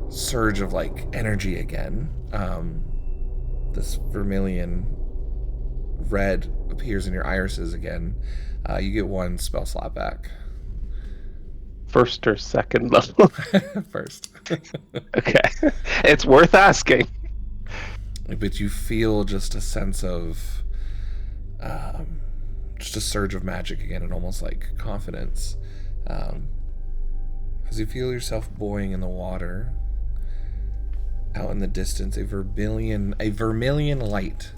surge of like energy again. This vermilion red appears in your irises again. You get one spell slot back. First or second level? First. Okay. It's worth asking. But you feel just a sense of just a surge of magic again, and almost like confidence. As you feel yourself buoying in the water, out in the distance, a vermilion light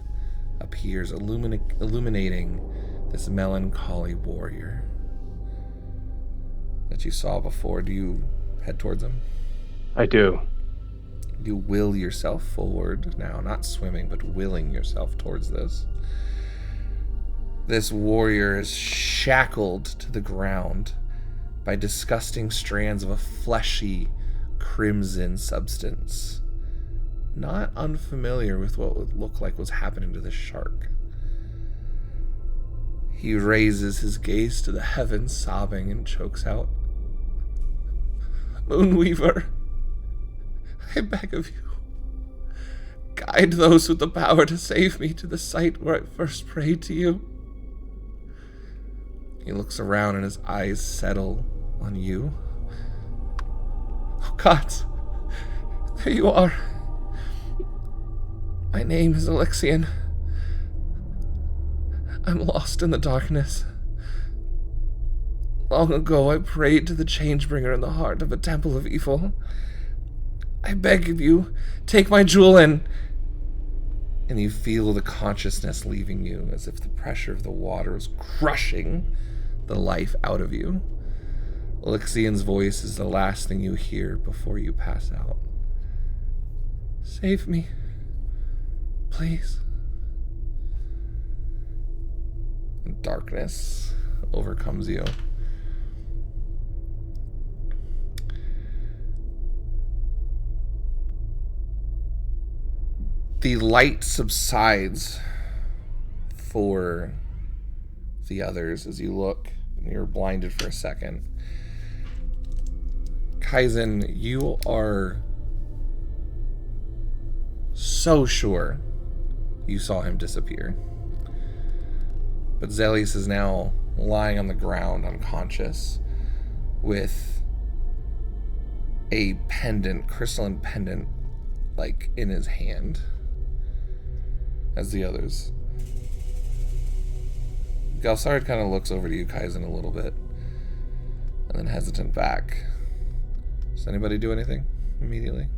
appears, illuminating this melancholy warrior that you saw before. Do you head towards him? I do. You will yourself forward now, not swimming, but willing yourself towards this. This warrior is shackled to the ground by disgusting strands of a fleshy, crimson substance. Not unfamiliar with what would look like was happening to this shark. He raises his gaze to the heavens, sobbing, and chokes out, "Moonweaver, I beg of you, guide those with the power to save me to the site where I first prayed to you." He looks around and his eyes settle on you. "Oh, gods, there you are. My name is Alexian. I'm lost in the darkness. Long ago, I prayed to the Changebringer in the heart of a temple of evil. I beg of you, take my jewel and you feel the consciousness leaving you as if the pressure of the water is crushing the life out of you. Alexian's voice is the last thing you hear before you pass out. "Save me, please." Darkness overcomes you. The light subsides for the others as you look, and you're blinded for a second. Kaizen, you are so sure you saw him disappear. But Zelius is now lying on the ground unconscious with a pendant, crystalline pendant, like in his hand as the others. Gelsard kind of looks over to you, Kaizen, a little bit and then hesitant back. Does anybody do anything immediately?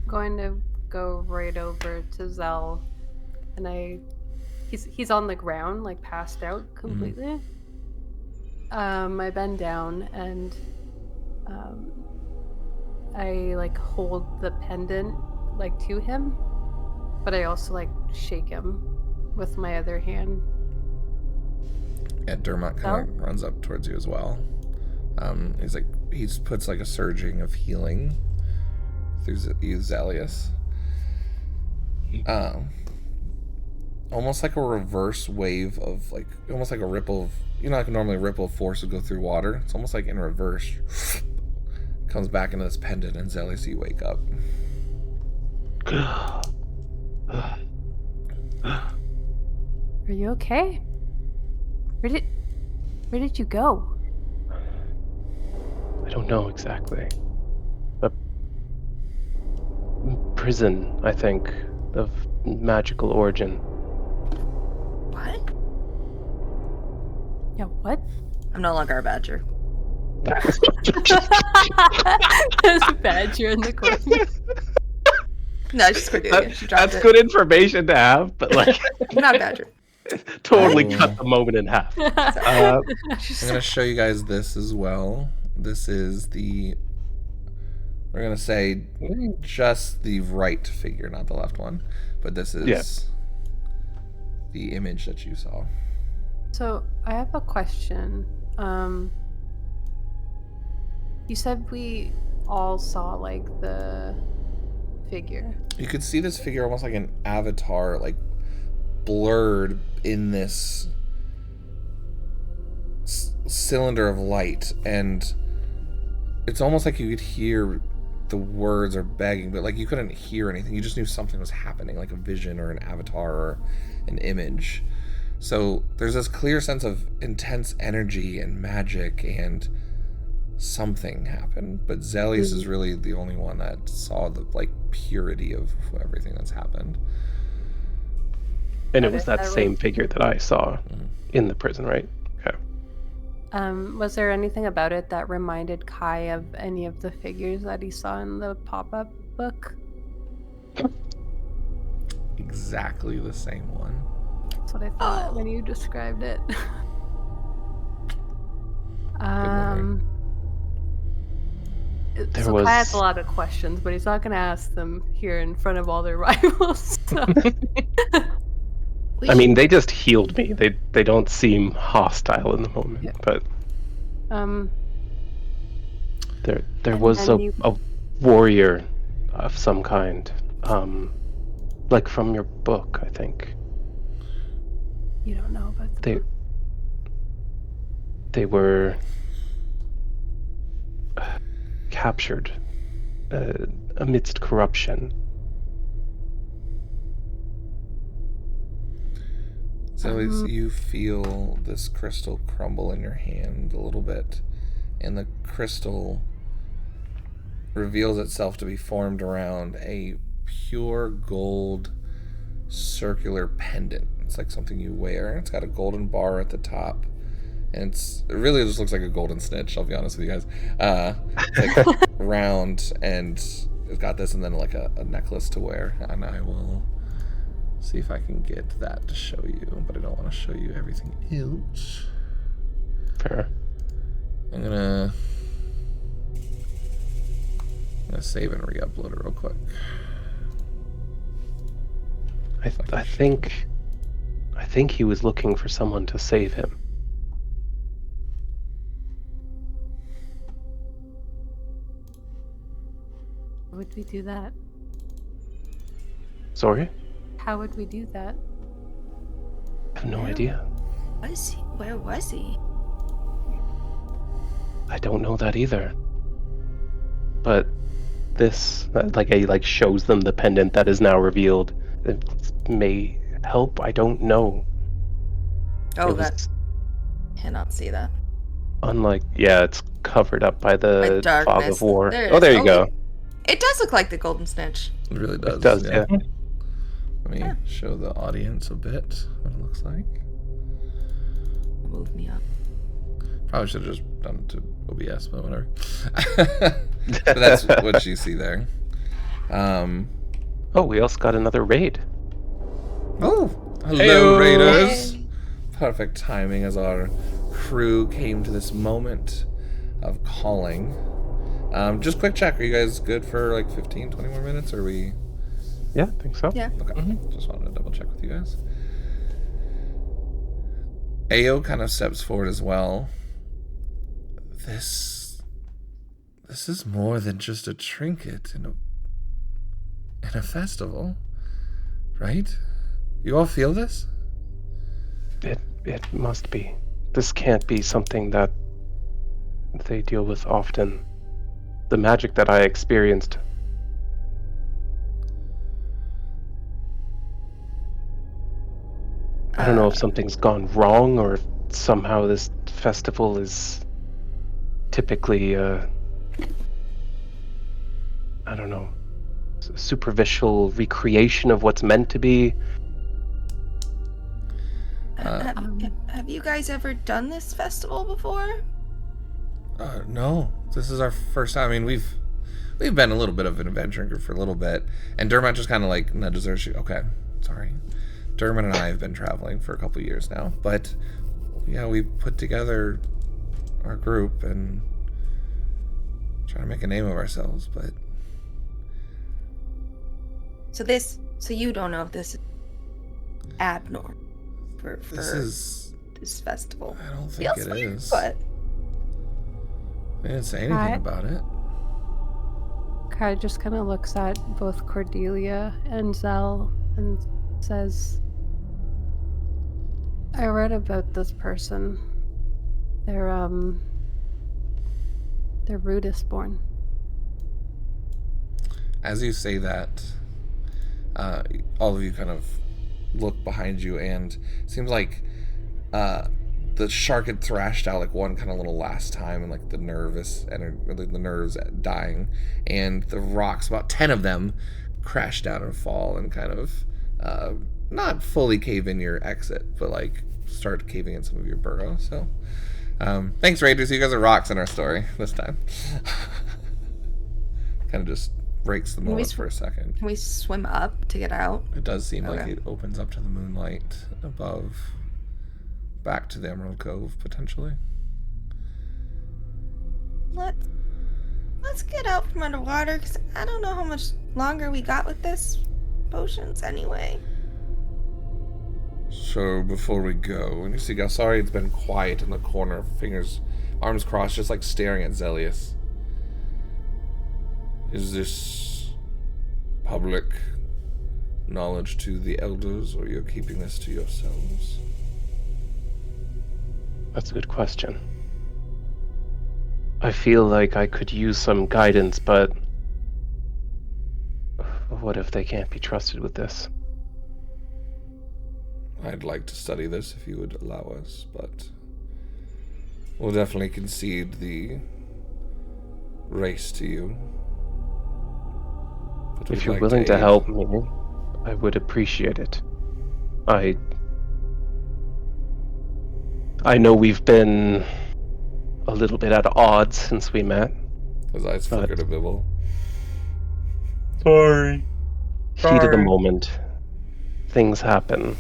Going to go right over to Zell, and he's on the ground, like passed out completely. I bend down and I like hold the pendant like to him, but I also like shake him with my other hand. Yeah, Dermot kind of runs up towards you as well. He puts like a surging of healing through you, Zelius. Almost like a reverse wave of like, almost like a ripple of, like normally a ripple of force would go through water. It's almost like in reverse. Comes back into this pendant, and Zelius, you wake up. Are you okay? Where did you go? I don't know exactly. A prison, I think, of magical origin. What? Yeah, what? I'm no longer a badger. There's a badger in the corner. No, she's Cordelia. She dropped That's it. good information to have, but like I'm not a badger. totally Oh. cut the moment in half. I'm gonna show you guys this as well. This is we're gonna say just the right figure, not the left one, but this is the image that you saw. So I have a question. You said we all saw like the figure. You could see this figure almost like an avatar, like blurred in this cylinder of light, and it's almost like you could hear the words are begging, but like you couldn't hear anything. You just knew something was happening, like a vision or an avatar or an image. So there's this clear sense of intense energy and magic, and something happened. But Zelius is really the only one that saw the like purity of everything that's happened. And it was that same figure that I saw in the prison, right? Okay. Was there anything about it that reminded Kai of any of the figures that he saw in the pop-up book? Exactly the same one. That's what I thought when you described it. memory. There So Kai has was- a lot of questions, but he's not going to ask them here in front of all their rivals. So. We I mean, should- they just healed me. They don't seem hostile in the moment, Yeah. but um, there And was then a, you- a warrior of some kind, like from your book, I think. you don't know about the They book. they were captured amidst corruption. So as you feel this crystal crumble in your hand a little bit, and the crystal reveals itself to be formed around a pure gold circular pendant. It's like something you wear. It's got a golden bar at the top, and it really just looks like a golden snitch. I'll be honest with you guys. It's like round, and it's got this, and then like a necklace to wear. And I will see if I can get that to show you, but I don't want to show you everything else. Fair. I'm gonna save and re-upload it real quick. I think he was looking for someone to save him. How would we do that? Sorry? How would we do that? I have no idea. Where was he? I don't know that either. But this, like shows them the pendant that is now revealed. It may help. I don't know. Oh, It was that cannot see that. unlike, yeah, it's covered up by the By fog darkness. of war. There it Oh, is. there you Oh, go. It does look like the golden snitch. It really does. It does, yeah. Let me show the audience a bit what it looks like. Move me up. Probably should have just done it to OBS, but whatever. But that's what you see there. Oh, we also got another raid. Oh, hello, Heyo. Raiders. Perfect timing as our crew came to this moment of calling. Just quick check. Are you guys good for like 15, 20 more minutes? Or are we... Yeah, I think so. Yeah. Okay, just wanted to double check with you guys. Ao kind of steps forward as well. This is more than just a trinket in a festival, right? You all feel this? It must be. This can't be something that they deal with often. The magic that I experienced. I don't know if something's gone wrong or if somehow this festival is typically I don't know, superficial recreation of what's meant to be. Have you guys ever done this festival before? No. This is our first time. I mean, we've been a little bit of an event drinker for a little bit, and Dermot just kind of like nudges her. Okay, sorry. Dermot and I have been traveling for a couple years now, but yeah, we put together our group and try to make a name of ourselves. But So you don't know if this is abnormal for this festival. I don't think Feels it weird, is. but They didn't say anything Hi. about it. Kai just kind of looks at both Cordelia and Zell and says, I read about this person. They're Rudis born. As you say that, all of you kind of look behind you, and it seems like the shark had thrashed out like one kind of little last time, and like the nerves dying, and the rocks, about 10 of them, crash down and fall and kind of not fully cave in your exit, but like start caving in some of your burrow. So thanks, Raiders. You guys are rocks in our story this time. Kind of just breaks the moment for a second. can we swim up to get out? It does seem like Okay. it opens up to the moonlight above, back to the Emerald Cove, potentially. Let's let's get out from underwater, because I don't know how much longer we got with this potions anyway. So before we go, and you see Galsariad's been quiet in the corner, fingers, arms crossed, just like staring at Zelius. Is this public knowledge to the elders, or you're keeping this to yourselves? That's a good question. I feel like I could use some guidance, but what if they can't be trusted with this? I'd like to study this if you would allow us, but we'll definitely concede the race to you. But If we'd you're like willing to aid. help me, I would appreciate it. I know we've been a little bit at odds since we met. His eyes flicker to Bibble. Sorry. Heat of the Sorry. moment. Things happen.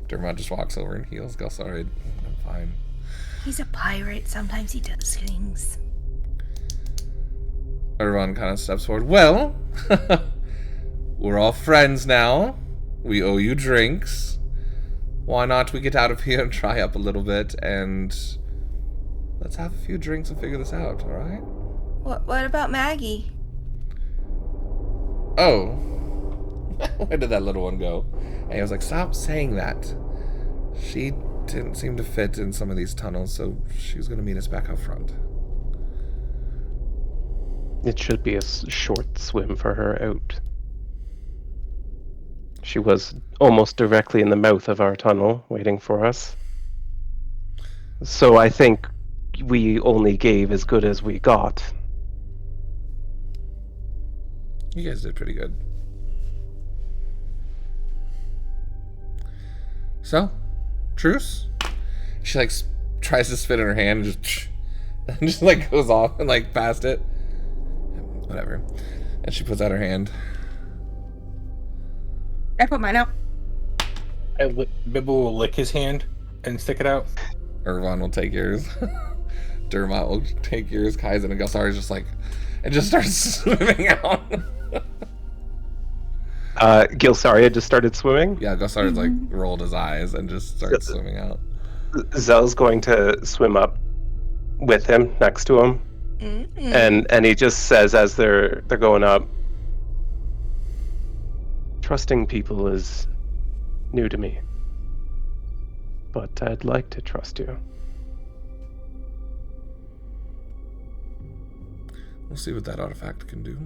Dermot just walks over and heals Galsariad. I'm fine. He's a pirate. Sometimes he does things. Everyone kind of steps forward. Well, we're all friends now. We owe you drinks. Why not we get out of here and dry up a little bit, and let's have a few drinks and figure this out, alright? What about Maggie? Oh. Where did that little one go? And I was like, stop saying that. She didn't seem to fit in some of these tunnels, so she was going to meet us back up front. It should be a short swim for her out. She was almost directly in the mouth of our tunnel, waiting for us. So I think we only gave as good as we got. You guys did pretty good. So, truce? She like tries to spit in her hand and just like goes off and like past it. Whatever. And she puts out her hand. I put mine out. Bibble will lick his hand and stick it out. Irvon will take yours. Dermot will take yours. Kaizen and Galsari's just like, and just starts swimming out. Gilsaria just started swimming. Yeah, Galsari's like rolled his eyes and just starts swimming out. Zell's going to swim up with him, next to him. And he just says as they're going up, trusting people is new to me, but I'd like to trust you. We'll see what that artifact can do.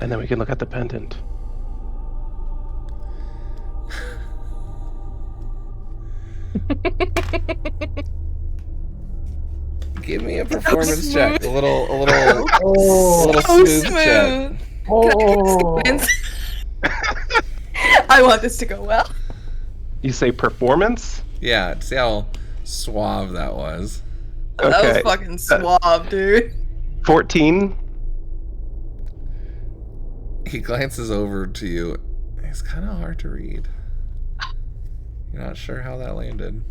And then we can look at the pendant. Give me a performance check. A little So smooth check. smooth. Oh. I want this to go well. You say performance? Yeah, see how suave that was. That was Okay. fucking suave, dude. 14. He glances over to you. It's kind of hard to read. You're not sure how that landed.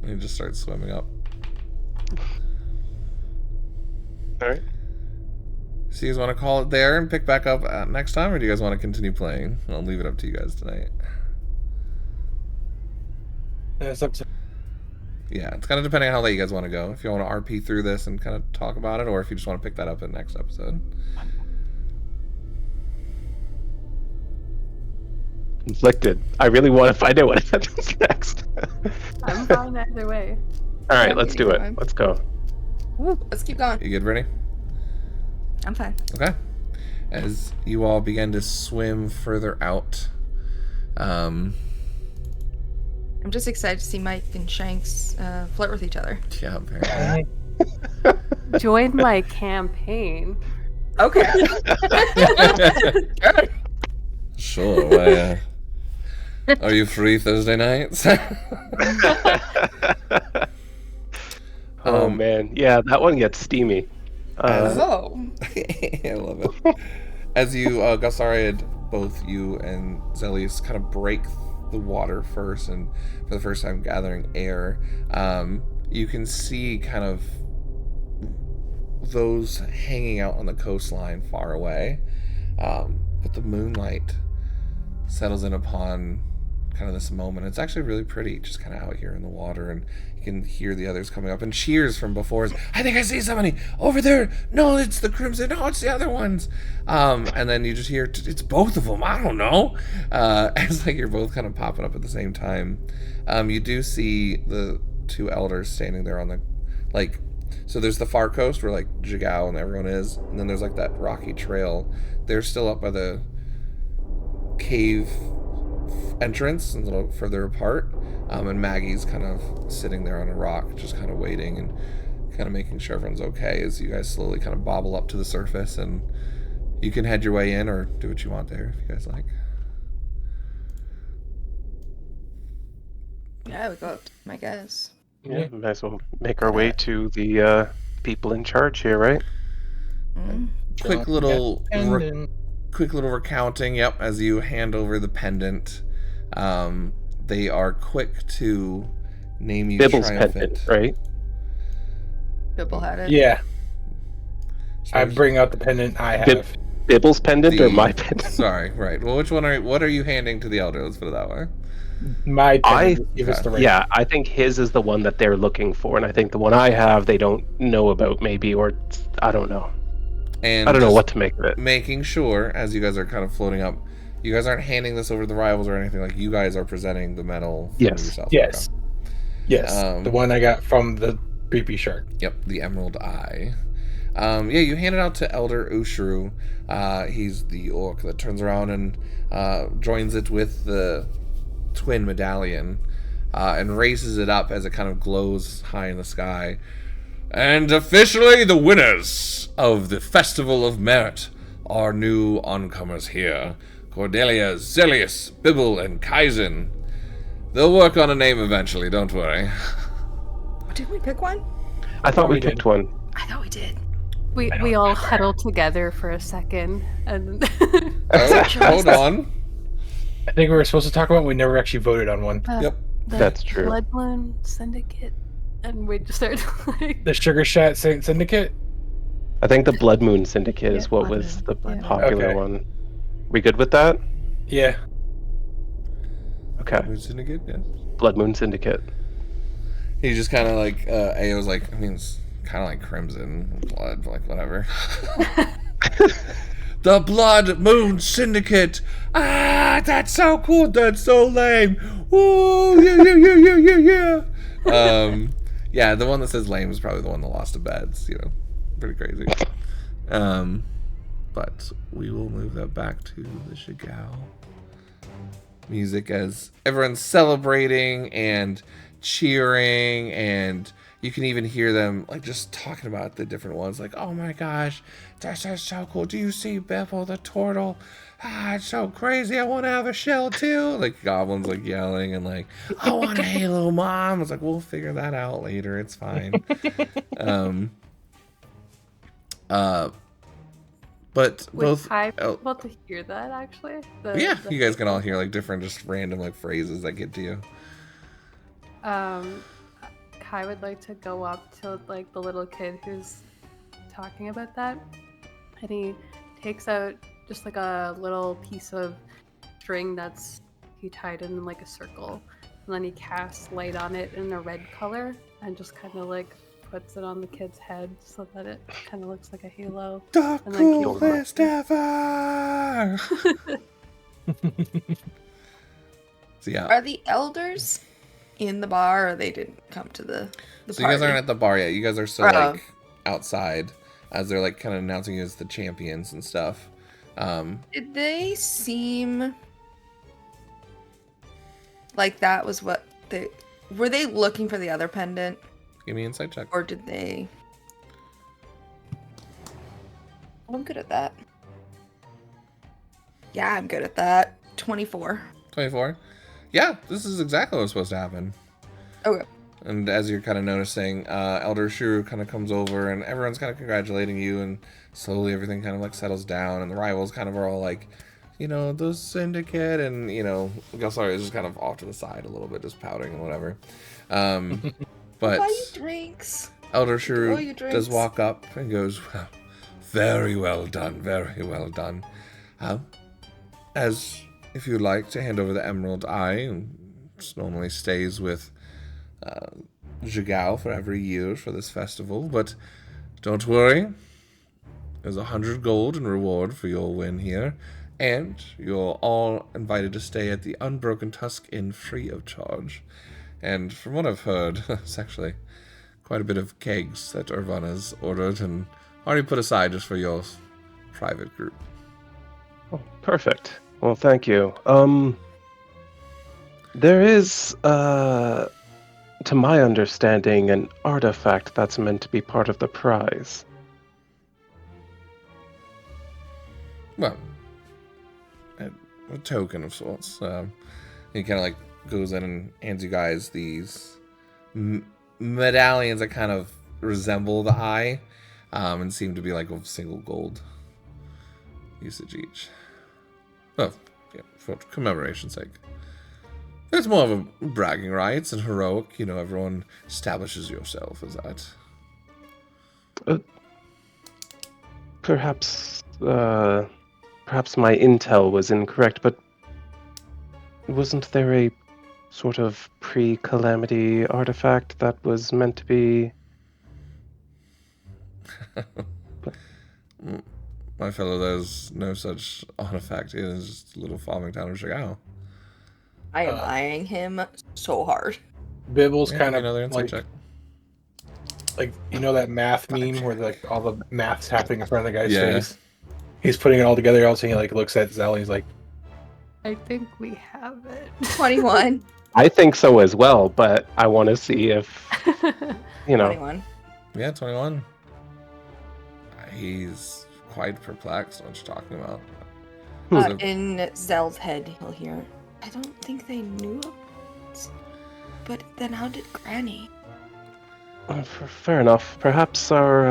And he just starts swimming up. All right. So you guys want to call it there and pick back up next time, or do you guys want to continue playing? I'll leave it up to you guys tonight. It's up to Yeah, it's kind of depending on how late you guys want to go. If you want to RP through this and kind of talk about it, or if you just want to pick that up in the next episode. Conflicted. I really want to find out what happens next. I'm fine either way. All right, Yeah, let's do it. fine. Let's go. Woo, let's keep going. You good, Brittany? I'm fine. Okay. As you all begin to swim further out, I'm just excited to see Mike and Shanks flirt with each other. yeah, apparently. Join my campaign. Okay. Sure. Why, are you free Thursday nights? Oh man, yeah, that one gets steamy. Oh. I love it. As you, Galsariad, both you and Zelius kind of break the water first, and for the first time gathering air, you can see kind of those hanging out on the coastline far away. But the moonlight settles in upon kind of this moment. It's actually really pretty, just kind of out here in the water, and you can hear the others coming up, and cheers from before. I think I see somebody over there. No, it's the Crimson. No, it's the other ones. And then you just hear it's both of them. I don't know. It's like you're both kind of popping up at the same time. You do see the two elders standing there on the so there's the far coast where like Jigao and everyone is, and then there's like that rocky trail. They're still up by the cave entrance and a little further apart, and Maggie's kind of sitting there on a rock, just kind of waiting and kind of making sure everyone's okay as you guys slowly kind of bobble up to the surface, and you can head your way in or do what you want there if you guys like. Yeah, we go up, I guess. Yeah, might as well make our way to the people in charge here, right? Mm. Quick little recounting. Yep, as you hand over the pendant, they are quick to name you Bibble's triumphant. pendant, right? Bibble had it. Yeah, I Sorry, bring out the pendant I have. Bibble's pendant or my pendant? Sorry, right. Well, what are you handing to the elder? Let's put it that way. My pendant. Give us the right. Yeah, I think his is the one that they're looking for, and I think the one I have they don't know about, maybe, or I don't know. And I don't know just what to make of it. making sure, as you guys are kind of floating up, you guys aren't handing this over to the rivals or anything. Like, you guys are presenting the medal for Yes. yourself. Yes. Okay. Yes. The one I got from the creepy shark. Yep, the Emerald Eye. Yeah, you hand it out to Elder Ushru. He's the orc that turns around and joins it with the twin medallion and raises it up as it kind of glows high in the sky. And officially the winners of the Festival of Merit are new oncomers here. Cordelia, Zelius, Bibble, and Kaizen. They'll work on a name eventually, don't worry. Did we pick one? I thought we we picked one. I thought we did. We all huddled together for a second, and Oh, hold on. I think we were supposed to talk about. We never actually voted on one. Yep. the That's true. Blood Moon Syndicate, and we just started like, The Sugar Shack Syndicate. I think the Blood Moon Syndicate is Yeah, what Blood was Moon. the Yeah. popular Okay. one. We good with that? Yeah. Okay. Moon Syndicate, yes. Blood Moon Syndicate. He just kind of like, Ao's like, I mean, it's kind of like Crimson Blood, like whatever. The Blood Moon Syndicate. Ah, that's so cool. That's so lame. Woo, yeah. Yeah, the one that says lame is probably the one that lost to beds. You know, pretty crazy. But we will move that back to the Shigao music as everyone's celebrating and cheering, and you can even hear them like just talking about the different ones, like, oh my gosh, this is so cool. Do you see Beppo the turtle? Ah, it's so crazy. I want to have a shell too. Like goblins like yelling and like, I want a halo, mom. It's like, we'll figure that out later. It's fine. But would both Kai be oh, able to hear that actually? yeah, you guys can all hear like different just random like phrases that get to you. Kai would like to go up to like the little kid who's talking about that, and he takes out just like a little piece of string he tied in like a circle, and then he casts light on it in a red color and just kind of like puts it on the kid's head so that it kind of looks like a halo. The And then keep coolest ever. So yeah. Are the elders in the bar, or they didn't come to the So you guys party? aren't at the bar yet. You guys are still Oh. like outside as they're like kind of announcing you as the champions and stuff. Did they seem like that was what they were? They looking for the other pendant, Give me an insight check. or did they? I'm good at that. Yeah, I'm good at that. 24. 24. Yeah, this is exactly what's supposed to happen. Okay. And as you're kind of noticing, Elder Shuru kind of comes over and everyone's kind of congratulating you, and slowly everything kind of like settles down, and the rivals kind of are all like those syndicate and, Gelsari is just kind of off to the side a little bit, just pouting and whatever. But Buy you drinks. Elder All Shrew your does drinks. walk up and goes, well, very well done, very well done. As if you'd like to hand over the Emerald Eye, which normally stays with Jigao for every year for this festival, but don't worry, there's 100 gold in reward for your win here, and you're all invited to stay at the Unbroken Tusk Inn free of charge. And from what I've heard, it's actually quite a bit of kegs that Urvana's ordered and already put aside just for your private group. Oh, perfect. Well, thank you. There is, to my understanding, an artifact that's meant to be part of the prize. Well, a token of sorts. He kind of goes in and hands you guys these medallions that kind of resemble the eye, and seem to be of single gold usage each. Well, yeah, for commemoration's sake. It's more of a bragging rights and heroic. Everyone establishes yourself as that. Perhaps my intel was incorrect, but wasn't there a sort of pre-calamity artifact that was meant to be... My fellow, there's no such artifact. It is just a little farming town of Chicago. I am eyeing him so hard. Bibble's Yeah, kind give me of another insight check. That math meme where all the math's happening in front of the guy's Yeah. face. He's putting it all together. Also, he looks at Zell. And he's like, I think we have it. 21. I think so as well, but I want to see if, 21. Yeah, 21. He's quite perplexed on what you're talking about. So- In Zell's head, he'll hear, I don't think they knew of it. But then how did Granny? Fair enough. Perhaps our,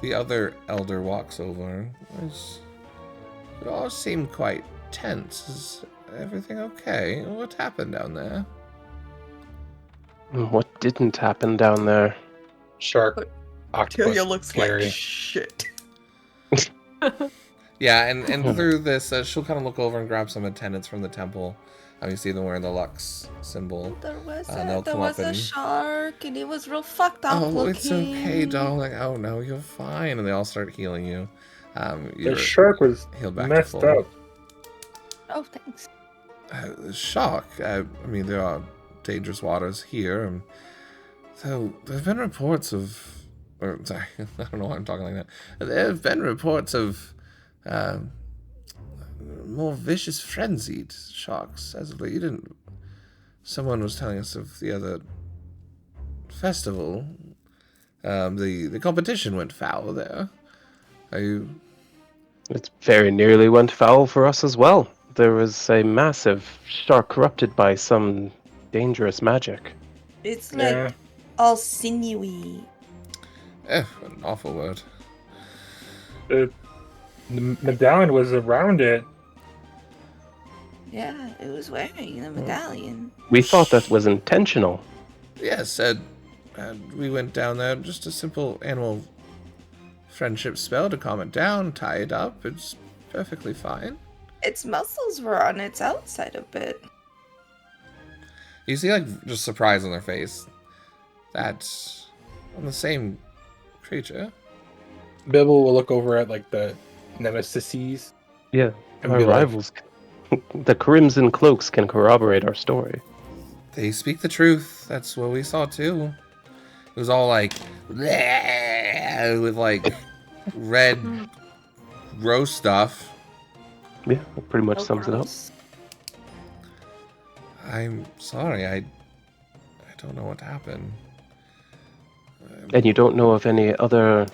The other elder walks over. It all seemed quite tense. Is everything okay? What happened down there? what didn't happen down there? shark, octopus, Tilia looks scary. like shit. Yeah, and through this, she'll kind of look over and grab some attendants from the temple. You see them wearing the Lux symbol. There was they'll there come was up a and- shark, and it was real fucked up Oh, looking. it's okay, darling. Oh, no, you're fine. And they all start healing you. The You're shark was healed back messed to full. up. Oh, thanks. Shock. There are dangerous waters here. So there have been reports of... Or, sorry, I don't know why I'm talking like that. There have been reports of more vicious, frenzied sharks as of late. Someone was telling us of the other festival. The competition went foul there. Are you... It very nearly went foul for us as well. There was a massive shark corrupted by some dangerous magic. It's like Yeah. all sinewy. an awful word. The medallion was around it. Yeah, it was wearing the medallion. We thought that was intentional. Yes, we went down there, just a simple animal friendship spell to calm it down, tie it up. It's perfectly fine. Its muscles were on its outside a bit. You see, just surprise on their face. That's on the same creature. Bibble will look over at the Nemesises. Yeah, And our be like- rivals. The Crimson Cloaks can corroborate our story. They speak the truth. That's what we saw too. It was all bleh, with red, gross stuff. Yeah, that pretty much sums it up. gross. I'm sorry. I don't know what happened. And you don't know of any other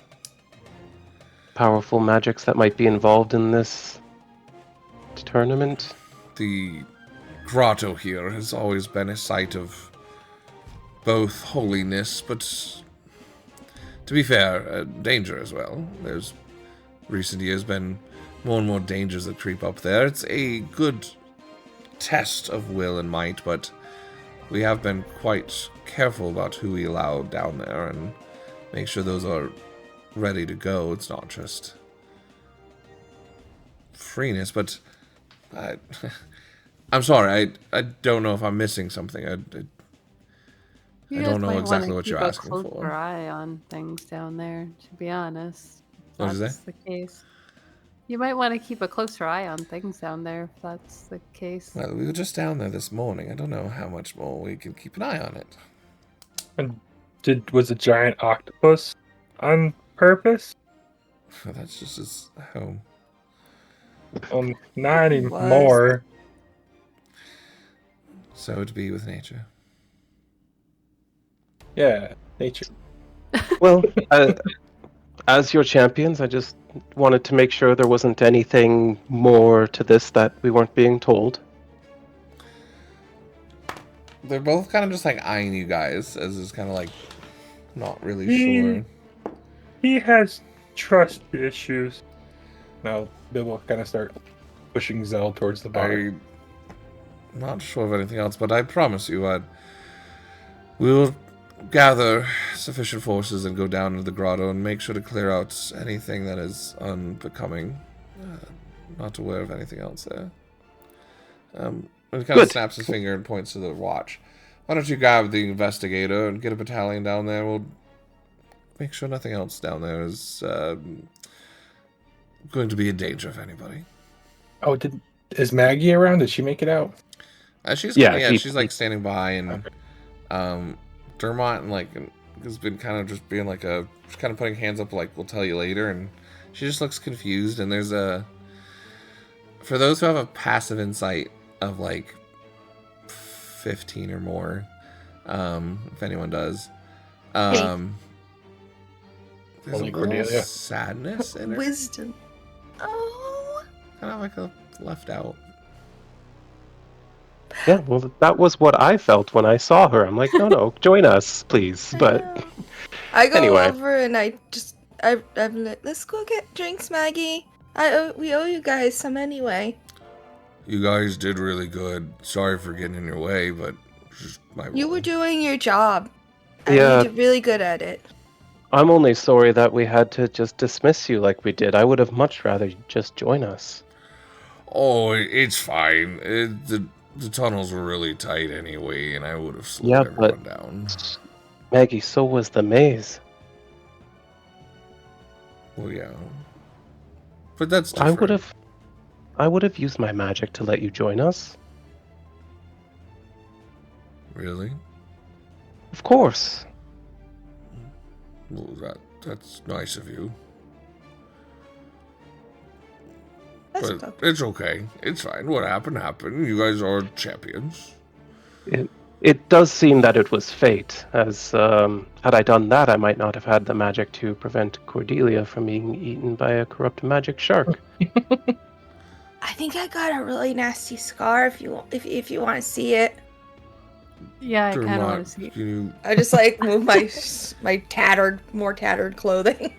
powerful magics that might be involved in this tournament? The grotto here has always been a site of both holiness, but to be fair, danger as well. There's recent years been more and more dangers that creep up there. It's a good test of will and might, but we have been quite careful about who we allow down there and make sure those are ready to go. It's not just freeness, but I'm sorry, I don't know if I'm missing something. I don't know exactly what you're asking keep a for. closer eye on things down there, to be honest. What did you That's say? the case. You might want to keep a closer eye on things down there if that's the case. Well, we were just down there this morning. I don't know how much more we can keep an eye on it. And was a giant octopus on purpose? That's just his home. Not It was. anymore. So to be with nature. Yeah, nature. Well, as your champions, I just wanted to make sure there wasn't anything more to this that we weren't being told. They're both kind of just like eyeing you guys as is kind of like not really sure. He has trust issues. Now, Bill will kind of start pushing Zell towards the bar. I'm not sure of anything else, but I promise you, we'll gather sufficient forces and go down into the grotto and make sure to clear out anything that is unbecoming. Not aware of anything else there. And he kind of snaps his finger and points to the watch. Why don't you grab the investigator and get a battalion down there? We'll make sure nothing else down there is going to be in danger of anybody. Oh, is Maggie around? Did she make it out? She's like standing by, and Dermot and like has been kind of just being like she's kind of putting hands up like we'll tell you later, and she just looks confused. And there's for those who have a passive insight of like 15 or more, if anyone does, there's Only a Cordelia. little sadness in her. Wisdom. Oh. Kind of like a left out. Yeah, well, that was what I felt when I saw her. I'm like, no, join us, please. But I go anyway. over and I'm like, let's go get drinks, Maggie. We owe you guys some anyway. You guys did really good. Sorry for getting in your way, but just my You role. were doing your job. And Yeah. you did really good at it. I'm only sorry that we had to just dismiss you like we did. I would have much rather you just join us. Oh, it's fine. The tunnels were really tight anyway, and I would have slowed everyone down. Maggie, so was the maze. Well, yeah. But that's different. I would have used my magic to let you join us. Really? Of course. Well, that's nice of you. That's But good. it's okay. It's fine. What happened, happened. You guys are champions. It does seem that it was fate, as had I done that, I might not have had the magic to prevent Cordelia from being eaten by a corrupt magic shark. I think I got a really nasty scar if you want to see it. Yeah, I kind of Dermot, want to see. Can you I just like move my more tattered clothing.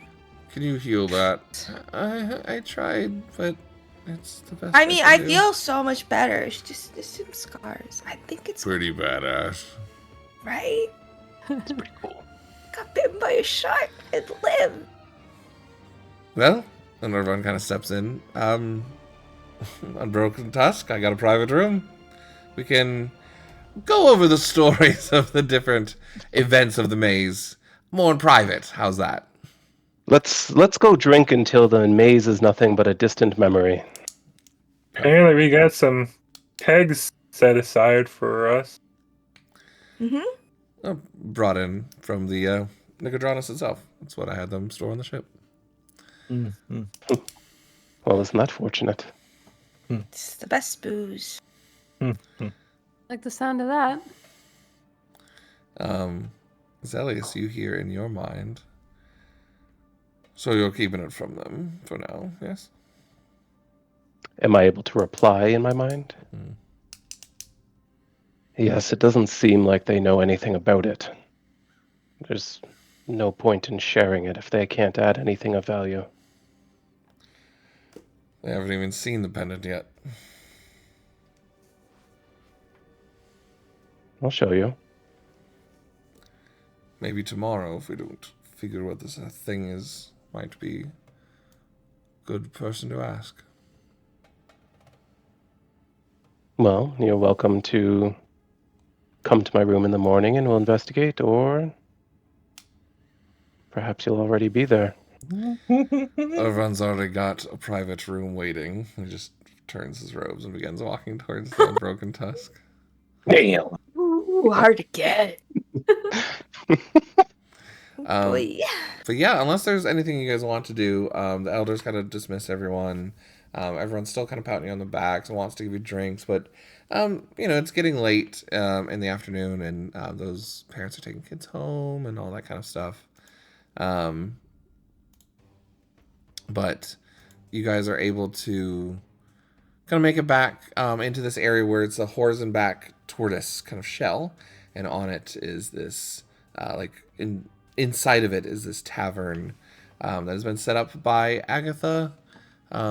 can you heal that? I tried, but it's the best. I mean, can I do. feel so much better. It's just some scars. I think it's Pretty badass. right. It's pretty cool. Got bitten by a shark and live. Well, and everyone kind of steps in. Unbroken Tusk, I got a private room. We can go over the stories of the different events of the maze more in private. How's that? Let's go drink until the maze is nothing but a distant memory. Apparently, we got some kegs set aside for us. Mm-hmm. Brought in from the Nicodranus itself. That's what I had them store on the ship. Mm-hmm. Well, isn't that fortunate? It's the best booze. Like the sound of that. Zelius, you hear in your mind. So you're keeping it from them for now, yes? Am I able to reply in my mind? Yes, it doesn't seem like they know anything about it. There's no point in sharing it if they can't add anything of value. They haven't even seen the pendant yet. I'll show you. Maybe tomorrow, if we don't figure what this thing is, might be a good person to ask. Well, you're welcome to come to my room in the morning and we'll investigate, or perhaps you'll already be there. Everyone's already got a private room waiting. He just turns his robes and begins walking towards the unbroken tusk. Damn. Ooh, hard to get. Boy. But yeah, unless there's anything you guys want to do, the elders kind of dismiss everyone. Everyone's still kind of pouting you on the backs and wants to give you drinks, but it's getting late in the afternoon, and those parents are taking kids home and all that kind of stuff. But you guys are able to kind of make it back into this area where it's a horizon-back tortoise kind of shell, and on it is this inside of it is this tavern that has been set up by Agatha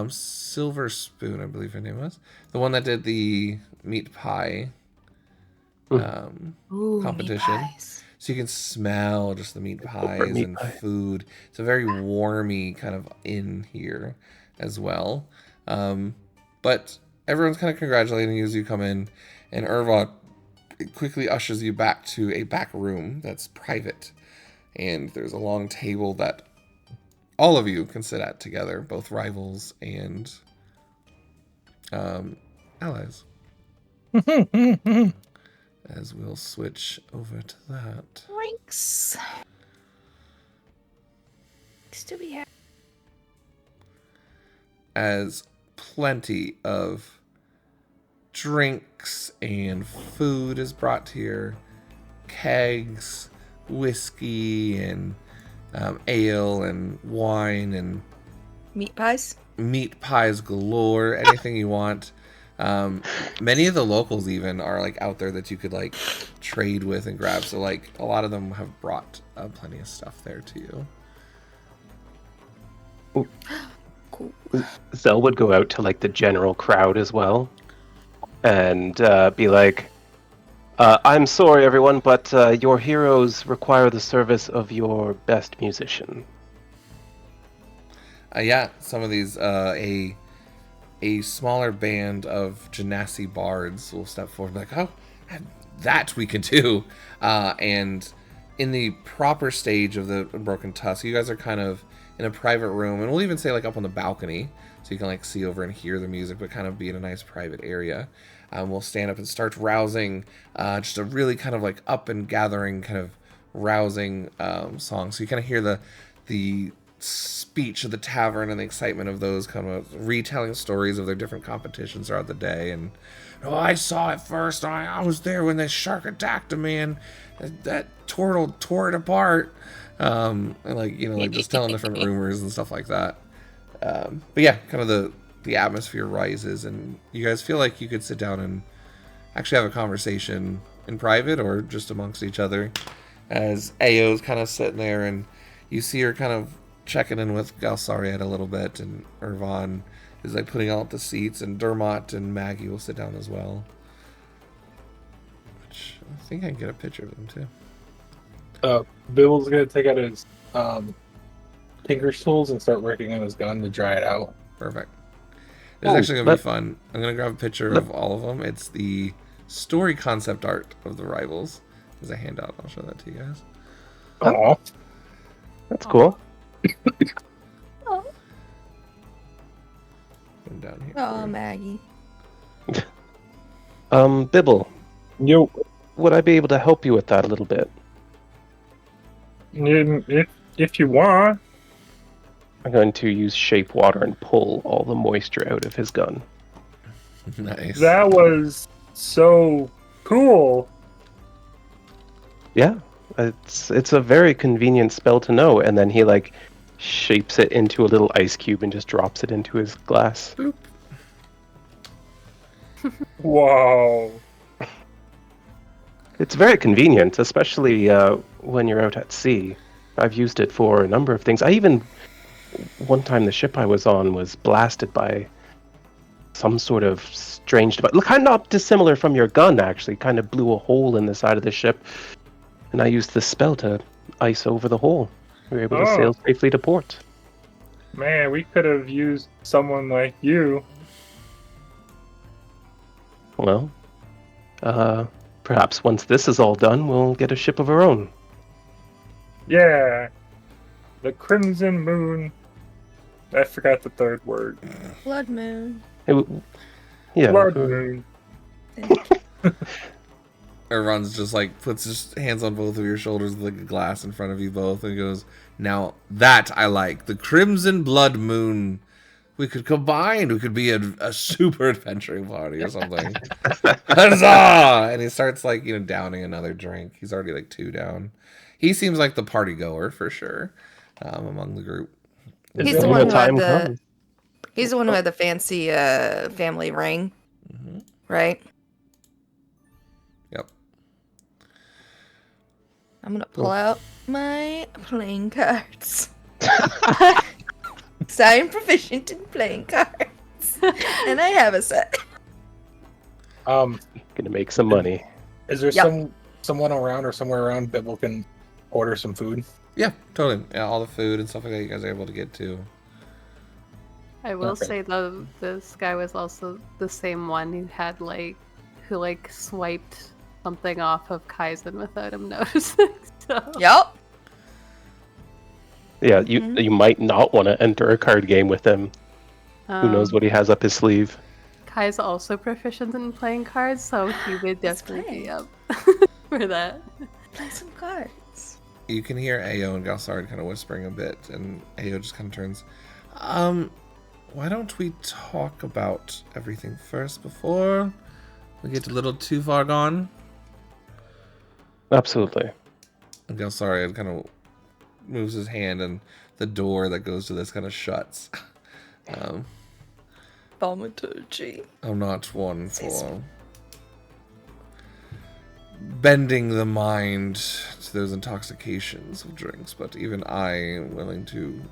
Silver Spoon, I believe her name was, the one that did the meat pie competition. Meat pies. So you can smell just the meat pies meat and pie. food. It's a very warmy kind of inn here as well. But everyone's kind of congratulating you as you come in, and Irva quickly ushers you back to a back room that's private. And there's a long table that all of you can sit at together, both rivals and allies. As we'll switch over to that. Drinks. To be happy. As plenty of drinks and food is brought here, kegs, whiskey, and ale and wine and Meat pies. meat pies galore, anything you want. Many of the locals even are like out there that you could like trade with and grab, so like a lot of them have brought plenty of stuff there to you. Cool. Zell would go out to like the general crowd as well and be like, I'm sorry everyone, but your heroes require the service of your best musician. Yeah, some of these a smaller band of Genasi bards will step forward and be like, oh, that we can do. And in the proper stage of the Broken Tusk, you guys are kind of in a private room, and we'll even say like up on the balcony, so you can like see over and hear the music, but kind of be in a nice private area. We'll stand up and start rousing, just a really kind of like up and gathering kind of rousing song. So you kind of hear the speech of the tavern and the excitement of those kind of retelling stories of their different competitions throughout the day. And I saw it first. I was there when the shark attacked a man. That turtle tore it apart. And like just telling different rumors and stuff like that. But yeah, kind of the atmosphere rises, and you guys feel like you could sit down and actually have a conversation in private or just amongst each other, as Ao's kind of sitting there, and you see her kind of checking in with Galsariad a little bit, and Irvan is like putting out the seats, and Dermot and Maggie will sit down as well. Which I think I can get a picture of them too. Bibbles gonna take out his tinker's tools and start working on his gun to dry it out. Perfect. It's actually going to be fun. I'm going to grab a picture of all of them. It's the story concept art of the rivals. There's a handout. I'll show that to you guys. Oh, That's cool. Oh, Put them down here. oh Maggie. Bibble, yo, would I be able to help you with that a little bit? if you want. I'm going to use shape water and pull all the moisture out of his gun. Nice. That was so cool. Yeah, it's a very convenient spell to know. And then he like shapes it into a little ice cube and just drops it into his glass. Boop. Wow. It's very convenient, especially when you're out at sea. I've used it for a number of things. One time the ship I was on was blasted by some sort of strange device. Look, kind of not dissimilar from your gun, actually. Kind of blew a hole in the side of the ship, and I used this spell to ice over the hole. We were able to sail safely to port. Man, we could have used someone like you. Well, perhaps once this is all done, we'll get a ship of our own. Yeah. The Crimson Moon. I forgot the third word. Blood moon. Yeah. Blood Moon. Everyone's just like puts his hands on both of your shoulders with like a glass in front of you both and goes, "Now that I like the Crimson Blood Moon. We could combine. We could be a super adventuring party or something." Huzzah! And he starts like downing another drink. He's already like 2 down. He seems like the party goer for sure among the group. He's the one who had the. He's the one who had the fancy family ring, right? Yep. I'm gonna pull out my playing cards. So I'm proficient in playing cards, and I have a set. Gonna make some money. Is there someone around or somewhere around that we can order some food? Yeah, totally. Yeah, all the food and stuff like that you guys are able to get to. I will say though, this guy was also the same one who swiped something off of Kaizen without him noticing. So. Yep. Yeah, you might not want to enter a card game with him. Who knows what he has up his sleeve? Kai's also proficient in playing cards, so he would definitely be up for that. Play some cards. You can hear Ayo and Galsard kind of whispering a bit, and Ayo just kind of turns. Why don't we talk about everything first before we get a little too far gone? Absolutely. And Galsard kind of moves his hand, and the door that goes to this kind of shuts. Thaumaturgy. I'm not one for bending the mind to those intoxications of drinks, but even I am willing to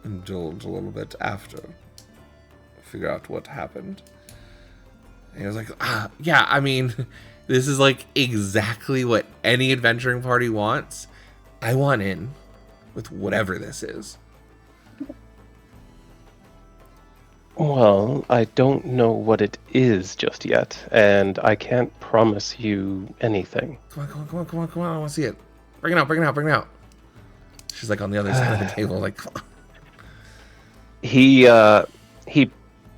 indulge a little bit after figure out what happened. And he was like, yeah, I mean, this is like exactly what any adventuring party wants. I want in with whatever this is. Well, I don't know what it is just yet, and I can't promise you anything. Come on, I want to see it. Bring it out. She's like on the other side of the table, like, come on. He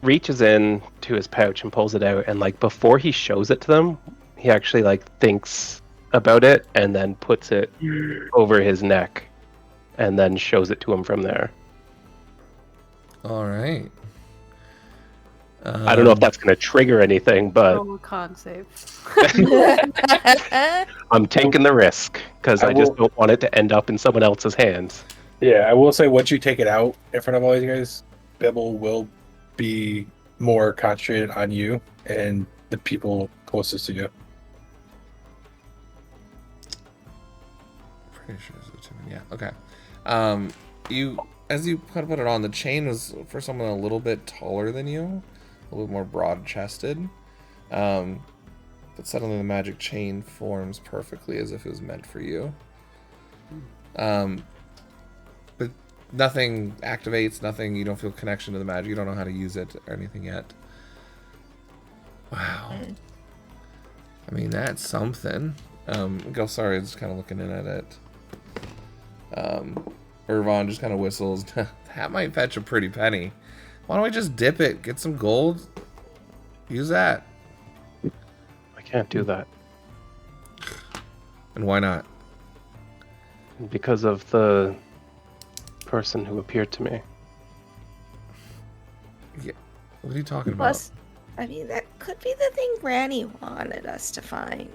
reaches in to his pouch and pulls it out, and like before he shows it to them, he actually like thinks about it and then puts it over his neck and then shows it to him from there. All right. I don't know if that's going to trigger anything, but Con save. I'm taking the risk because I just don't want it to end up in someone else's hands. Yeah, I will say once you take it out in front of all these guys, Bibble will be more concentrated on you and the people closest to you. Pretty sure it's yeah. Okay. As you kind of put it on, the chain was for someone a little bit taller than you, a little more broad-chested. But suddenly the magic chain forms perfectly as if it was meant for you. But nothing activates, nothing, you don't feel connection to the magic, you don't know how to use it or anything yet. Wow. I mean, that's something. Gelsari is kind of looking in at it. Irvon just kind of whistles. That might fetch a pretty penny. Why don't we just dip it, get some gold, use that? I can't do that. And why not? Because of the person who appeared to me. Yeah. What are you talking Plus, about? I mean, that could be the thing Granny wanted us to find.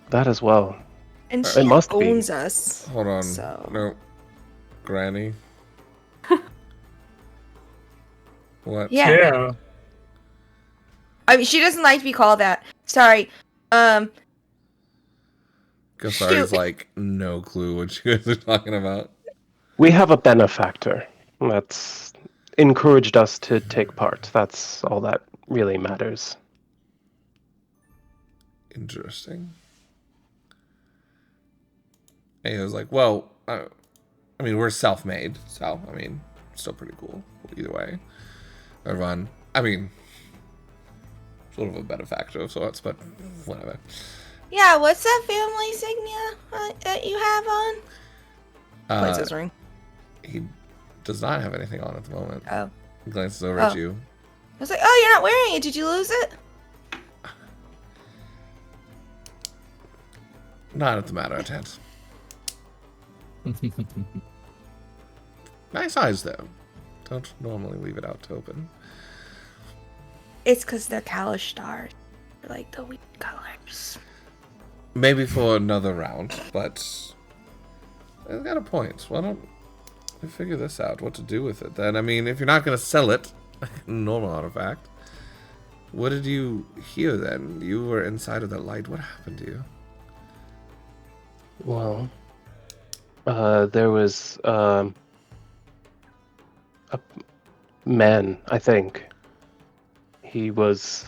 That as well. And It she must be. owns us. Hold on. So. No. Granny? What? Yeah. I mean, she doesn't like to be called that. Sorry. Gelsari's like, no clue what you guys are talking about. We have a benefactor. That's encouraged us to take part. That's all that really matters. Interesting. And he was like, well, I mean, we're self-made, so, I mean, still pretty cool either way. Everyone, I mean, sort of a benefactor of sorts, but whatever. Yeah, what's that family insignia that you have on? Points his ring. He does not have anything on at the moment. Oh. He glances over at you. I was like, oh, you're not wearing it. Did you lose it? Not at the matter at hand. Nice eyes, though. Don't normally leave it out to open. It's because they're Kalish stars. They're like the weak colors. Maybe for another round, but I've got a point. Why don't we figure this out, what to do with it then? I mean, if you're not going to sell it, normal artifact, what did you hear then? You were inside of that light. What happened to you? Well, there was a man, I think. He was,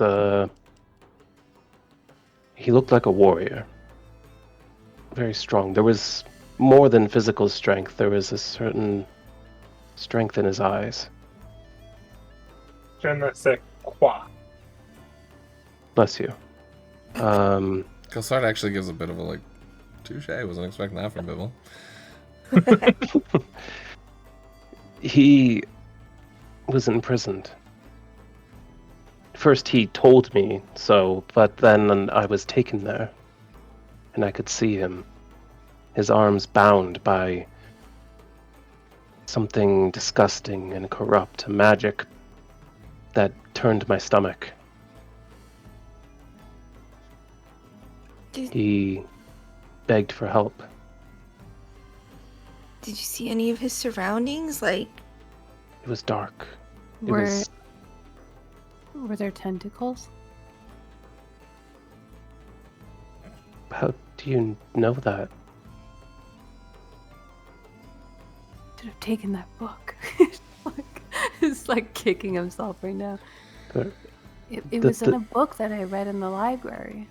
he looked like a warrior. Very strong. There was more than physical strength. There was a certain strength in his eyes. Je ne sais quoi. Bless you. Kelsart actually gives a bit of a, like, touche. I wasn't expecting that from Bibble. He was imprisoned. First he told me so, but then I was taken there, and I could see him. His arms bound by something disgusting and corrupt, magic that turned my stomach. He begged for help. Did you see any of his surroundings? Like, It was dark. Were there tentacles? How do you know that? Should have taken that book. He's like kicking himself right now. It was in a book that I read in the library.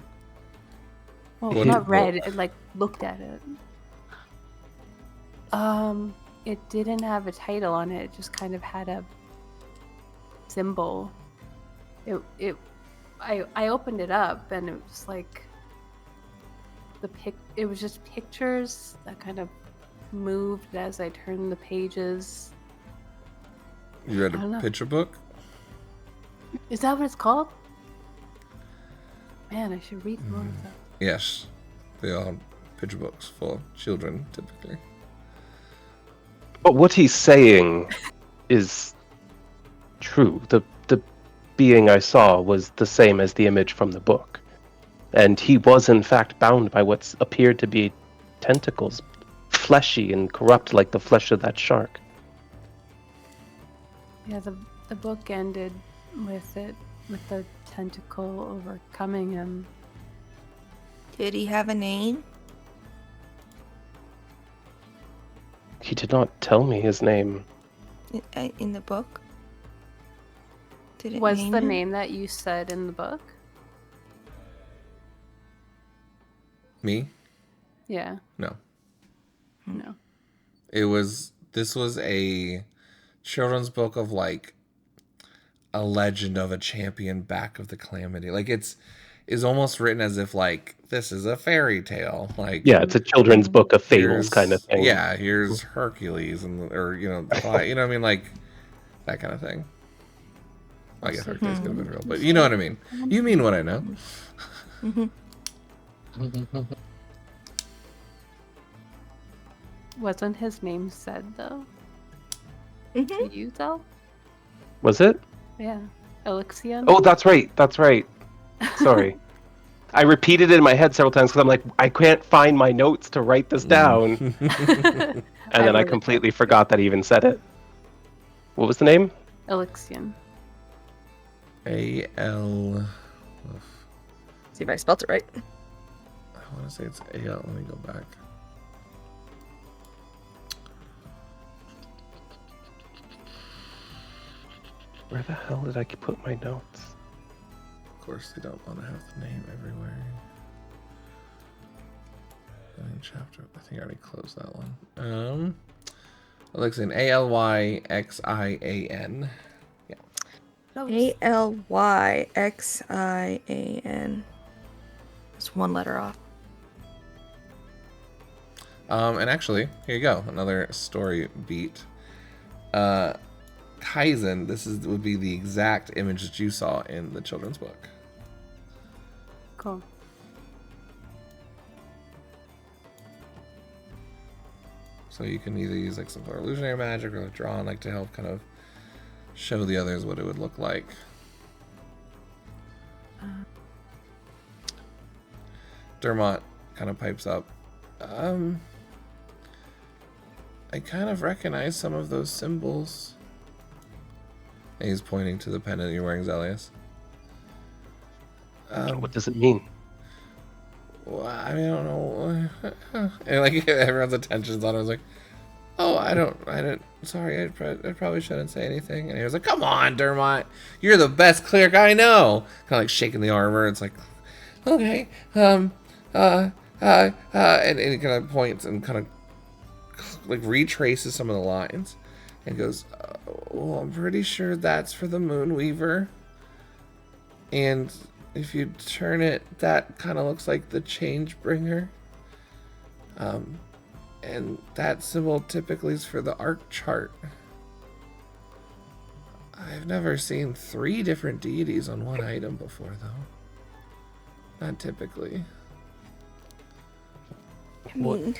Well, What not book? read, I like looked at it. It didn't have a title on it. It just kind of had a symbol. I opened it up and it was like it was just pictures that kind of moved as I turned the pages. You read I don't know. a picture book? Is that what it's called? Man, I should read more of that. Yes. They are picture books for children, typically. But what he's saying is true. The being I saw was the same as the image from the book. And he was in fact bound by what appeared to be tentacles, fleshy and corrupt like the flesh of that shark. Yeah, the book ended with the tentacle overcoming him. did he have a name? He did not tell me his name. In the book? Did it Was name the him? name that you said in the book? Me? Yeah. No. No. This was a children's book of, like, a legend of a champion back of the calamity. Like, it's almost written as if, like, this is a fairy tale. Like, Yeah, it's a children's book of fables here's- kind of thing. Yeah, here's Hercules or you know, you know what I mean, like that kind of thing. I guess Hercules could have been real, but you know what I mean. You mean what I know. Wasn't his name said though? Mhm. To you though? Was it? Yeah. Elixion? Oh, that's right. That's right. Sorry. I repeated it in my head several times because I'm like, I can't find my notes to write this down. And then I wrote it completely forgot that I even said it. What was the name? Elixion. A-L... See if I spelt it right. I want to say it's A-L. Let me go back. Where the hell did I put my notes? Of course, they don't want to have the name everywhere. Chapter. I think I already closed that one. Alexian. Alyixian. Yeah. Alyixian. It's one letter off. And actually, here you go. Another story beat. Kaizen. Would be the exact image that you saw in the children's book. Cool. So you can either use like some sort of illusionary magic or like draw on like to help kind of show the others what it would look like. Dermot kind of pipes up. I kind of recognize some of those symbols. And he's pointing to the pendant you're wearing, Zelius. What does it mean? Well, I mean, I don't know. And like everyone's attention's on it. I was like, oh, I don't. Sorry, I probably shouldn't say anything. And he was like, come on, Dermot, you're the best cleric I know. Kind of like shaking the armor. It's like, okay, and he kind of points and kind of like retraces some of the lines, and goes, well, I'm pretty sure that's for the Moonweaver, and if you turn it, that kind of looks like the Changebringer. And that symbol typically is for the Arc Chart. I've never seen 3 different deities on one item before, though. Not typically. I mean,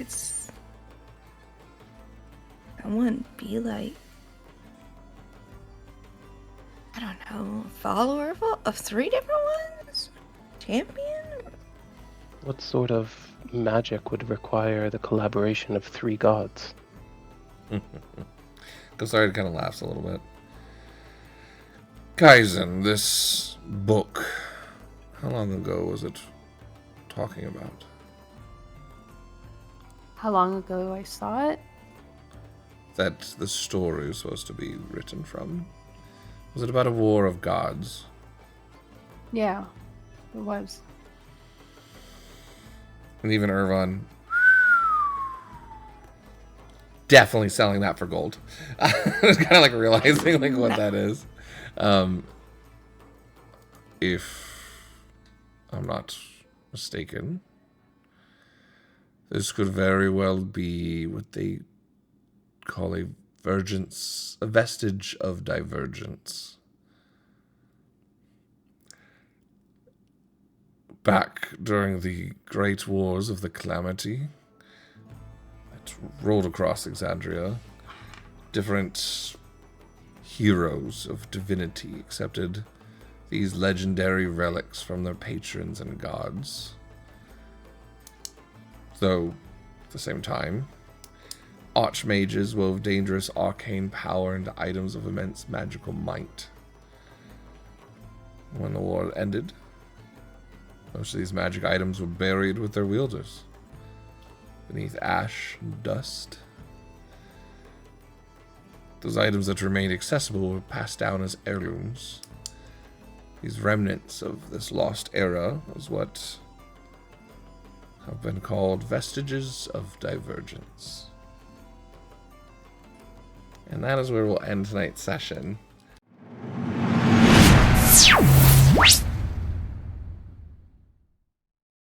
I wouldn't be like, I don't know, follower of 3 different ones? Champion? What sort of magic would require the collaboration of 3 gods? Gosard kind of laughs a little bit. Kaizen, this book, how long ago was it talking about? How long ago I saw it? That the story was supposed to be written from? Was it about a war of gods? Yeah, it was. And even Irvon, definitely selling that for gold. I was kind of like realizing like what that is. If I'm not mistaken, this could very well be what they call a vestige of divergence. Back during the great wars of the Calamity that rolled across Exandria, different heroes of divinity accepted these legendary relics from their patrons and gods. Though, at the same time, archmages wove dangerous arcane power into items of immense magical might. When the war ended, most of these magic items were buried with their wielders, beneath ash and dust. Those items that remained accessible were passed down as heirlooms. These remnants of this lost era was what have been called vestiges of divergence. And that is where we'll end tonight's session.